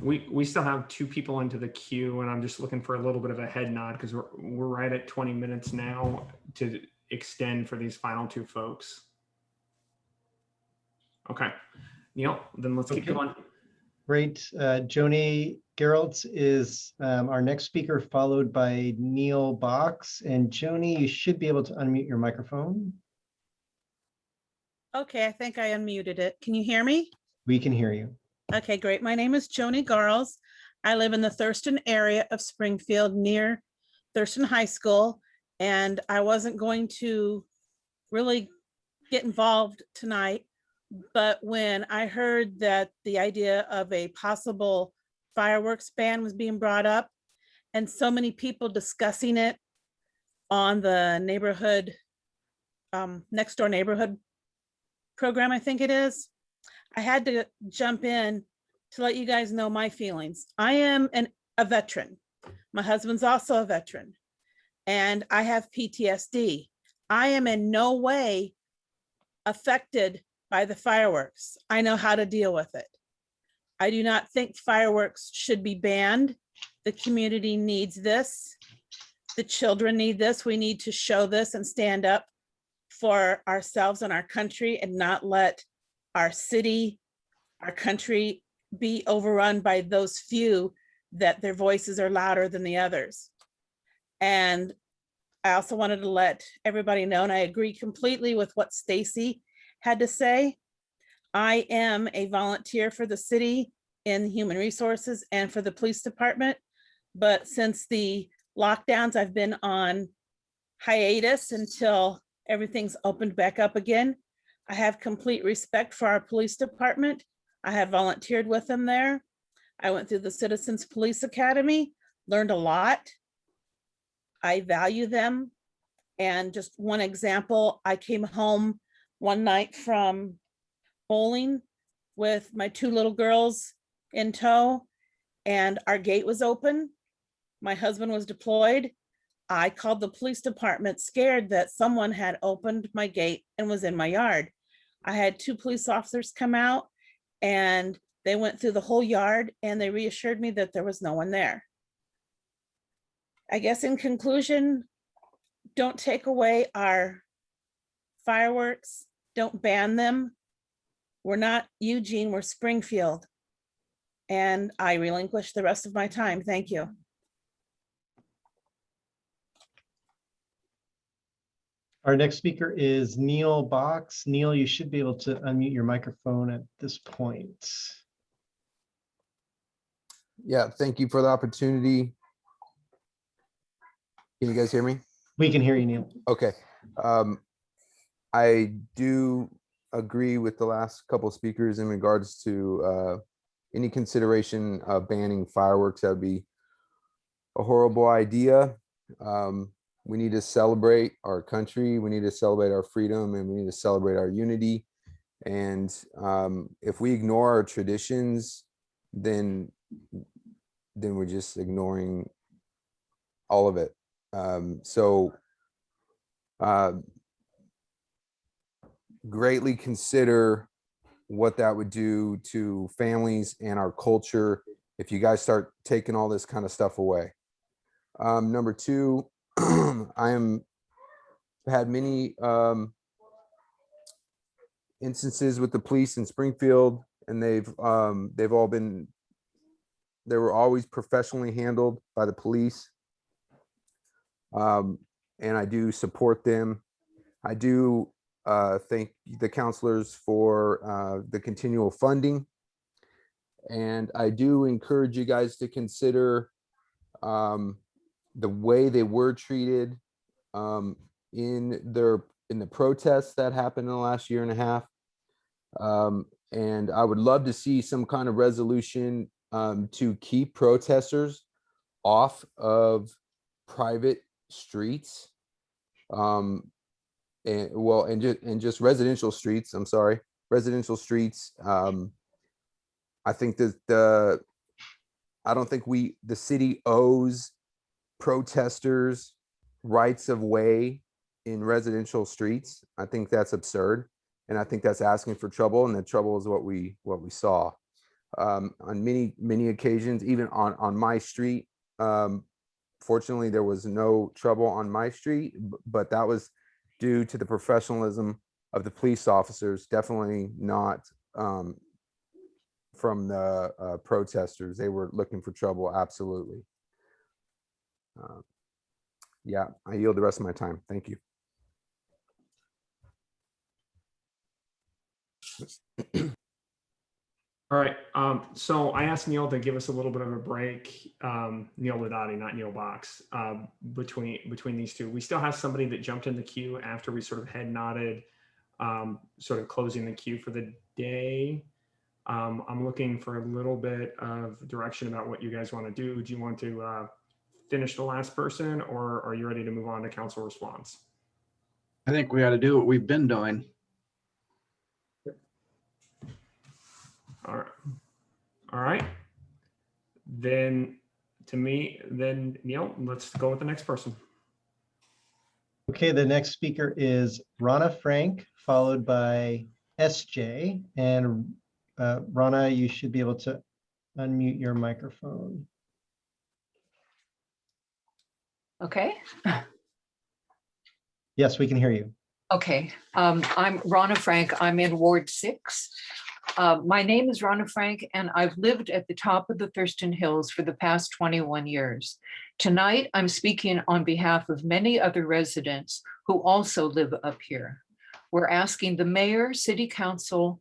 we still have 2 people into the queue, and I'm just looking for a little bit of a head nod because we're right at 20 minutes now to extend for these final 2 folks. Okay, Neil, then let's keep going. Great. Joni Geraltz is our next speaker, followed by Neil Box. And Joni, you should be able to unmute your microphone. Okay, I think I unmuted it. Can you hear me? We can hear you. Okay, great. My name is Joni Garles. I live in the Thurston area of Springfield near Thurston High School. And I wasn't going to really get involved tonight, but when I heard that the idea of a possible fireworks ban was being brought up and so many people discussing it on the neighborhood, next door neighborhood program, I think it is, I had to jump in to let you guys know my feelings. I am a veteran. My husband's also a veteran, and I have PTSD. I am in no way affected by the fireworks. I know how to deal with it. I do not think fireworks should be banned. The community needs this. The children need this. We need to show this and stand up for ourselves and our country and not let our city, our country be overrun by those few that their voices are louder than the others. And I also wanted to let everybody know, and I agree completely with what Stacy had to say. I am a volunteer for the city in human resources and for the police department. But since the lockdowns, I've been on hiatus until everything's opened back up again. I have complete respect for our police department. I have volunteered with them there. I went through the Citizens Police Academy, learned a lot. I value them. And just one example, I came home one night from bowling with my 2 little girls in tow, and our gate was open. My husband was deployed. I called the police department scared that someone had opened my gate and was in my yard. I had 2 police officers come out and they went through the whole yard and they reassured me that there was no one there. I guess in conclusion, don't take away our fireworks, don't ban them. We're not Eugene, we're Springfield. And I relinquish the rest of my time. Thank you. Our next speaker is Neil Box. Neil, you should be able to unmute your microphone at this point. Yeah, thank you for the opportunity. Can you guys hear me? We can hear you, Neil. Okay. I do agree with the last couple of speakers in regards to any consideration of banning fireworks. That would be a horrible idea. We need to celebrate our country. We need to celebrate our freedom, and we need to celebrate our unity. And if we ignore our traditions, then we're just ignoring all of it. Greatly consider what that would do to families and our culture if you guys start taking all this kind of stuff away. Number 2, had many instances with the police in Springfield. and they were always professionally handled by the police. And I do support them. I do thank the counselors for the continual funding. And I do encourage you guys to consider the way they were treated in the protests that happened in the last year and a half. And I would love to see some kind of resolution to keep protesters off of private streets, and just residential streets. I'm sorry, residential streets. I think that I don't think the city owes protesters rights of way in residential streets. I think that's absurd, and I think that's asking for trouble, and the trouble is what we saw on many occasions, even on my street. Fortunately, there was no trouble on my street, but that was due to the professionalism of the police officers, definitely not from the protesters. They were looking for trouble, absolutely. Yeah, I yield the rest of my time. Thank you. All right, so I asked Neil to give us a little bit of a break, Neil Ladati, not Neil Box, between these two. We still have somebody that jumped in the queue after we sort of head nodded, sort of closing the queue for the day. I'm looking for a little bit of direction about what you guys want to do. Do you want to finish the last person, or are you ready to move on to council response? I think we ought to do what we've been doing. All right. Then Neil, let's go with the next person. Okay, the next speaker is Rana Frank, followed by SJ. And Rana, you should be able to unmute your microphone. Okay. Yes, we can hear you. Okay. I'm Rana Frank. I'm in Ward 6. My name is Rana Frank, and I've lived at the top of the Thurston Hills for the past 21 years. Tonight, I'm speaking on behalf of many other residents who also live up here. We're asking the mayor, city council,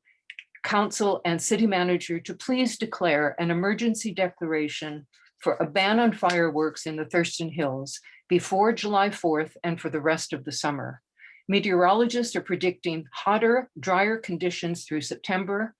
and city manager to please declare an emergency declaration for a ban on fireworks in the Thurston Hills before July 4th and for the rest of the summer. Meteorologists are predicting hotter, drier conditions through September.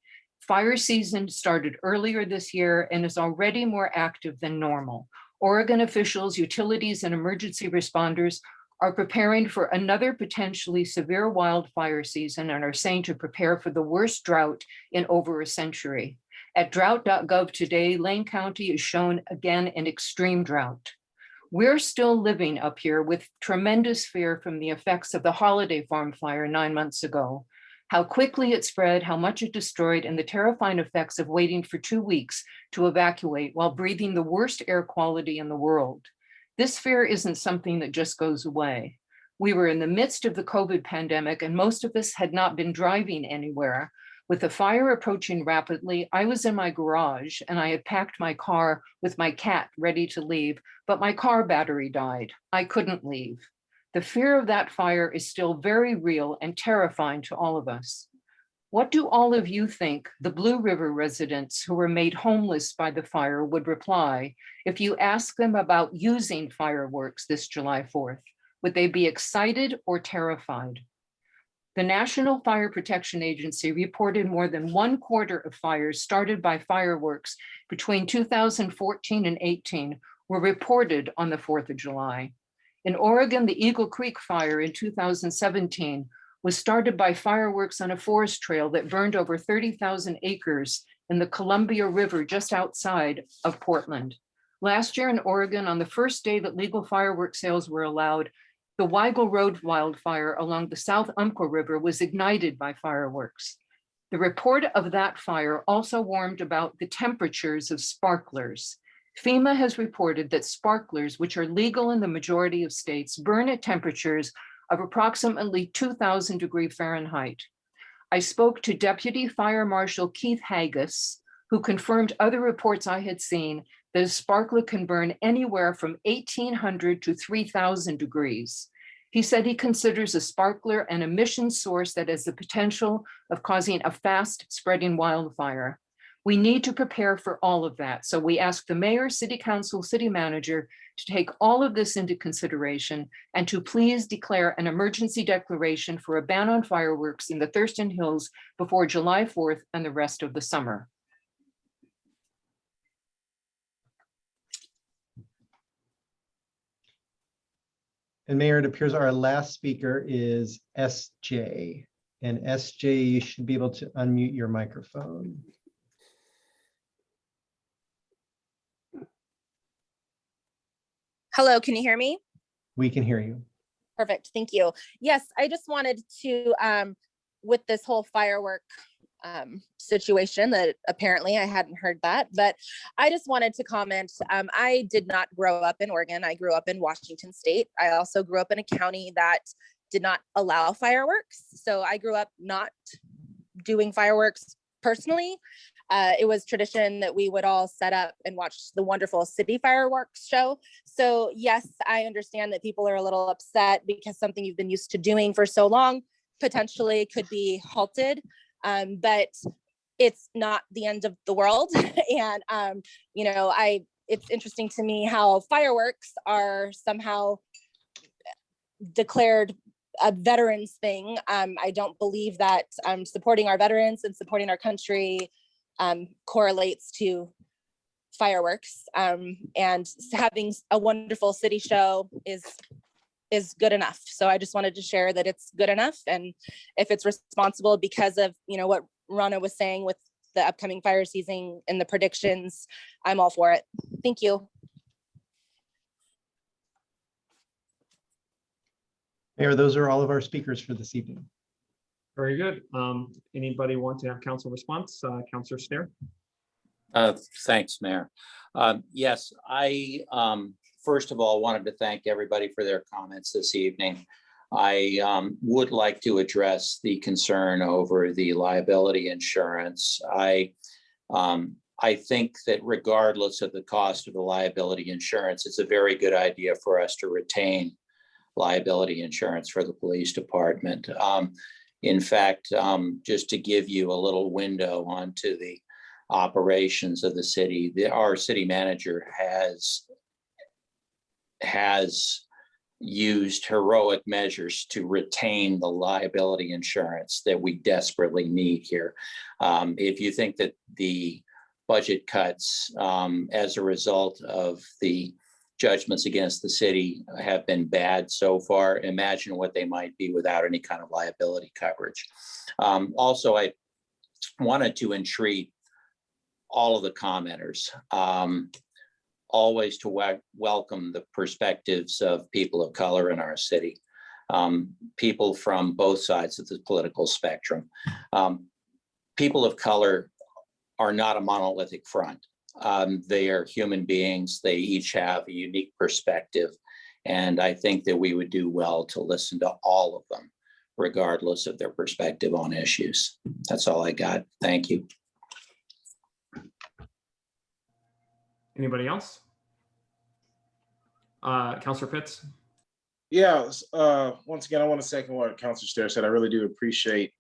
Fire season started earlier this year and is already more active than normal. Oregon officials, utilities, and emergency responders are preparing for another potentially severe wildfire season and are saying to prepare for the worst drought in over a century. At drought.gov today, Lane County is shown again in extreme drought. We're still living up here with tremendous fear from the effects of the Holiday Farm fire 9 months ago. How quickly it spread, how much it destroyed, and the terrifying effects of waiting for 2 weeks to evacuate while breathing the worst air quality in the world. This fear isn't something that just goes away. We were in the midst of the COVID pandemic, and most of us had not been driving anywhere. With the fire approaching rapidly, I was in my garage and I had packed my car with my cat ready to leave, but my car battery died. I couldn't leave. The fear of that fire is still very real and terrifying to all of us. What do all of you think the Blue River residents who were made homeless by the fire would reply if you ask them about using fireworks this July 4th? Would they be excited or terrified? The National Fire Protection Agency reported more than 1/4 of fires started by fireworks between 2014 and 18 were reported on the 4th of July. In Oregon, the Eagle Creek fire in 2017 was started by fireworks on a forest trail that burned over 30,000 acres in the Columbia River just outside of Portland. Last year in Oregon, on the first day that legal fireworks sales were allowed, the Weigel Road wildfire along the South Umpqua River was ignited by fireworks. The report of that fire also warned about the temperatures of sparklers. FEMA has reported that sparklers, which are legal in the majority of states, burn at temperatures of approximately 2,000 degrees Fahrenheit. I spoke to Deputy Fire Marshal Keith Haggis, who confirmed other reports I had seen that a sparkler can burn anywhere from 1,800 to 3,000 degrees. He said he considers a sparkler an emission source that has the potential of causing a fast spreading wildfire. We need to prepare for all of that. So we ask the mayor, city council, city manager to take all of this into consideration and to please declare an emergency declaration for a ban on fireworks in the Thurston Hills before July 4th and the rest of the summer. And Mayor, it appears our last speaker is SJ. And SJ, you should be able to unmute your microphone. Hello, can you hear me? We can hear you. Perfect, thank you. Yes, I just wanted to, with this whole firework situation that apparently I hadn't heard that, but I just wanted to comment. I did not grow up in Oregon. I grew up in Washington State. I also grew up in a county that did not allow fireworks. So I grew up not doing fireworks personally. It was tradition that we would all set up and watch the wonderful city fireworks show. So yes, I understand that people are a little upset because something you've been used to doing for so long potentially could be halted. But it's not the end of the world. And, you know, it's interesting to me how fireworks are somehow declared a veterans thing. I don't believe that supporting our veterans and supporting our country correlates to fireworks. And having a wonderful city show is good enough. So I just wanted to share that it's good enough. And if it's responsible because of, you know, what Rana was saying with the upcoming fire season and the predictions, I'm all for it. Thank you. Mayor, those are all of our speakers for this evening. Very good. Anybody want to have council response? Councilor Stair? Thanks, Mayor. Yes, I first of all wanted to thank everybody for their comments this evening. I would like to address the concern over the liability insurance. I think that regardless of the cost of the liability insurance, it's a very good idea for us to retain liability insurance for the police department. In fact, just to give you a little window onto the operations of the city, our city manager has used heroic measures to retain the liability insurance that we desperately need here. If you think that the budget cuts as a result of the judgments against the city have been bad so far, imagine what they might be without any kind of liability coverage. Also, I wanted to entreat all of the commenters always to welcome the perspectives of people of color in our city, people from both sides of the political spectrum. People of color are not a monolithic front. They are human beings. They each have a unique perspective. And I think that we would do well to listen to all of them, regardless of their perspective on issues. That's all I got. Thank you. Anybody else? Councilor Pitts? Yeah, once again, I want to second what Councilor Stair said. I really do appreciate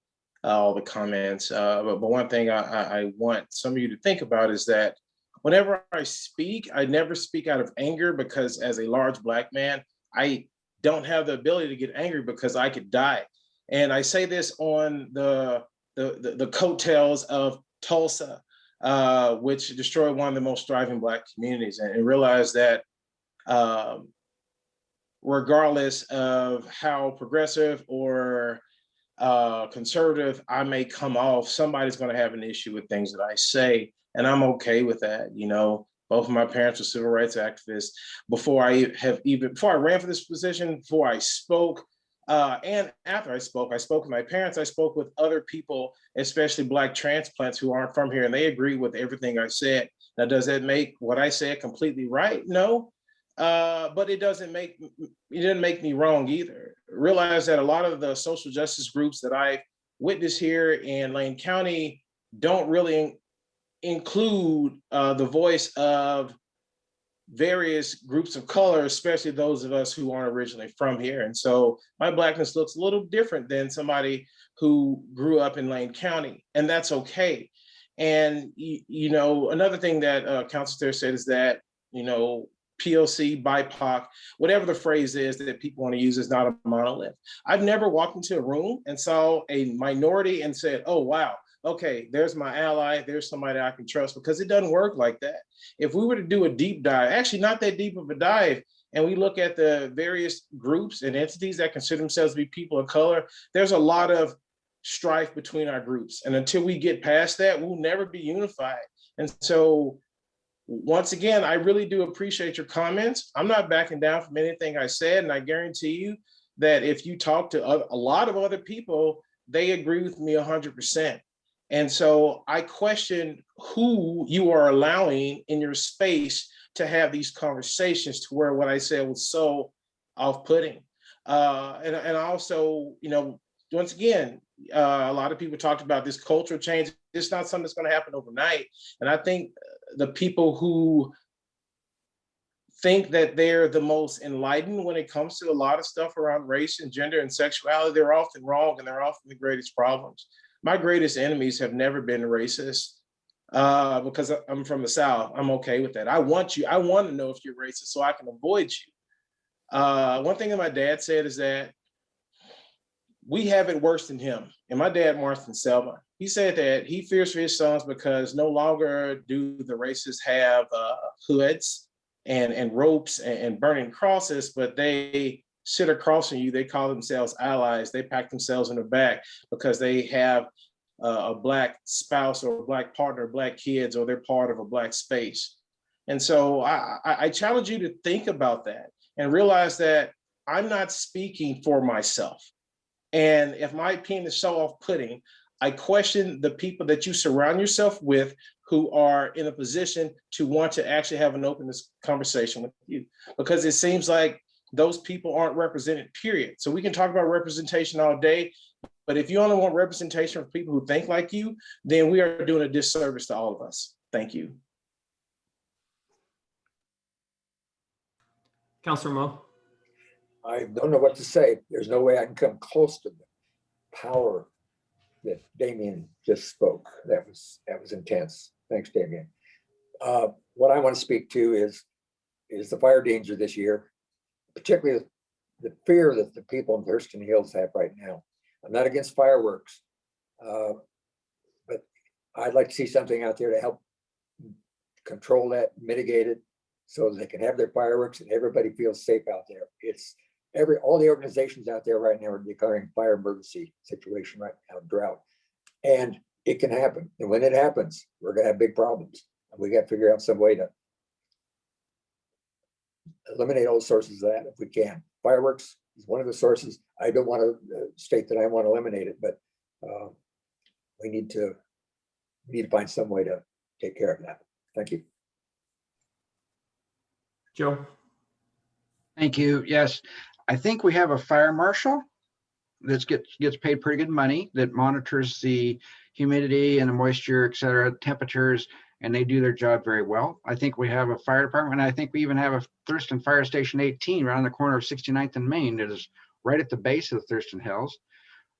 all the comments. But one thing I want some of you to think about is that whenever I speak, I never speak out of anger, because as a large Black man, I don't have the ability to get angry because I could die. And I say this on the coattails of Tulsa, which destroyed one of the most thriving Black communities, and realize that regardless of how progressive or conservative I may come off, somebody's going to have an issue with things that I say, and I'm okay with that. You know, both of my parents were civil rights activists. Before I ran for this position, before I spoke, and after I spoke with my parents, I spoke with other people, especially Black transplants who aren't from here, and they agree with everything I said. Now, does that make what I said completely right? No, but it didn't make me wrong either. Realize that a lot of the social justice groups that I witness here in Lane County don't really include the voice of various groups of color, especially those of us who aren't originally from here. And so my Blackness looks a little different than somebody who grew up in Lane County, and that's okay. And, you know, another thing that Councilor Thayer said is that, you know, POC, BIPOC, whatever the phrase is that people want to use, is not a monolith. I've never walked into a room and saw a minority and said, oh, wow, okay, there's my ally, there's somebody I can trust, because it doesn't work like that. If we were to do a deep dive, actually not that deep of a dive, and we look at the various groups and entities that consider themselves to be people of color, there's a lot of strife between our groups. And until we get past that, we'll never be unified. And so once again, I really do appreciate your comments. I'm not backing down from anything I said, and I guarantee you that if you talk to a lot of other people, they agree with me 100%. And so I question who you are allowing in your space to have these conversations, to where what I said was so off-putting. And also, you know, once again, a lot of people talked about this cultural change. It's not something that's going to happen overnight. And I think the people who think that they're the most enlightened when it comes to a lot of stuff around race and gender and sexuality, they're often wrong, and they're often the greatest problems. My greatest enemies have never been racist, because I'm from the South. I'm okay with that. I want to know if you're racist so I can avoid you. One thing that my dad said is that we have it worse than him. And my dad, Marston Selma, he said that he fears for his sons because no longer do the racists have hoods and ropes and burning crosses, but they sit across from you. They call themselves allies. They pack themselves in the back because they have a Black spouse or a Black partner, Black kids, or they're part of a Black space. And so I challenge you to think about that and realize that I'm not speaking for myself. And if my opinion is so off-putting, I question the people that you surround yourself with who are in a position to want to actually have an open conversation with you, because it seems like those people aren't represented, period. So we can talk about representation all day, but if you only want representation from people who think like you, then we are doing a disservice to all of us. Thank you. Councilor Mo. I don't know what to say. There's no way I can come close to the power that Damien just spoke. That was intense. Thanks, Damien. What I want to speak to is the fire danger this year, particularly the fear that the people in Thurston Hills have right now. I'm not against fireworks, but I'd like to see something out there to help control that, mitigate it, so that they can have their fireworks and everybody feels safe out there. All the organizations out there right now are declaring fire emergency situation right now, drought, and it can happen. And when it happens, we're going to have big problems. And we got to figure out some way to eliminate all sources of that if we can. Fireworks is one of the sources. I don't want to state that I want to eliminate it, but we need to find some way to take care of that. Thank you. Joe. Thank you. Yes, I think we have a fire marshal that gets paid pretty good money that monitors the humidity and the moisture, et cetera, temperatures, and they do their job very well. I think we have a fire department, and I think we even have a Thurston Fire Station 18 right on the corner of 69th and Main that is right at the base of the Thurston Hills.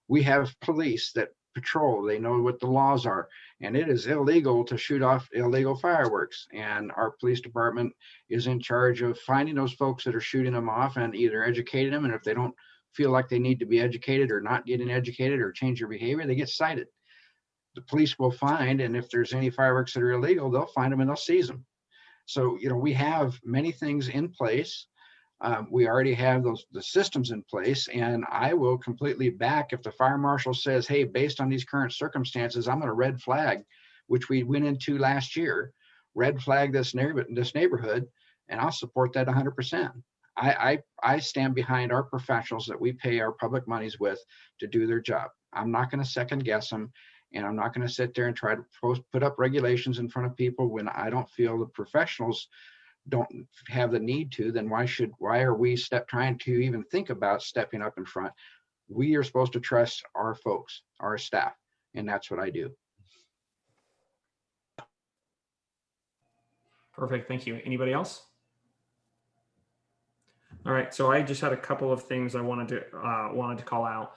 We have police that patrol. They know what the laws are, and it is illegal to shoot off illegal fireworks. And our police department is in charge of finding those folks that are shooting them off and either educating them. And if they don't feel like they need to be educated or not getting educated or change their behavior, they get cited. The police will find, and if there's any fireworks that are illegal, they'll find them and they'll seize them. So, you know, we have many things in place. We already have the systems in place, and I will completely back if the fire marshal says, hey, based on these current circumstances, I'm going to red flag, which we went into last year, red flag this neighborhood, and I'll support that 100%. I stand behind our professionals that we pay our public monies with to do their job. I'm not going to second guess them, and I'm not going to sit there and try to put up regulations in front of people when I don't feel the professionals don't have the need to. Then why are we trying to even think about stepping up in front? we are supposed to trust our folks, our staff, and that's what I do. Perfect, thank you. Anybody else? All right, so I just had a couple of things I wanted to call out.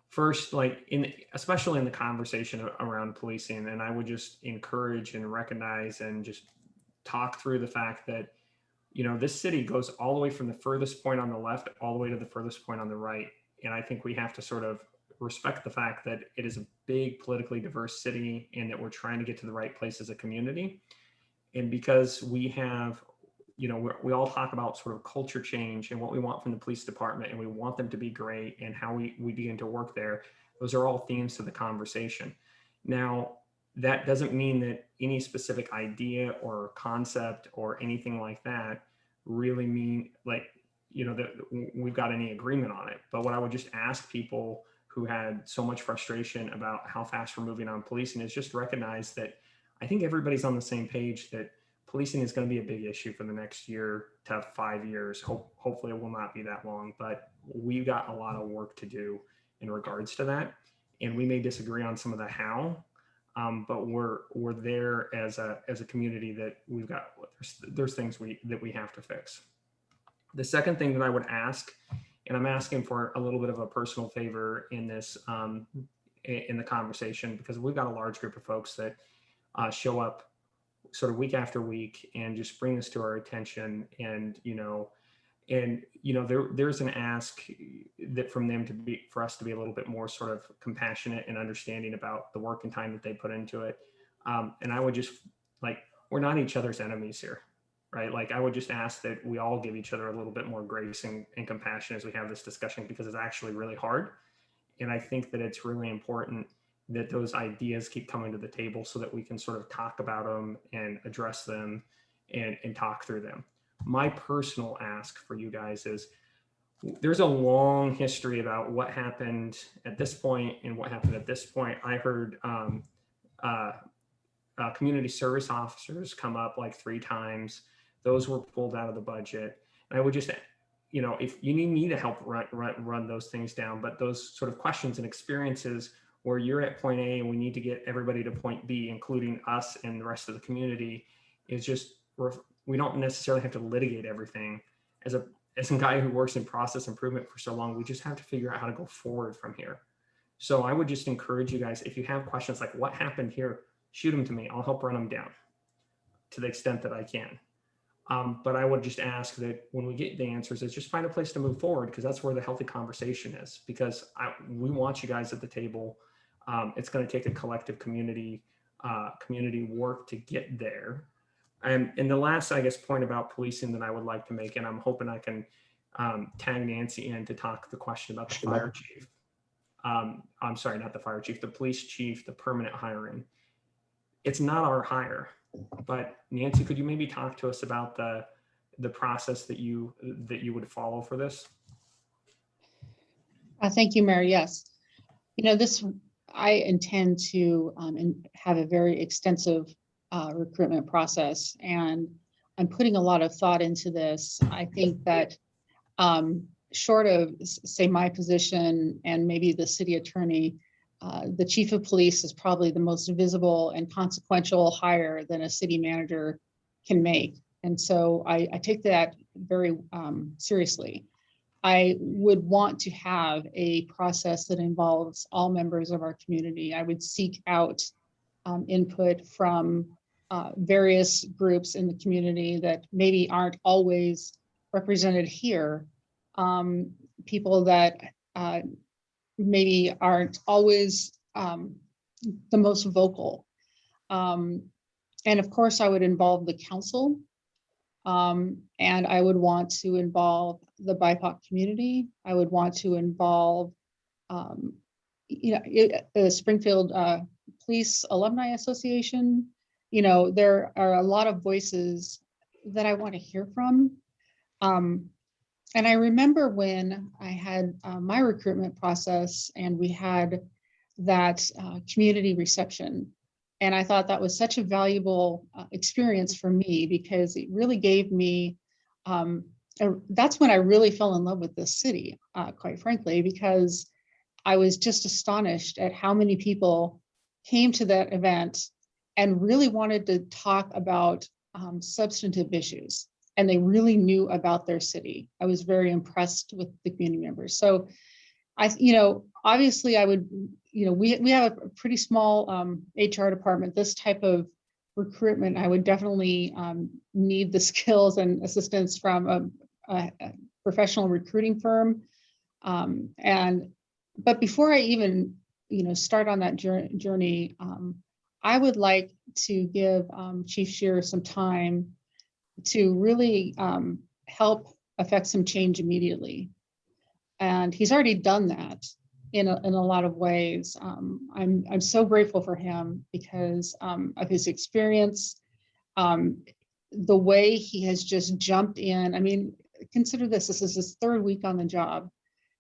First, like especially in the conversation around policing, and I would just encourage and recognize and just talk through the fact that, you know, this city goes all the way from the furthest point on the left all the way to the furthest point on the right. And I think we have to sort of respect the fact that it is a big politically diverse city and that we're trying to get to the right place as a community. And because we have, you know, we all talk about sort of culture change and what we want from the police department, and we want them to be great and how we begin to work there. Those are all themes to the conversation. Now, that doesn't mean that any specific idea or concept or anything like that really mean like, you know, that we've got any agreement on it. But what I would just ask people who had so much frustration about how fast we're moving on policing is just recognize that I think everybody's on the same page that policing is going to be a big issue for the next year to 5 years. Hopefully it will not be that long, but we've got a lot of work to do in regards to that. And we may disagree on some of the how, but we're there as a community that we've got, there's things that we have to fix. The second thing that I would ask, and I'm asking for a little bit of a personal favor in this, in the conversation, because we've got a large group of folks that show up sort of week after week and just bring this to our attention. And, there's an ask that from them for us to be a little bit more sort of compassionate and understanding about the work and time that they put into it. And I would just we're not each other's enemies here, right? Like I would just ask that we all give each other a little bit more grace and compassion as we have this discussion, because it's actually really hard. And I think that it's really important that those ideas keep coming to the table so that we can sort of talk about them and address them and talk through them. My personal ask for you guys is there's a long history about what happened at this point and what happened at this point. I heard community service officers come up like 3 times. Those were pulled out of the budget. And I would just, if you need me to help run those things down, but those sort of questions and experiences where you're at point A and we need to get everybody to point B, including us and the rest of the community, is just, we don't necessarily have to litigate everything. As a guy who works in process improvement for so long, we just have to figure out how to go forward from here. So I would just encourage you guys, if you have questions like what happened here, shoot them to me. I'll help run them down to the extent that I can. But I would just ask that when we get the answers, is just find a place to move forward, because that's where the healthy conversation is. Because we want you guys at the table. It's going to take a collective community work to get there. And the last, I guess, point about policing that I would like to make, and I'm hoping I can tag Nancy in to talk the question about the fire chief. I'm sorry, not the fire chief, the police chief, the permanent hiring. It's not our hire, but Nancy, could you maybe talk to us about the process that you would follow for this? Thank you, Mayor. Yes, I intend to have a very extensive recruitment process, and I'm putting a lot of thought into this. I think that short of, say, my position and maybe the city attorney, the chief of police is probably the most visible and consequential hire that a city manager can make. And so I take that very seriously. I would want to have a process that involves all members of our community. I would seek out input from various groups in the community that maybe aren't always represented here. People that maybe aren't always the most vocal. And of course, I would involve the council. And I would want to involve the BIPOC community. I would want to involve, the Springfield Police Alumni Association. There are a lot of voices that I want to hear from. And I remember when I had my recruitment process and we had that community reception. And I thought that was such a valuable experience for me, because it really gave me, that's when I really fell in love with this city, quite frankly, because I was just astonished at how many people came to that event and really wanted to talk about substantive issues. And they really knew about their city. I was very impressed with the community members. So obviously I would, we have a pretty small HR department. This type of recruitment, I would definitely need the skills and assistance from a professional recruiting firm. But before I even, start on that journey, I would like to give Chief Shearer some time to really help affect some change immediately. And he's already done that in a lot of ways. I'm so grateful for him because of his experience, the way he has just jumped in. I mean, consider this is his third week on the job.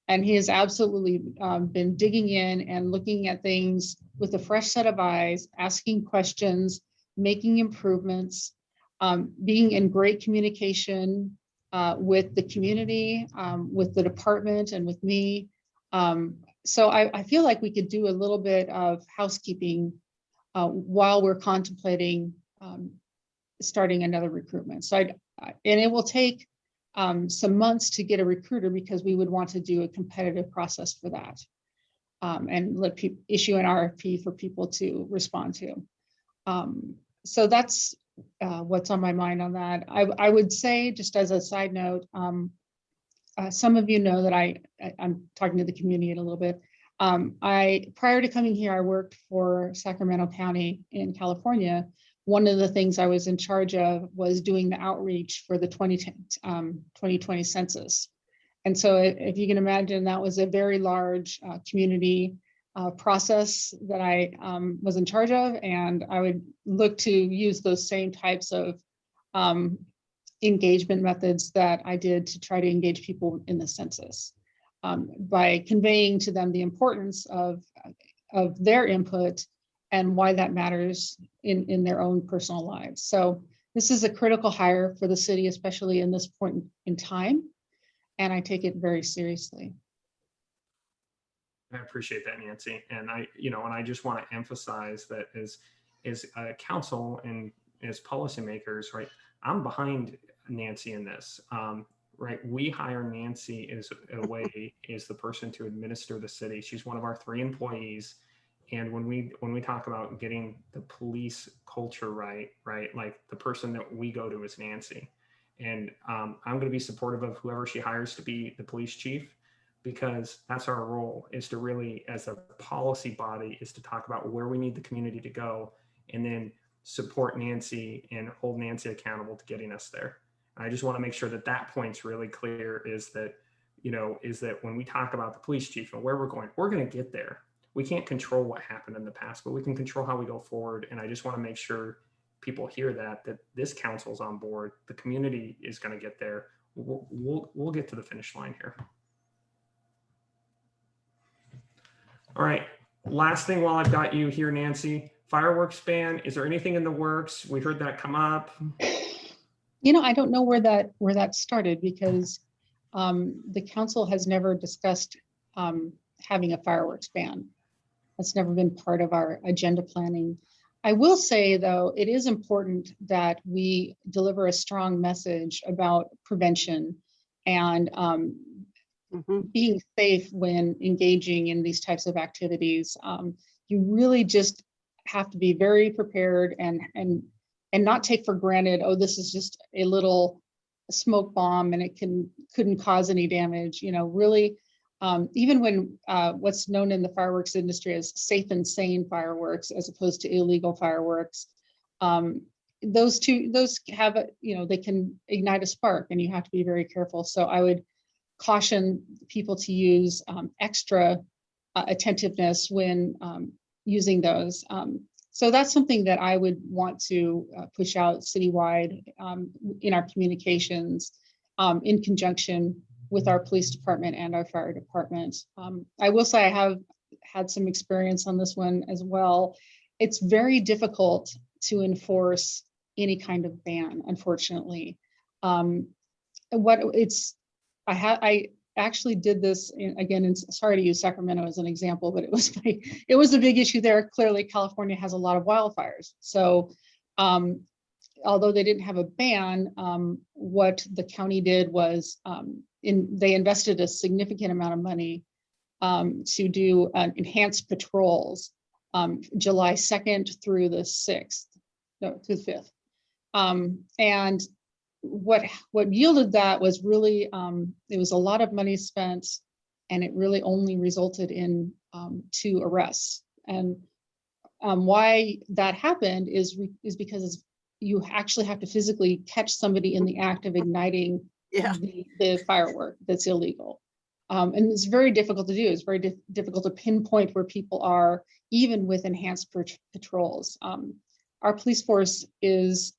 And he has absolutely been digging in and looking at things with a fresh set of eyes, asking questions, making improvements, being in great communication with the community, with the department, and with me. So I feel like we could do a little bit of housekeeping while we're contemplating starting another recruitment. So and it will take some months to get a recruiter because we would want to do a competitive process for that and let people issue an RFP for people to respond to. So that's what's on my mind on that. I would say, just as a side note, some of you know that I'm talking to the community a little bit. Prior to coming here, I worked for Sacramento County in California. One of the things I was in charge of was doing the outreach for the 2020 census. And so if you can imagine, that was a very large community process that I was in charge of. And I would look to use those same types of engagement methods that I did to try to engage people in the census by conveying to them the importance of their input and why that matters in their own personal lives. So this is a critical hire for the city, especially in this point in time. And I take it very seriously. I appreciate that, Nancy. And I just want to emphasize that as a council and as policymakers, right, I'm behind Nancy in this. Right, we hire Nancy as the person to administer the city. She's one of our 3 employees. And when we talk about getting the police culture right, like the person that we go to is Nancy. And I'm going to be supportive of whoever she hires to be the police chief, because that's our role, is to really, as a policy body, is to talk about where we need the community to go and then support Nancy and hold Nancy accountable to getting us there. I just want to make sure that point's really clear, is that when we talk about the police chief and where we're going to get there. We can't control what happened in the past, but we can control how we go forward. And I just want to make sure people hear that this council's on board. The community is going to get there. We'll get to the finish line here. All right. Last thing while I've got you here, Nancy, fireworks ban. Is there anything in the works? We heard that come up. I don't know where that started, because the council has never discussed having a fireworks ban. That's never been part of our agenda planning. I will say, though, it is important that we deliver a strong message about prevention and being safe when engaging in these types of activities. You really just have to be very prepared and not take for granted, oh, this is just a little smoke bomb and it couldn't cause any damage. Really, even when what's known in the fireworks industry as safe and sane fireworks, as opposed to illegal fireworks, those have they can ignite a spark, and you have to be very careful. So I would caution people to use extra attentiveness when using those. So that's something that I would want to push out citywide in our communications in conjunction with our police department and our fire department. I will say I have had some experience on this one as well. It's very difficult to enforce any kind of ban, unfortunately. I actually did this again, and sorry to use Sacramento as an example, but it was a big issue there. Clearly, California has a lot of wildfires. So although they didn't have a ban, what the county did was they invested a significant amount of money to do enhanced patrols July 2nd through the 6th, no, through the 5th. And what yielded that was really, it was a lot of money spent, and it really only resulted in 2 arrests. And why that happened is because you actually have to physically catch somebody in the act of igniting the firework that's illegal. And it's very difficult to do. It's very difficult to pinpoint where people are, even with enhanced patrols. Our police force is,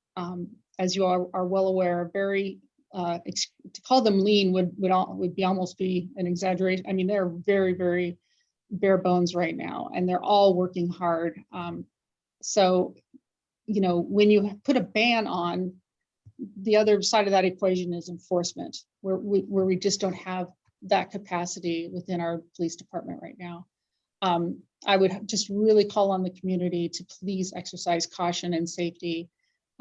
as you are well aware, very, to call them lean would be almost be an exaggeration. I mean, they're very, very bare bones right now, and they're all working hard. So, you know, when you put a ban on, the other side of that equation is enforcement, where we just don't have that capacity within our police department right now. I would just really call on the community to please exercise caution and safety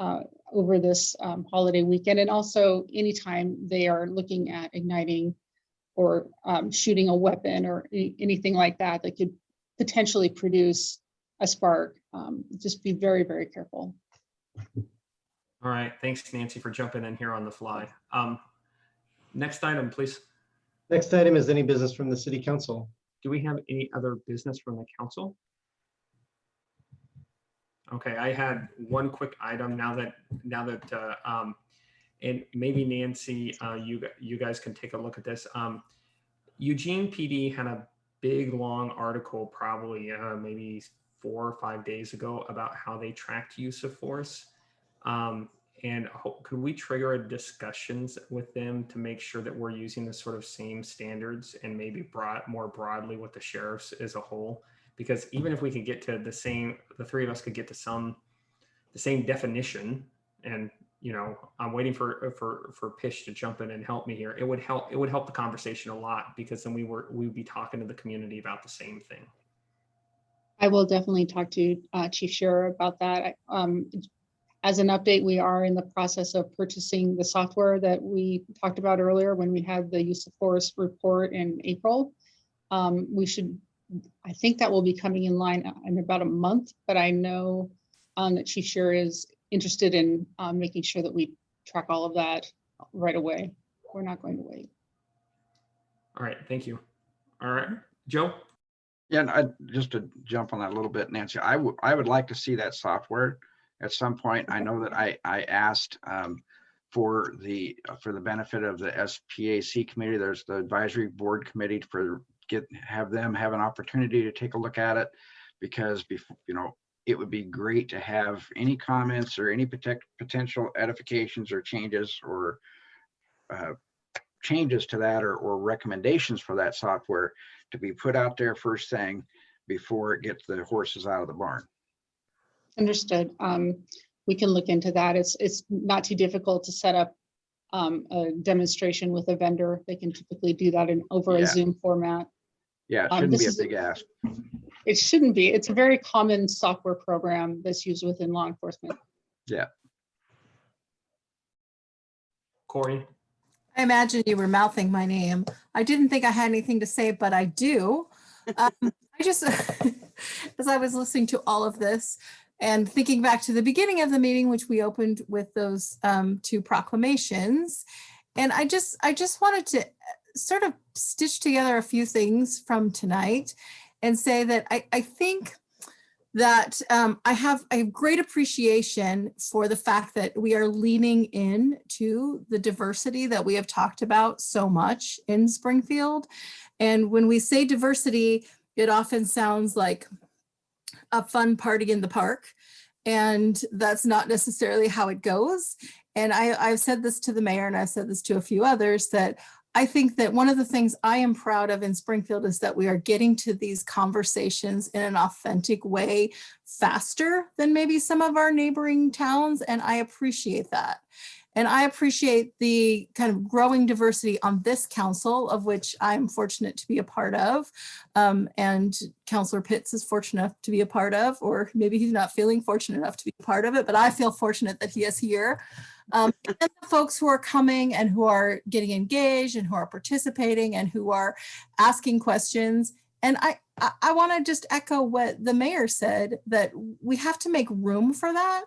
over this holiday weekend, and also anytime they are looking at igniting or shooting a weapon or anything like that that could potentially produce a spark. Just be very, very careful. All right, thanks Nancy for jumping in here on the fly. Next item, please. Next item is any business from the city council. Do we have any other business from the council? Okay, I had one quick item now that and maybe Nancy, you guys can take a look at this. Eugene PD had a big long article probably maybe 4 or 5 days ago about how they tracked use of force. And could we trigger discussions with them to make sure that we're using the sort of same standards and maybe more broadly with the sheriffs as a whole? Because even if we could get to the 3 of us could get to the same definition, and you know, I'm waiting for Pish to jump in and help me here. It would help the conversation a lot, because then we would be talking to the community about the same thing. I will definitely talk to Chief Scherer about that. As an update, we are in the process of purchasing the software that we talked about earlier when we had the use of force report in April. I think that will be coming in line in about a month, but I know that Chief Scherer is interested in making sure that we track all of that right away. We're not going to wait. All right, thank you. All right, Joe? Yeah, and just to jump on that a little bit, Nancy, I would like to see that software at some point. I know that I asked for the benefit of the SPAC committee. There's the advisory board committee have them have an opportunity to take a look at it, because it would be great to have any comments or any potential edifications or changes or changes to that or recommendations for that software to be put out there first thing before it gets the horses out of the barn. Understood. We can look into that. It's not too difficult to set up a demonstration with a vendor. They can typically do that over a Zoom format. Yeah, it shouldn't be a big ask. It shouldn't be. It's a very common software program that's used within law enforcement. Yeah. Corey? I imagine you were mouthing my name. I didn't think I had anything to say, but I do. I just, as I was listening to all of this and thinking back to the beginning of the meeting, which we opened with those 2 proclamations, and I just wanted to sort of stitch together a few things from tonight and say that I think that I have a great appreciation for the fact that we are leaning in to the diversity that we have talked about so much in Springfield. And when we say diversity, it often sounds like a fun party in the park. And that's not necessarily how it goes. And I've said this to the mayor, and I've said this to a few others, that I think that one of the things I am proud of in Springfield is that we are getting to these conversations in an authentic way faster than maybe some of our neighboring towns. And I appreciate that. And I appreciate the kind of growing diversity on this council, of which I'm fortunate to be a part of. And Councillor Pitts is fortunate enough to be a part of, or maybe he's not feeling fortunate enough to be a part of it, but I feel fortunate that he is here. And the folks who are coming and who are getting engaged and who are participating and who are asking questions. And I want to just echo what the mayor said, that we have to make room for that.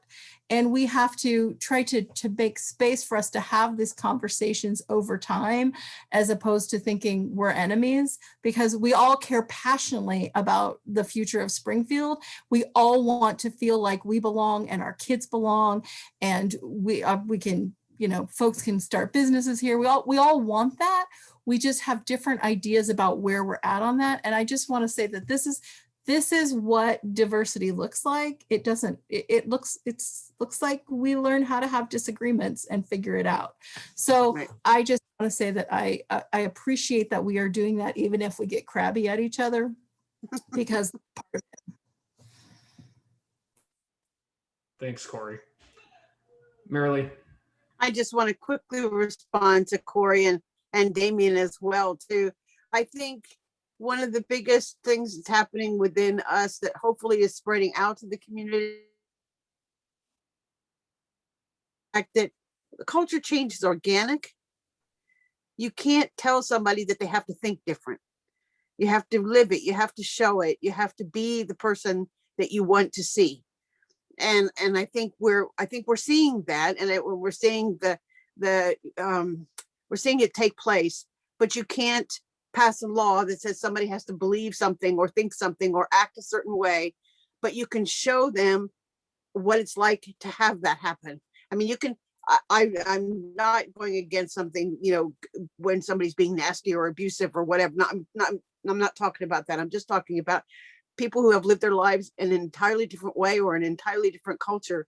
And we have to try to make space for us to have these conversations over time, as opposed to thinking we're enemies, because we all care passionately about the future of Springfield. We all want to feel like we belong and our kids belong, and we can, you know, folks can start businesses here. We all want that. We just have different ideas about where we're at on that. And I just want to say that this is what diversity looks like. It looks like we learn how to have disagreements and figure it out. So right. I just want to say that I appreciate that we are doing that, even if we get crabby at each other, because part of it. Thanks, Corey. Marilee. I just want to quickly respond to Corey and Damien as well too. I think one of the biggest things that's happening within us that hopefully is spreading out to the community, that the culture change is organic. You can't tell somebody that they have to think different. You have to live it. You have to show it. You have to be the person that you want to see. And I think we're seeing that, and we're seeing we're seeing it take place. But you can't pass a law that says somebody has to believe something or think something or act a certain way, but you can show them what it's like to have that happen. I mean, you can, I'm not going against something, you know, when somebody's being nasty or abusive or whatever. I'm not talking about that. I'm just talking about people who have lived their lives in an entirely different way or an entirely different culture.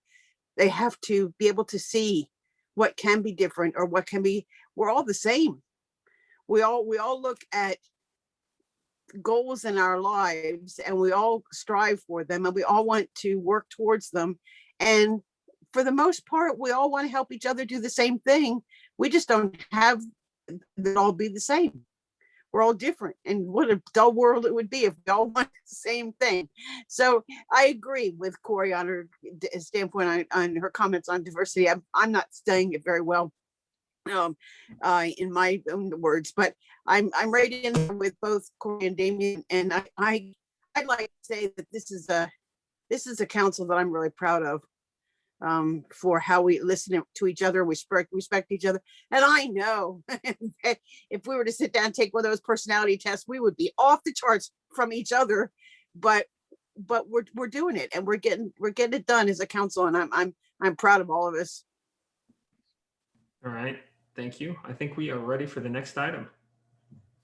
They have to be able to see what can be different or what can be, we're all the same. We all look at goals in our lives and we all strive for them and we all want to work towards them. And for the most part, we all want to help each other do the same thing. We just don't have it all be the same. We're all different. And what a dull world it would be if we all want the same thing. So I agree with Corey on her standpoint on her comments on diversity. I'm not saying it very well in my own words, but I'm right in with both Corey and Damien, and I'd like to say that this is a council that I'm really proud of, for how we listen to each other, we respect each other. And I know that if we were to sit down and take one of those personality tests, we would be off the charts from each other, but we're doing it and we're getting it done as a council, and I'm proud of all of us. All right. Thank you. I think we are ready for the next item.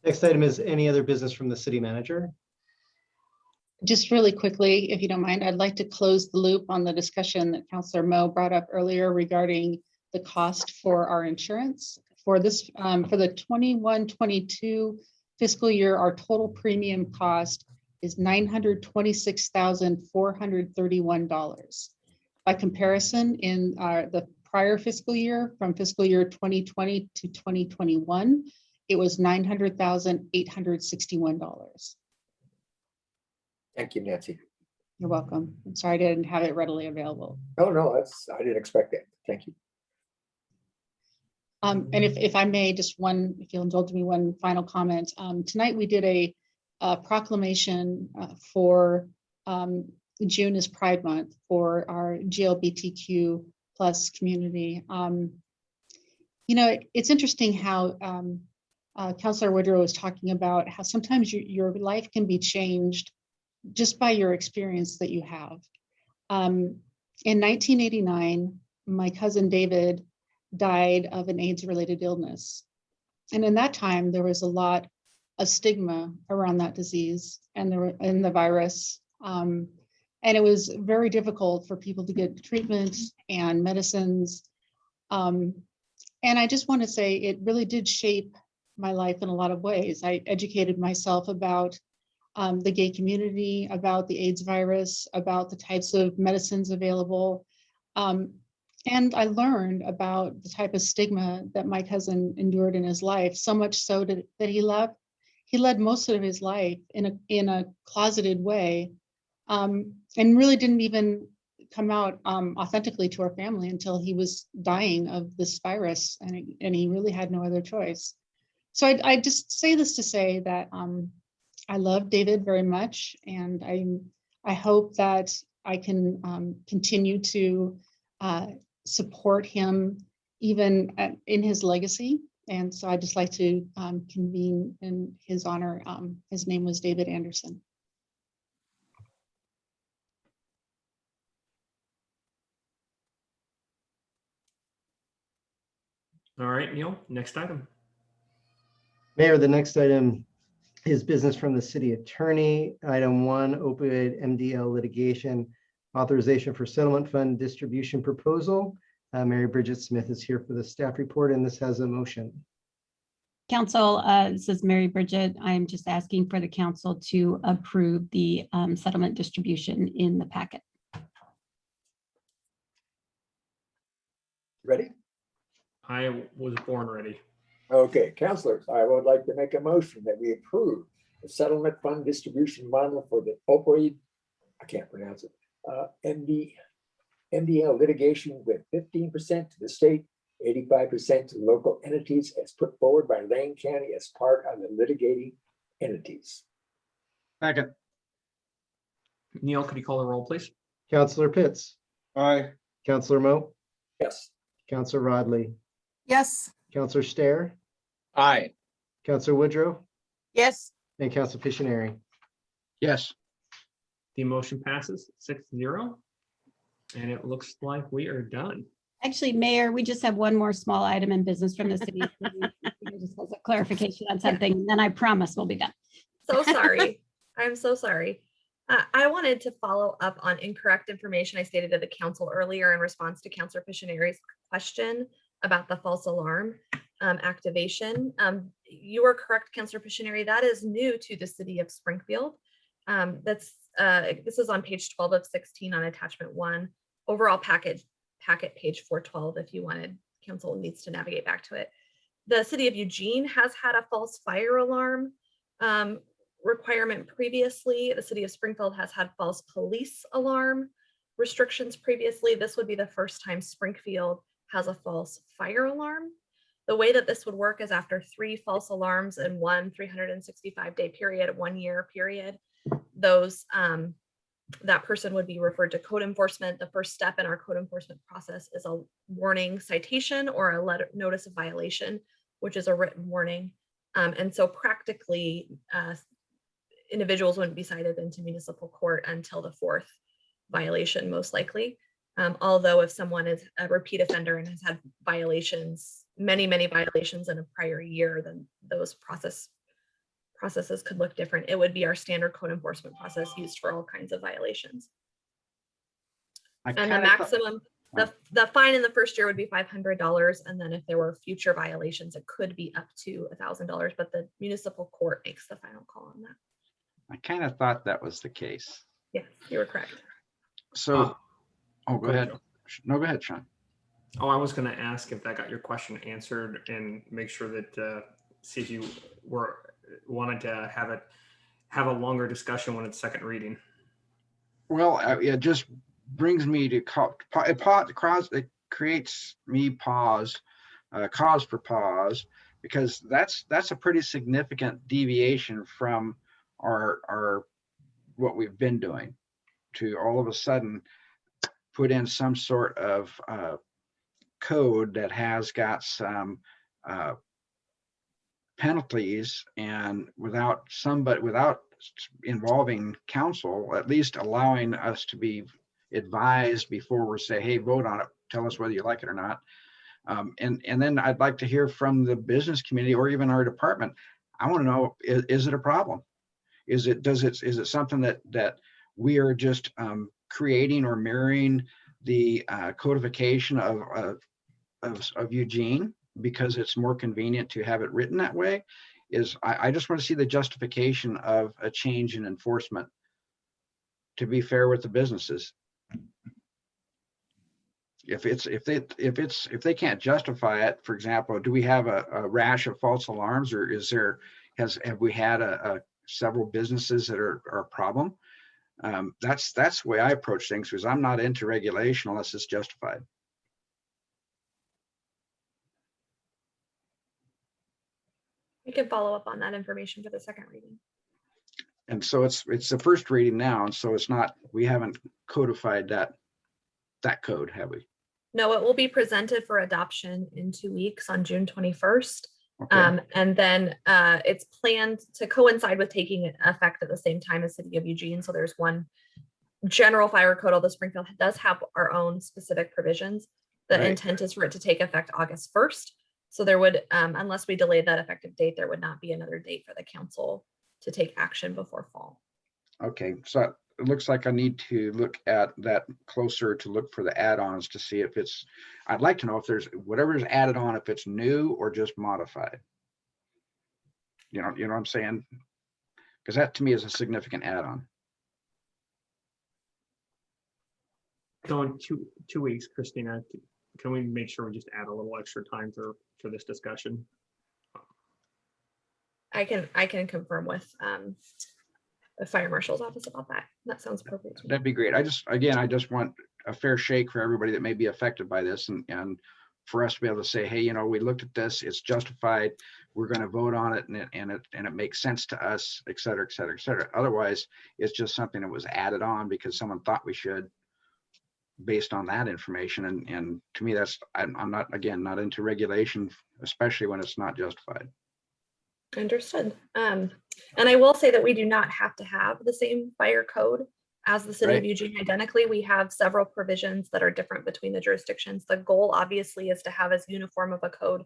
Next item is any other business from the city manager. Just really quickly, if you don't mind, I'd like to close the loop on the discussion that Councillor Mo brought up earlier regarding the cost for our insurance. For this, for the 21-22 fiscal year, our total premium cost is $926,431. By comparison, in the prior fiscal year, from fiscal year 2020 to 2021, it was $900,861. Thank you, Nancy. You're welcome. I'm sorry I didn't have it readily available. No, I didn't expect that. Thank you. And if I may, just one, if you'll indulge me, one final comment. Tonight we did a proclamation for June is Pride Month for our GLBTQ plus community. You know, it's interesting how Councillor Woodrow was talking about how sometimes your life can be changed just by your experience that you have. In 1989, my cousin David died of an AIDS-related illness. And in that time, there was a lot of stigma around that disease and the virus. And it was very difficult for people to get treatment and medicines. And I just want to say it really did shape my life in a lot of ways. I educated myself about the gay community, about the AIDS virus, about the types of medicines available. And I learned about the type of stigma that my cousin endured in his life, so much so that he led most of his life in a closeted way, and really didn't even come out authentically to our family until he was dying of this virus, and he really had no other choice. So I just say this to say that I love David very much, and I hope that I can continue to support him even in his legacy. And so I'd just like to convene in his honor. His name was David Anderson. All right, Neil, next item. Mayor, the next item is business from the city attorney. Item 1, opioid MDL litigation, authorization for settlement fund distribution proposal. Mary Bridget Smith is here for the staff report, and this has a motion. Council, this is Mary Bridget. I'm just asking for the council to approve the settlement distribution in the packet. Ready? I was born ready. Okay, councilors, I would like to make a motion that we approve the settlement fund distribution model for the opioid, I can't pronounce it, MDL litigation with 15% to the state, 85% to local entities as put forward by Lane County as part of the litigating entities. Second. Neil, could you call the roll, please? Councillor Pitts. Aye. Councillor Moe. Yes. Councillor Rodley. Yes. Councillor Stair. Aye. Councillor Woodrow. Yes. And Councillor Pictionary. Yes. The motion passes 6-0. And it looks like we are done. Actually, Mayor, we just have one more small item in business from the city. Just as a clarification on something, and then I promise we'll be done. So sorry. I'm so sorry. I wanted to follow up on incorrect information I stated to the council earlier in response to Councilor Pictionary's question about the false alarm activation. You are correct, Councilor Pictionary. That is new to the city of Springfield. This is on page 12 of 16 on attachment 1. Overall packet page 412 if you wanted. Council needs to navigate back to it. The city of Eugene has had a false fire alarm requirement previously. The city of Springfield has had false police alarm restrictions previously. This would be the first time Springfield has a false fire alarm. The way that this would work is after 3 false alarms in one 365-day period, 1 year period, those that person would be referred to code enforcement. The first step in our code enforcement process is a warning citation or a letter notice of violation, which is a written warning. And so practically, individuals wouldn't be cited into municipal court until the 4th violation, most likely. Although if someone is a repeat offender and has had violations, many violations in a prior year, then those processes could look different. It would be our standard code enforcement process used for all kinds of violations. And the maximum, the fine in the first year would be $500. And then if there were future violations, it could be up to $1,000, but the municipal court makes the final call on that. I kind of thought that was the case. Yes, you were correct. So, go ahead. No, go ahead, Sean. Oh, I was going to ask if that got your question answered and make sure that see if you wanted to have a longer discussion when it's second reading. Well, it just brings me to it creates me cause for pause, because that's a pretty significant deviation from our what we've been doing, to all of a sudden put in some sort of code that has got some penalties, and without involving council, at least allowing us to be advised before we say, hey, vote on it, tell us whether you like it or not. And then I'd like to hear from the business community or even our department. I want to know, is it a problem? Is it something that we are just creating or mirroring the codification of Eugene because it's more convenient to have it written that way? I just want to see the justification of a change in enforcement to be fair with the businesses. if they can't justify it, for example, do we have a rash of false alarms, or have we had several businesses that are a problem? That's the way I approach things, because I'm not into regulation unless it's justified. We can follow up on that information for the second reading. And so it's the first reading now, and so it's not, we haven't codified that code, have we? No, it will be presented for adoption in 2 weeks on June 21st. Okay. And then it's planned to coincide with taking effect at the same time as City of Eugene. So there's one general fire code, although Springfield does have our own specific provisions. The Right. intent is for it to take effect August 1st. So there would, unless we delay that effective date, there would not be another date for the council to take action before fall. Okay, so it looks like I need to look at that closer to look for the add-ons to see if I'd like to know if there's whatever's added on, if it's new or just modified. You know what I'm saying? Because that to me is a significant add-on. So in 2 weeks, Christina, can we make sure we just add a little extra time for this discussion? I can confirm with the fire marshal's office about that. That sounds appropriate. to me. That'd be great. I just want a fair shake for everybody that may be affected by this, and for us to be able to say, hey, we looked at this, it's justified, we're going to vote on it, and it makes sense to us, et cetera, et cetera, et cetera. Otherwise, it's just something that was added on because someone thought we should, based on that information. And to me, I'm not, again, not into regulation, especially when it's not justified. Understood. And I will say that we do not have to have the same fire code as the City of Right. Eugene identically. We have several provisions that are different between the jurisdictions. The goal obviously is to have as uniform of a code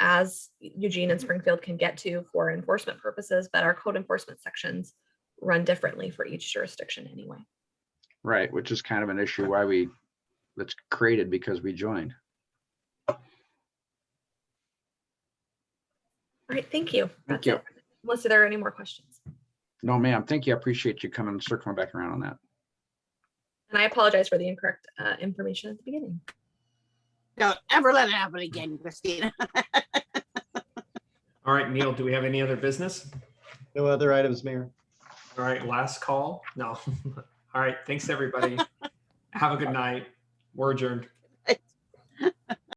as Eugene and Springfield can get to for enforcement purposes, but our code enforcement sections run differently for each jurisdiction anyway. Right, which is kind of an issue that's created because we joined. All right, thank you. Thank That's you. it. Unless there are any more questions. No, ma'am. Thank you. I appreciate you coming and circling back around on that. And I apologize for the incorrect information at the beginning. Don't ever let it happen again, Christina. All right, Neil, do we have any other business? No other items, Mayor. All right, last call? No. All right, thanks, everybody. Have a good night. We're adjourned.